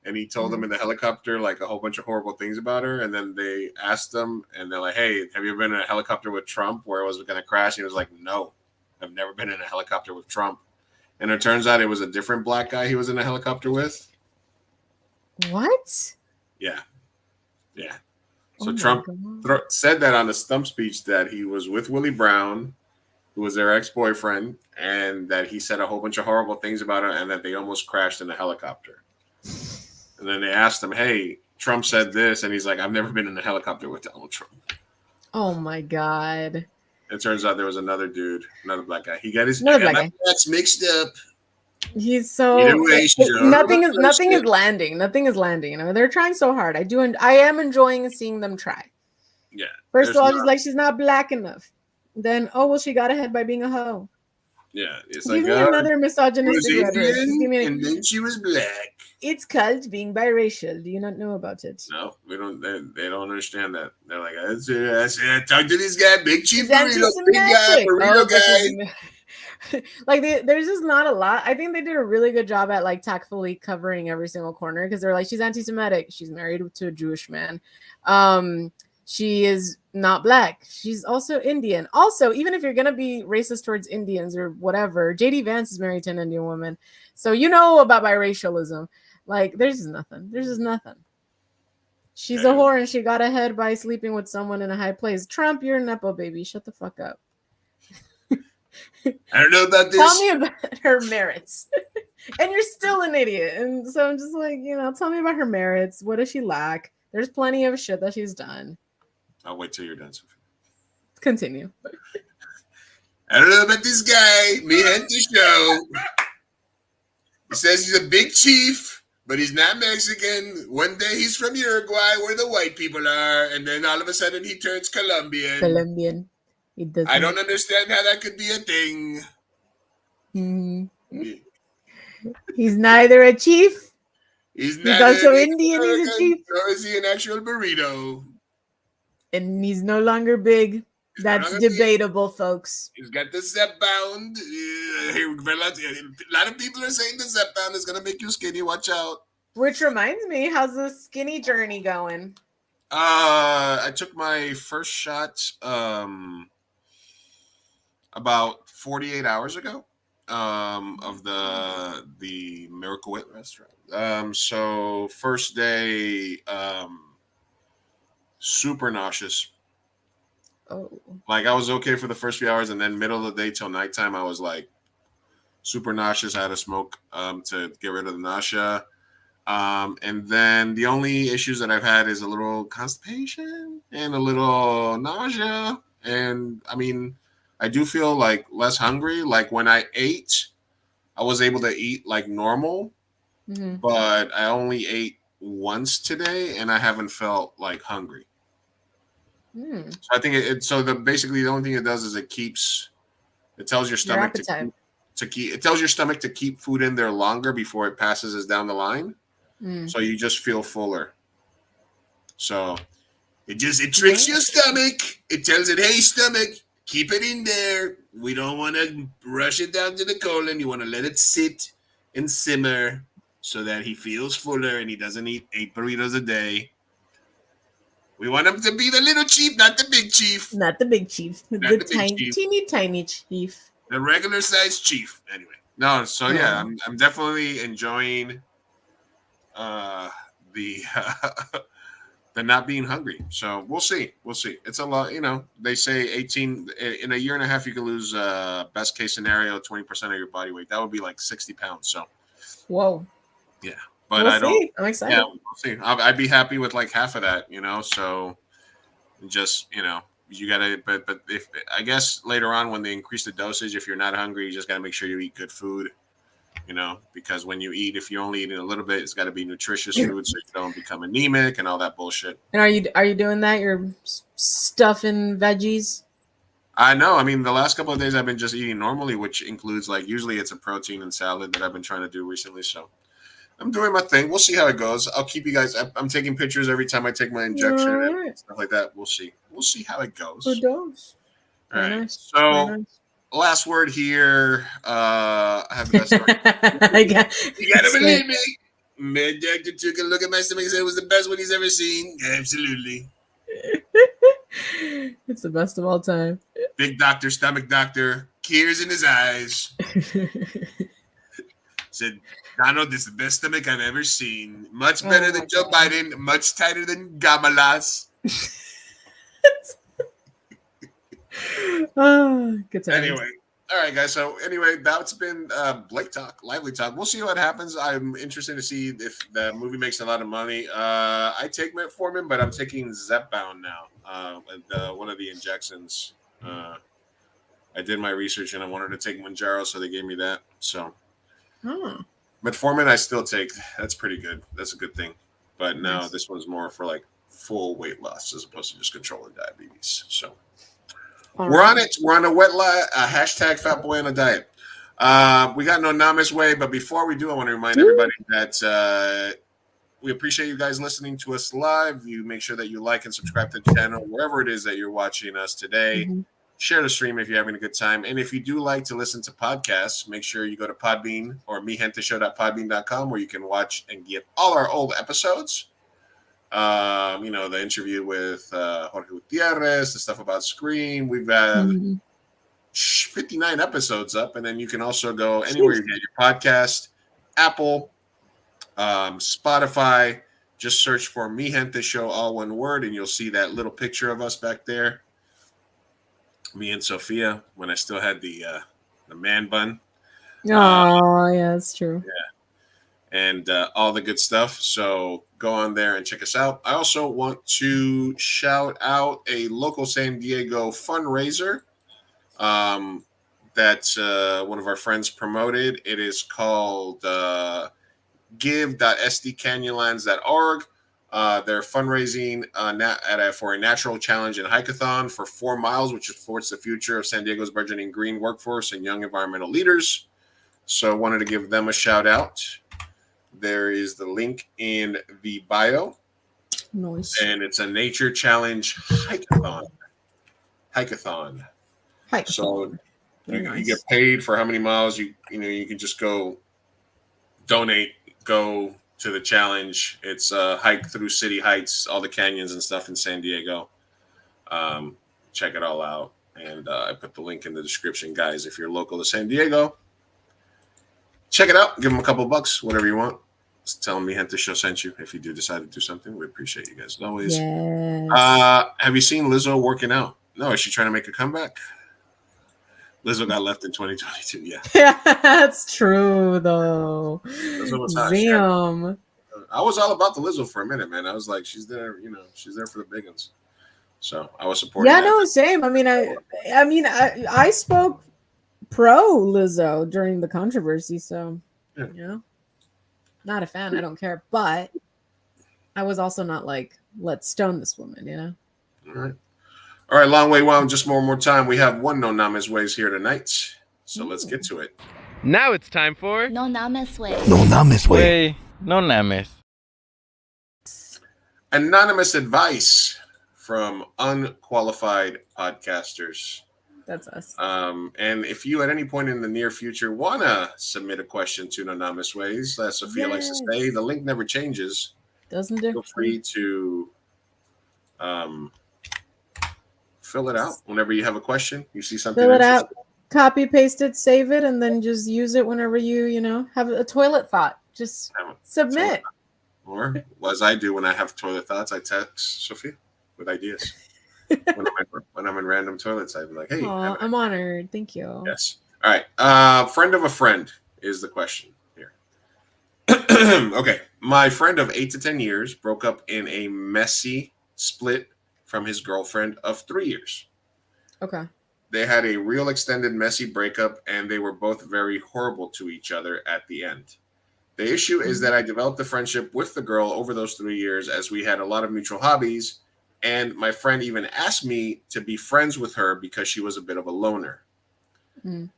And he told them in the helicopter like a whole bunch of horrible things about her. And then they asked him, and they're like, "Hey, have you ever been in a helicopter with Trump where it was going to crash?" And he was like, "No, I've never been in a helicopter with Trump." And it turns out it was a different black guy he was in a helicopter with. What? Yeah. So Trump said that on the stump speech that he was with Willie Brown, who was their ex-boyfriend, and that he said a whole bunch of horrible things about her, and that they almost crashed in a helicopter. And then they asked him, "Hey, Trump said this," and he's like, "I've never been in a helicopter with Donald Trump." Oh my God! It turns out there was another dude, another black guy. He got his that's mixed up. He's so nothing is landing. Nothing is landing. You know, they're trying so hard. I am enjoying seeing them try. Yeah. First of all, she's not black enough. Then, oh well, she got ahead by being a hoe. Yeah, it's give me another misogynistic rhetoric. And then she was black. It's called being biracial. Do you not know about it? No, we don't. They don't understand that. They're like, talk to this guy, big cheap burrito guy. Like there's just not a lot. I think they did a really good job at like tactfully covering every single corner because they're like, she's anti-Semitic, she's married to a Jewish man, she is not black, she's also Indian. Also, even if you're gonna be racist towards Indians or whatever, JD Vance is married to an Indian woman, so you know about biracialism. Like there's just nothing. She's a whore and she got ahead by sleeping with someone in a high place. Trump, you're a nepo baby, shut the fuck up. I don't know about this. Tell me about her merits. And you're still an idiot. And so I'm just like, tell me about her merits. What does she lack? There's plenty of shit that she's done. I'll wait till you're done, Sophie. Continue. I don't know about this guy. Me and the show. He says he's a big chief, but he's not Mexican. One day he's from Uruguay, where the white people are, and then all of a sudden he turns Colombian. I don't understand how that could be a thing. Mm-hmm. He's neither a chief. He's also Indian. He's a chief. Or is he an actual burrito? And he's no longer big. That's debatable, folks. He's got the step bound. A lot of people are saying the step bound is going to make you skinny. Watch out. Which reminds me, how's the skinny journey going? I took my first shot about 48 hours ago. of the Miracle Whip restaurant. So first day, super nauseous. Oh. Like I was okay for the first few hours, and then middle of the day till nighttime, I was like super nauseous. I had to smoke to get rid of the nausea. And then the only issues that I've had is a little constipation and a little nausea. And I mean, I do feel like less hungry. Like when I ate, I was able to eat like normal, but I only ate once today and I haven't felt like hungry. So I think basically the only thing it does is it tells your stomach it tells your stomach to keep food in there longer before it passes us down the line. So you just feel fuller. So it tricks your stomach. It tells it, hey, stomach, keep it in there. We don't want to rush it down to the colon. You want to let it sit and simmer so that he feels fuller and he doesn't eat 8 burritos a day. We want him to be the little chief, not the big chief. Not the big chief. Not Teeny tiny chief. The regular size chief. Anyway. No, so yeah, I'm definitely enjoying the the not being hungry. So we'll see. It's a lot, they say 18 in a year and a half you can lose best case scenario 20% of your body weight. That would be like 60 pounds. So whoa. Yeah. But we'll I don't see. I'm excited. Yeah, we'll see. I'd be happy with like half of that, so just you gotta but if I guess later on when they increase the dosage, if you're not hungry, you just gotta make sure you eat good food. Because when you eat, if you're only eating a little bit, it's got to be nutritious food so you don't become anemic and all that bullshit. And are you doing that? You're stuffing veggies? I know. I mean, the last couple of days I've been just eating normally, which includes like usually it's a protein and salad that I've been trying to do recently. So I'm doing my thing. We'll see how it goes. I'll keep you guys. I'm taking pictures every time I take my injection and stuff like that. We'll see. We'll see how it goes. Who knows? All right. Nice. So. Last word here. I have the best story. You gotta believe me. Mad doctor took a look at my stomach and said it was the best one he's ever seen. Absolutely. It's the best of all time. Big doctor, stomach doctor, tears in his eyes. Said, Donald, this is the best stomach I've ever seen. Much better than Joe Biden. Much tighter than Gamalas. Good time. Anyway, all right, guys. So anyway, that's been Blake Talk, Lively Talk. We'll see what happens. I'm interested to see if the movie makes a lot of money. I take metformin, but I'm taking Zepbound now. One of the injections. I did my research and I wanted to take Mounjaro, so they gave me that. So metformin, I still take. That's pretty good. That's a good thing. But now this one's more for like full weight loss as opposed to just controlling diabetes. So. We're on it. We're on a hashtag Fat Boy on a diet. We got no Nama's way, but before we do, I want to remind everybody that we appreciate you guys listening to us live. You make sure that you like and subscribe to the channel wherever it is that you're watching us today. Share the stream if you're having a good time. And if you do like to listen to podcasts, make sure you go to Podbean or migenteshow.podbean.com where you can watch and get all our old episodes. The interview with Jorge Gutierrez, the stuff about Scream. We've had 59 episodes up, and then you can also go anywhere you get your podcast, Apple, Spotify. Just search for Mi Gente Show, all one word, and you'll see that little picture of us back there. Me and Sophia, when I still had the man bun. Oh, yeah, that's true. Yeah. And all the good stuff. So go on there and check us out. I also want to shout out a local San Diego fundraiser that one of our friends promoted. It is called give.sdcanyonlands.org. They're fundraising for a natural challenge and hikeathon for 4 miles, which supports the future of San Diego's burgeoning green workforce and young environmental leaders. So I wanted to give them a shout out. There is the link in the bio. Nice. And it's a nature challenge hikeathon. So you get paid for how many miles you can just go donate, go to the challenge. It's a hike through city heights, all the canyons and stuff in San Diego. Check it all out. And I put the link in the description, guys. If you're local to San Diego, check it out. Give them a couple bucks, whatever you want. Just tell them the Gente Show sent you. If you do decide to do something, we appreciate you guys as always. Yes. Have you seen Lizzo working out? No, is she trying to make a comeback? Lizzo got left in 2022. Yeah, That's true though. Lizzo was hot. Damn. I was all about the Lizzo for a minute, man. I was like, she's there, she's there for the big ones. So I was supporting. Yeah, that. no, same. I spoke pro Lizzo during the controversy, so not a fan. I don't care, but I was also not like, let's stone this woman, All right, long way wound. Just more time. We have one No Names Ways here tonight, so let's get to it. Now it's time for No Names Way. No Names Way. No Names. Anonymous advice from unqualified podcasters. That's us. And if you at any point in the near future want to submit a question to Anonymous Ways, as Sophia likes to say, the link never changes. Doesn't Feel free to fill it out whenever you have a question. You see something. Fill it out, copy, paste it, save it, and then just use it whenever you have a toilet thought. Just submit. Or as I do when I have toilet thoughts, I text Sophia with ideas. when I'm in random toilets, I'm like, hey. I'm honored. Thank you. Yes. All right. Friend of a friend is the question here. Okay. My friend of 8 to 10 years broke up in a messy split from his girlfriend of 3 years. Okay. They had a real extended messy breakup, and they were both very horrible to each other at the end. The issue is that I developed a friendship with the girl over those 3 years as we had a lot of mutual hobbies, and my friend even asked me to be friends with her because she was a bit of a loner. Mm.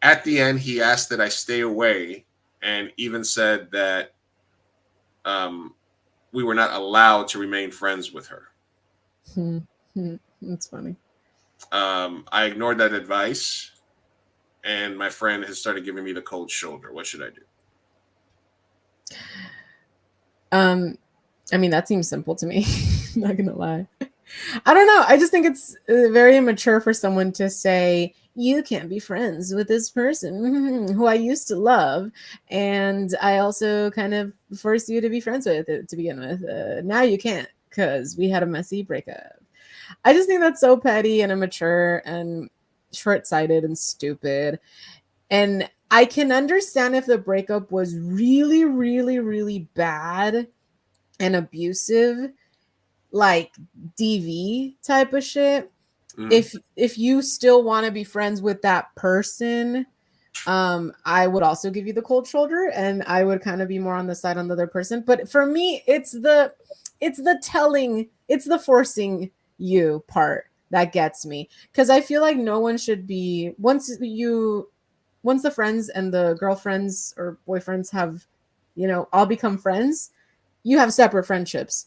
At the end, he asked that I stay away and even said that we were not allowed to remain friends with her. That's funny. I ignored that advice, and my friend has started giving me the cold shoulder. What should I do? That seems simple to me. Not gonna lie. I don't know. I just think it's very immature for someone to say, you can't be friends with this person who I used to love. And I also kind of forced you to be friends with it to begin with. Now you can't because we had a messy breakup. I just think that's so petty and immature and short-sighted and stupid. And I can understand if the breakup was really, really, really bad and abusive, like DV type of shit. If you still want to be friends with that person, I would also give you the cold shoulder, and I would kind of be more on the side on the other person. But for me, it's the forcing you part that gets me, because I feel like no one should be once the friends and the girlfriends or boyfriends have all become friends, you have separate friendships.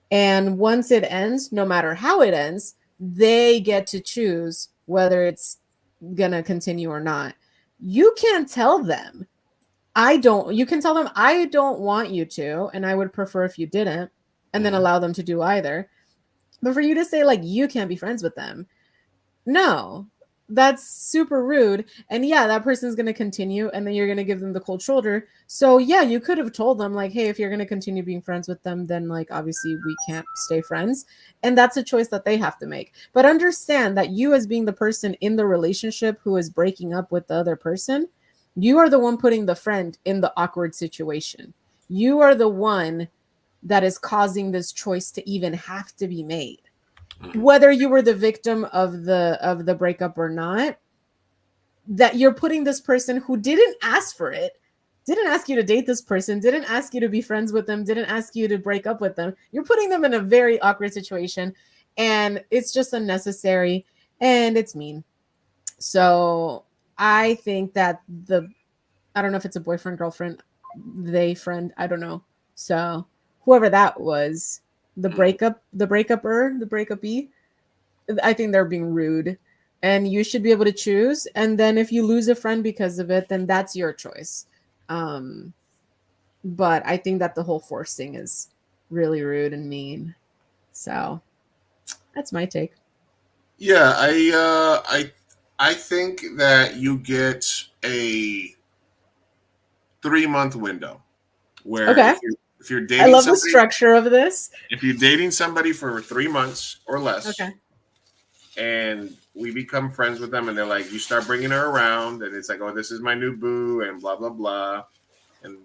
And once it ends, no matter how it ends, they get to choose whether it's gonna continue or not. You can't tell them. You can tell them, I don't want you to, and I would prefer if you didn't, and then allow them to do either. But for you to say, like, you can't be friends with them, no, that's super rude. And yeah, that person's going to continue, and then you're going to give them the cold shoulder. So yeah, you could have told them, like, hey, if you're going to continue being friends with them, then like obviously we can't stay friends, and that's a choice that they have to make. But understand that you, as being the person in the relationship who is breaking up with the other person, you are the one putting the friend in the awkward situation. You are the one that is causing this choice to even have to be made. Whether you were the victim of the breakup or not, that you're putting this person who didn't ask for it, didn't ask you to date this person, didn't ask you to be friends with them, didn't ask you to break up with them. You're putting them in a very awkward situation, and it's just unnecessary, and it's mean. So I think that I don't know if it's a boyfriend, girlfriend, friend, I don't know. So whoever that was, the breakupee, I think they're being rude, and you should be able to choose. And then if you lose a friend because of it, then that's your choice. But I think that the whole forcing is really rude and mean. So that's my take. Yeah, I think that you get 3-month window where Okay. if you're I dating love the somebody, structure of this. if you're dating somebody for 3 months or less, Okay. and we become friends with them, and they're like, you start bringing her around, and it's like, oh, this is my new boo, and blah blah blah, and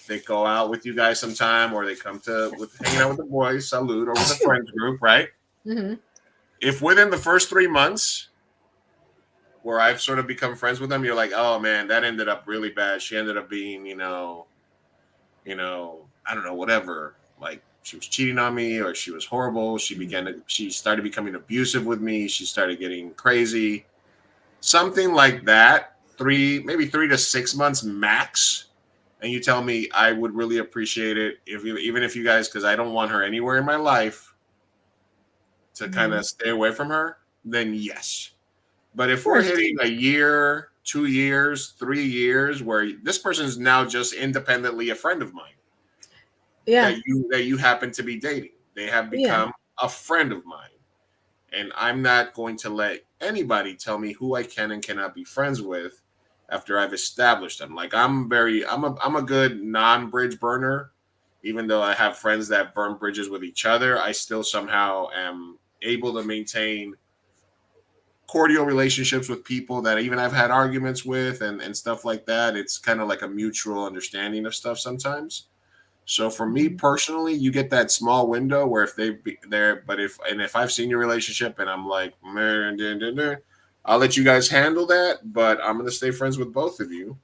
they go out with you guys sometime, or they come to hanging out with the boys, salute, or with a friends group, right? Mm-hmm. If within the first 3 months where I've sort of become friends with them, you're like, oh man, that ended up really bad. She ended up being, I don't know, whatever. Like she was cheating on me, or she was horrible. She started becoming abusive with me. She started getting crazy. Something like that. Maybe 3 to 6 months max. And you tell me, I would really appreciate it even if you guys, because I don't want her anywhere in my life to kind of stay away from her, then yes. But if we're hitting a year, 2 years, 3 years, where this person is now just independently a friend of mine, Yeah. that you happen to be dating, they have become a friend of mine, and I'm not going to let anybody tell me who I can and cannot be friends with after I've established them. Like I'm a good non-bridge burner, even though I have friends that burn bridges with each other. I still somehow am able to maintain cordial relationships with people that even I've had arguments with and stuff like that. It's kind of like a mutual understanding of stuff sometimes. So for me personally, you get that small window where if they be there, but if I've seen your relationship and I'm like, man, I'll let you guys handle that, but I'm going to stay friends with both of you.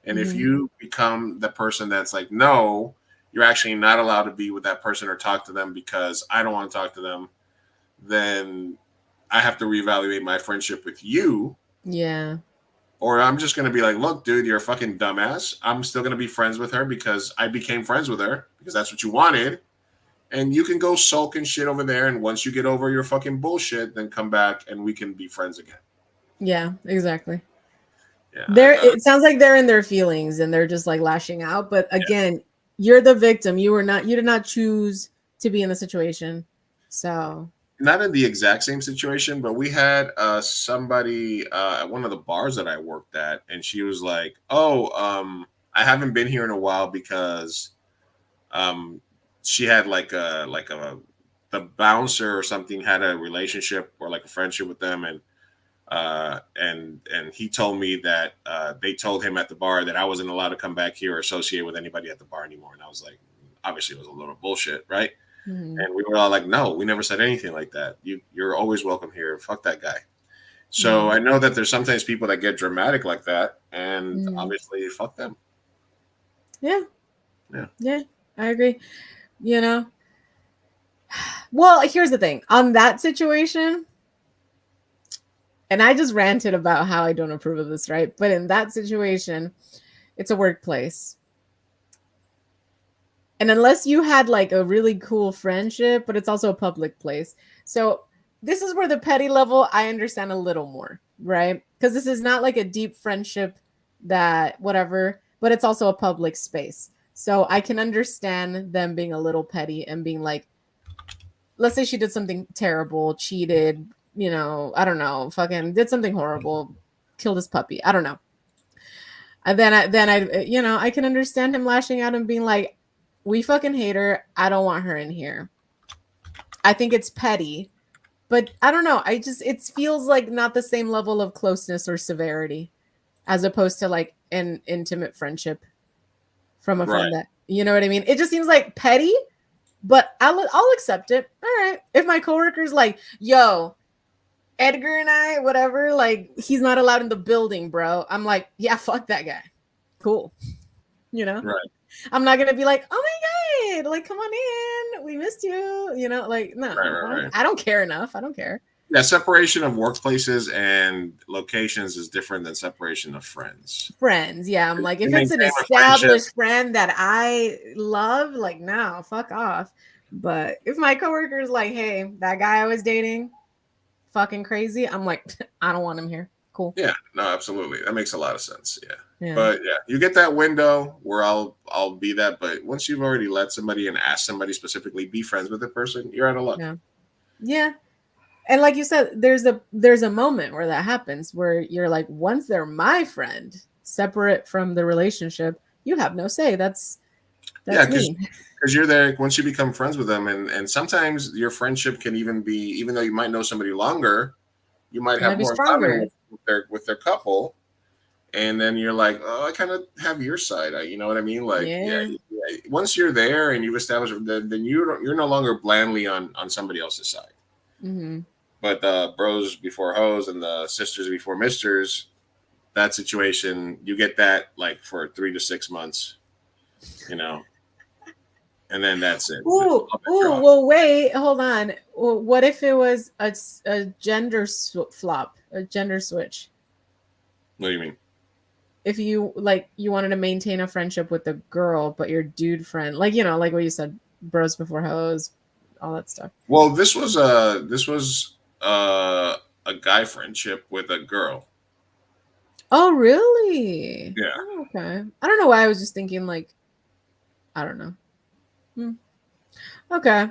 And if you become the person that's like, no, you're actually not allowed to be with that person or talk to them because I don't want to talk to them, then I have to reevaluate my friendship with you. Yeah. Or I'm just going to be like, look, dude, you're a fucking dumbass. I'm still going to be friends with her because I became friends with her because that's what you wanted. And you can go sulk and shit over there. And once you get over your fucking bullshit, then come back and we can be friends again. Yeah, exactly. Yeah. It sounds like they're in their feelings and they're just like lashing out. But again, you're the victim. You did not choose to be in the situation. So not in the exact same situation, but we had somebody at one of the bars that I worked at, and she was like, "Oh, I haven't been here in a while because she had the bouncer or something had a relationship or like a friendship with them, and he told me that they told him at the bar that I wasn't allowed to come back here or associate with anybody at the bar anymore." And I was like, obviously, it was a little bullshit, right? And we were all like, no, we never said anything like that. You're always welcome here. Fuck that guy. So I know that there's sometimes people that get dramatic like that, and obviously, fuck them. Yeah. Yeah. Yeah, I agree. Well, here's the thing. On that situation, and I just ranted about how I don't approve of this, right? But in that situation, it's a workplace. And unless you had like a really cool friendship, but it's also a public place. So this is where the petty level I understand a little more, right? Because this is not like a deep friendship that whatever, but it's also a public space. So I can understand them being a little petty and being like, let's say she did something terrible, cheated, I don't know, fucking did something horrible, killed his puppy. I don't know. And then I can understand him lashing out and being like, we fucking hate her. I don't want her in here. I think it's petty, but I don't know. It feels like not the same level of closeness or severity as opposed to like an intimate friendship from a friend that, you know what I mean? It just seems like petty, but I'll accept it. All right. If my coworker's like, yo, Edgar and I, whatever, like he's not allowed in the building, bro. I'm like, yeah, fuck that guy. Cool. Right. I'm not gonna be like, oh my god, like come on in, we missed you. Like no, Right. I don't care enough. I don't care. Yeah, separation of workplaces and locations is different than separation of friends. Friends, yeah. I'm like, if it's an established friend that I love, like no, fuck off. But if my coworker's like, hey, that guy I was dating, fucking crazy, I'm like, I don't want him here. Cool. Yeah, no, absolutely. That makes a lot of sense. Yeah. But yeah, you get that window where I'll be that. But once you've already let somebody and asked somebody specifically be friends with the person, you're out of luck. Yeah. And like you said, there's a moment where that happens where you're like, once they're my friend, separate from the relationship, you have no say. That's because me. you're there once you become friends with them, and sometimes your friendship can even be, even though you might know somebody longer, you might It might have be more in common stronger. with their couple, and then you're like, oh, I kind of have your side. You know what I mean? Like, Yeah. once you're there and you've established, then you're no longer blandly on somebody else's side. Mm-hmm. But the bros before hoes and the sisters before misters, that situation, you get that like for 3 to 6 months, you know, and then that's it. Ooh, well, wait, hold on. Well, what if it was a gender flop, a gender switch? What do you mean? If you like, you wanted to maintain a friendship with a girl, but your dude friend, like, you know, like what you said, bros before hoes, all that stuff. Well, this was a guy friendship with a girl. Oh, really? Yeah. Oh, okay. I don't know why I was just thinking like, I don't know. Okay.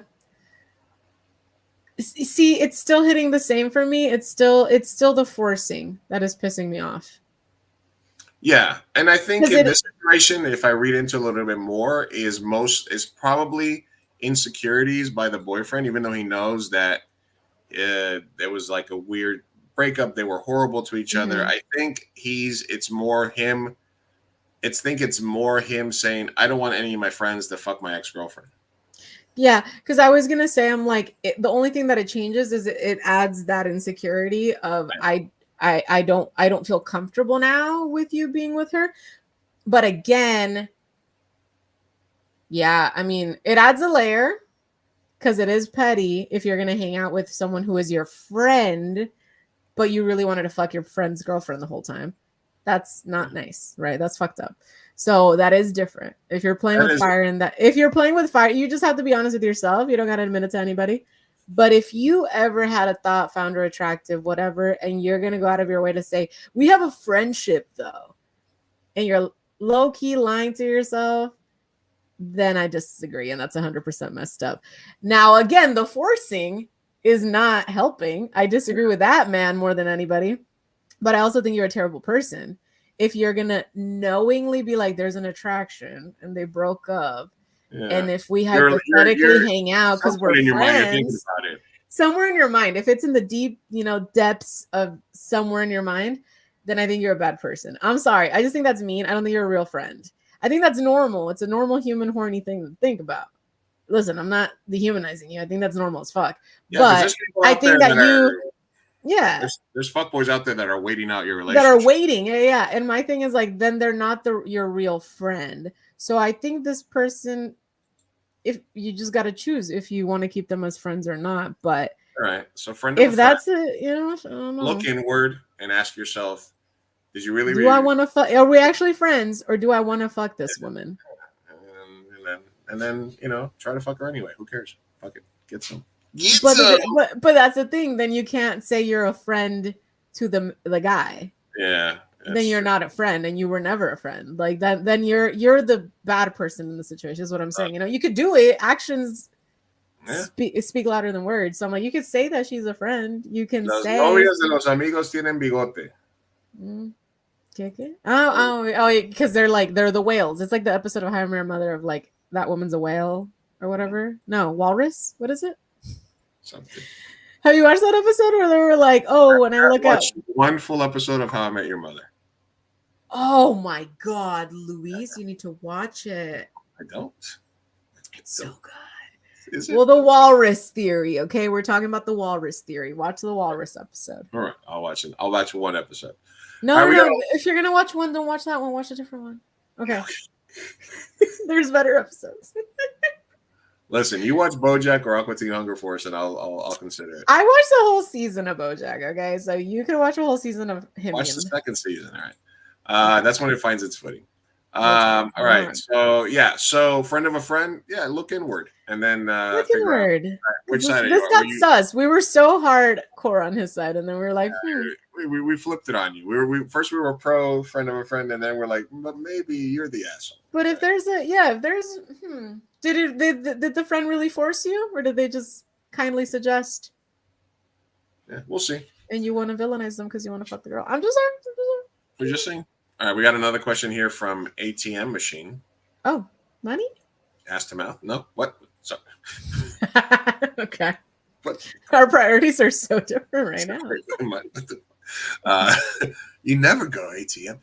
See, it's still hitting the same for me. It's still the forcing that is pissing me off. Yeah, and I think 'Cause in this situation, if I read into a little bit more, is probably insecurities by the boyfriend, even though he knows that there was like a weird breakup. They were horrible to each other. Mhm. I think it's more him. It's more him saying, "I don't want any of my friends to fuck my ex-girlfriend." Yeah, because I was gonna say, I'm like, the only thing that it changes is it adds that insecurity of I don't feel comfortable now with you being with her. But again, yeah, I mean, it adds a layer because it is petty if you're gonna hang out with someone who is your friend, but you really wanted to fuck your friend's girlfriend the whole time. That's not nice, right? That's fucked up. So that is different. If you're playing with fire if you're playing with fire, you just have to be honest with yourself. You don't gotta admit it to anybody. But if you ever had a thought, found her attractive, whatever, and you're gonna go out of your way to say, we have a friendship though, and you're low-key lying to yourself, then I disagree. And that's 100% messed up. Now, again, the forcing is not helping. I disagree with that man more than anybody. But I also think you're a terrible person if you're gonna knowingly be like, there's an attraction and they broke up, and if we hypothetically hang out because we're in your mind, you're thinking friends, about it. somewhere in your mind, if it's in the deep, depths of somewhere in your mind, then I think you're a bad person. I'm sorry. I just think that's mean. I don't think you're a real friend. I think that's normal. It's a normal human horny thing to think about. Listen, I'm not dehumanizing you. I think that's normal as fuck. Yeah, 'cause but there's people I out think there that yeah. There's fuckboys out there that are waiting out your relationship. That are waiting. Yeah. And my thing is like, then they're not your real friend. So I think this person, if you just got to choose if you want to keep them as friends or not. But all right, so friend of if a that's friend, it, I don't know. look inward and ask yourself, did you really Do I want to fuck? Are we actually friends, or do I want to fuck this woman? And then try to fuck her anyway. Who cares? Fuck it. Get some. But that's the thing. Then you can't say you're a friend to the guy. Yeah. Then you're not a friend, and you were never a friend. Like that. Then you're the bad person in the situation. Is what I'm saying. You could do it. Actions speak louder than words. So I'm like, you could say that she's a friend. You can Las say. novias de los amigos tienen bigote. Because they're the whales. It's like the episode of How I Met Your Mother of like that woman's a whale or whatever. No, walrus. What is it? Something. Have you watched that episode where they were like, "Oh, when I look at one full episode of How I Met Your Mother"? Oh my God, Luis, you need to watch it. I don't. It's so good. Is it? Well, the walrus theory. Okay, we're talking about the walrus theory. Watch the walrus episode. All right, I'll watch it. I'll watch one episode. No. If you're gonna watch one, don't watch that one. Watch a different one. Okay. There's better episodes. Listen, you watch BoJack or Aqua Teen Hunger Force, and I'll consider it. I watched the whole season of BoJack. Okay, so you can watch a whole season of him. Watch the second season. All right, that's when it finds its footing. All right, so friend of a friend, look inward, and then look figure inward. out which side This got sus. We were so hardcore on his side, and then we were like, we flipped it on you. We were pro friend of a friend, and then we're like, but maybe you're the asshole. But if there's did the friend really force you, or did they just kindly suggest? Yeah, we'll see. And you want to villainize them because you want to fuck the girl. I'm just We're just saying. All right, we got another question here from ATM Machine. Oh, money? Ass to mouth. No, what? Sorry. Okay. What? Our priorities are so different right now. You never go ATM.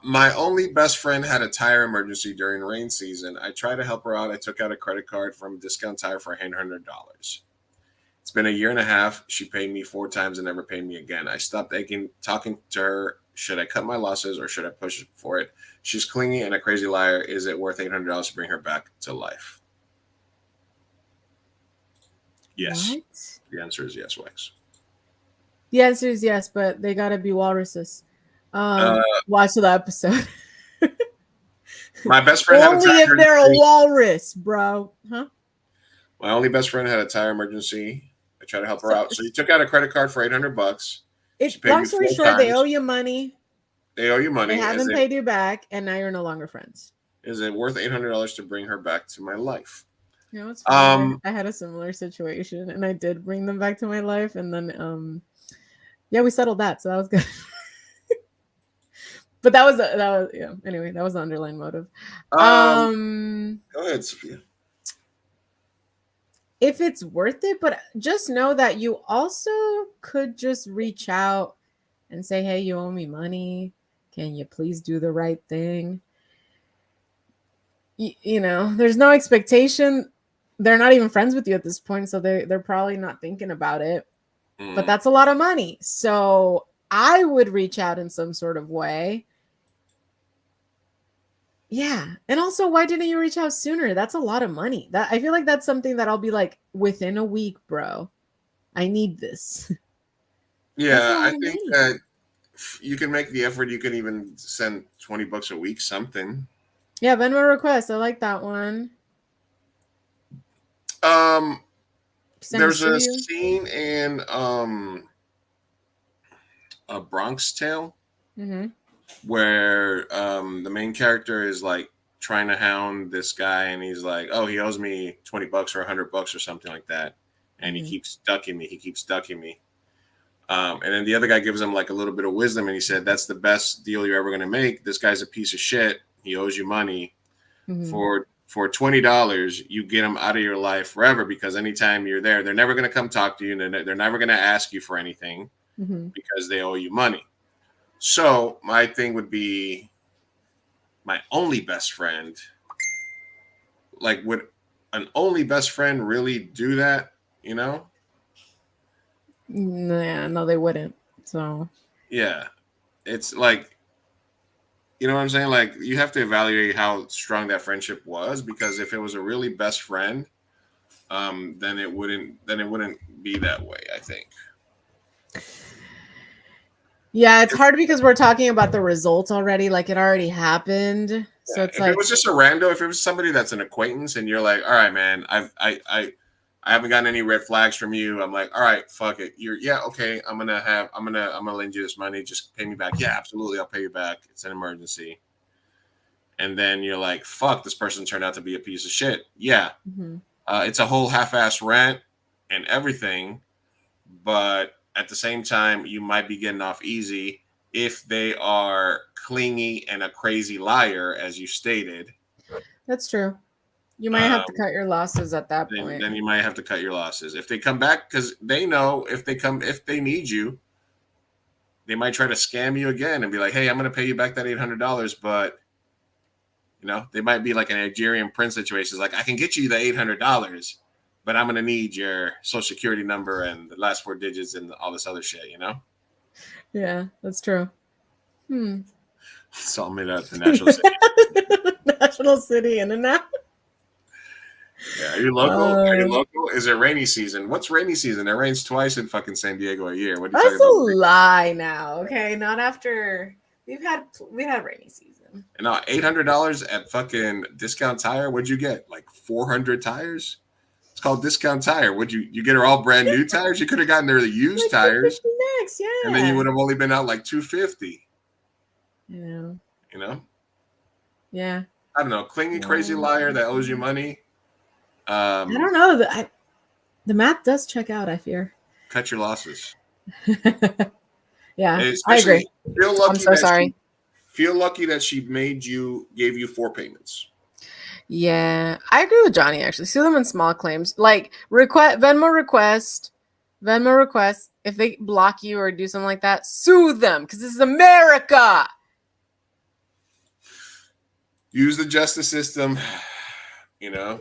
My only best friend had a tire emergency during rain season. I tried to help her out. I took out a credit card from a discount tire for $100. It's been a year and a half. She paid me 4 times and never paid me again. I stopped talking to her. Should I cut my losses or should I push for it? She's clingy and a crazy liar. Is it worth $800 to bring her back to life? Yes. What? The answer is yes, Wax. The answer is yes, but they gotta be walruses. Watch the episode. My best friend had a Only tire if they're a emergency. walrus, bro. Huh? My only best friend had a tire emergency. I tried to help her out. So you took out a credit card for $800. Long story short, they owe you money. They owe you money. They haven't paid you back, and now you're no longer friends. Is it worth $800 to bring her back to my life? You know, it's funny. I had a similar situation, and I did bring them back to my life, and then yeah, we settled that, so that was good. But that was yeah. Anyway, that was the underlying motive. Go ahead, Sophia. If it's worth it, but just know that you also could just reach out and say, "Hey, you owe me money. Can you please do the right thing?" You know, there's no expectation. They're not even friends with you at this point, so they're probably not thinking about it. But that's a lot of money. So I would reach out in some sort of way. Yeah. And also, why didn't you reach out sooner? That's a lot of money. That I feel like that's something that I'll be like, within a week, bro. I need this. Yeah, I think that you can make the effort. You can even send $20 a week, something. Yeah, Venmo request. I like that one. There's a scene in A Bronx Tale where the main character is like trying to hound this guy, and he's like, "Oh, he owes me $20 or $100 or something like that," and he keeps ducking me. And then the other guy gives him like a little bit of wisdom, and he said, "That's the best deal you're ever going to make. This guy's a piece of shit. He owes you money. For $20, you get him out of your life forever, because anytime you're there, they're never going to come talk to you, and they're never going to ask you for anything because they owe you money." So my thing would be, my only best friend. Like, would an only best friend really do that? You know? Nah, no, they wouldn't. So Yeah, it's like, you know what I'm saying? Like, you have to evaluate how strong that friendship was, because if it was a really best friend, then it wouldn't be that way, I think. yeah, it's hard because we're talking about the results already. Like, it already happened. So it's If like, it was just a rando, if it was somebody that's an acquaintance, and you're like, "All right, man, I haven't gotten any red flags from you," I'm like, "All right, fuck it. Okay. I'm gonna lend you this money. Just pay me back." Yeah, absolutely, I'll pay you back. It's an emergency. And then you're like, "Fuck, this person turned out to be a piece of shit." Yeah, it's a whole half-ass rant and everything, but at the same time, you might be getting off easy if they are clingy and a crazy liar, as you stated. that's true. You might have to cut your losses at that point. Then you might have to cut your losses. If they come back, because they know if they need you, they might try to scam you again and be like, "Hey, I'm going to pay you back that $800, but they might be like a Nigerian prince situation. It's like, I can get you the $800, but I'm going to need your social security number and the last 4 digits and all this other shit, Yeah, that's true. So I'll meet at the National City. National City in and out. Yeah, are you local? Is it rainy season? What's rainy season? It rains twice in fucking San Diego a year. What are you That's talking a lie now. Okay, not after we had rainy season. And now $800 at fucking Discount Tire. What'd you get? Like 400 tires? It's called Discount Tire. Would you get her all brand new tires? You could have gotten her the used Like tires, next, yeah. and then you would have only been out like $250. Yeah. Yeah. I don't know. Clingy, crazy liar that owes you money. I don't know. The math does check out, I fear. Cut your losses. Yeah, I Especially, agree. Feel lucky I'm so sorry. feel lucky that she gave you 4 payments. Yeah, I agree with Johnny. Actually, sue them in small claims, like Venmo request. If they block you or do something like that, sue them because this is America. Use the justice system. You know,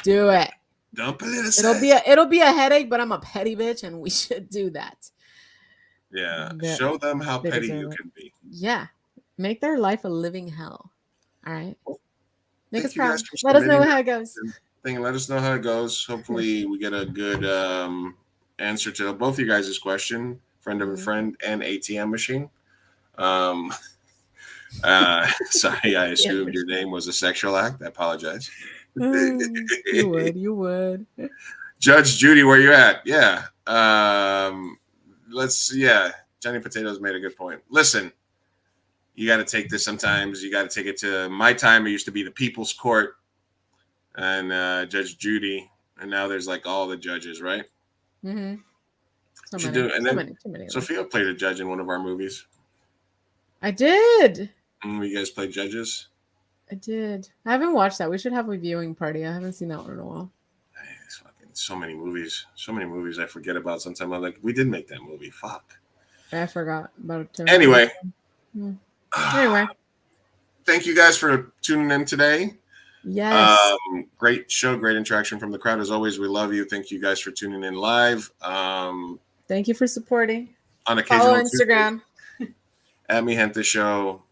do it. Don't politicize. It'll be a headache, but I'm a petty bitch, and we should do that. Yeah, show them how petty you can be. Yeah, make their life a living hell. All right. Make us Thank you guys proud. for Let us know submitting how it goes. Let us know how it goes. Hopefully, we get a good answer to both of you guys' question. Friend of a friend and ATM machine. Sorry, I assumed your name was a sexual act. I apologize. You would. Judge Judy, where you at? Yeah. Johnny Potatoes made a good point. Listen, you got to take this sometimes. You got to take it to my time. It used to be the People's Court and Judge Judy, and now there's like all the judges, right? Mm-hmm. Sophia played a judge in one of our movies. I did. You guys played judges? I did. I haven't watched that. We should have a viewing party. I haven't seen that one in a while. So many movies I forget about sometimes. I'm like, we did make that movie. Fuck. I forgot about it too. Anyway. Anyway. Thank you guys for tuning in today. Yes. Great show, great interaction from the crowd. As always, we love you. Thank you guys for tuning in live. Thank you for supporting. On occasion, follow Instagram. At Me Gente Show.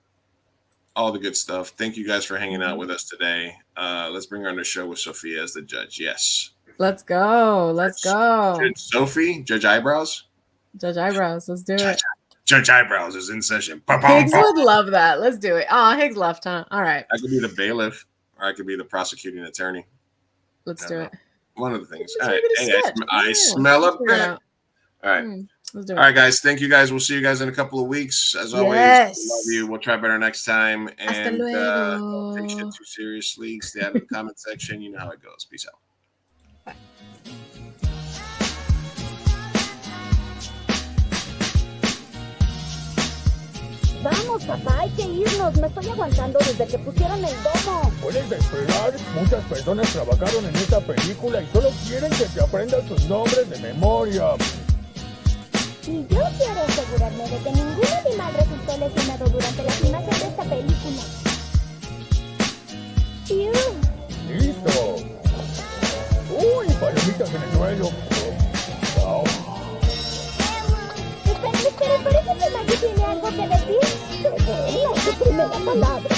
All the good stuff. Thank you guys for hanging out with us today. Let's bring her on the show with Sophia as the judge. Yes. Let's go. Judge Sophie, Judge Eyebrows. Let's do it. Judge Eyebrows is in session. Higgs would love that. Let's do it. Oh, Higgs left, huh? All right. I could be the bailiff, or I could be the prosecuting attorney. Let's do it. One of the things. All right. Hey, I smell a bit. All right. Let's do it. All right, guys. Thank you, guys. We'll see you guys in a couple of weeks. As always, we love you. We'll try better next time. And don't take shit too seriously. Stay out of the comment section. You know how it goes. Peace out. Vamos, papá, hay que irnos. Me estoy aguantando desde que pusieron el domo. Puedes esperar. Muchas personas trabajaron en esta película y solo quieren que te aprendas sus nombres de memoria. Y yo quiero asegurarme de que ningún animal resultó lesionado durante la filmación de esta película. ¡Listo! ¡Uy, palomitas en el suelo! Wow. Espera, parece que Maggie tiene algo que decir. Es tu primera palabra.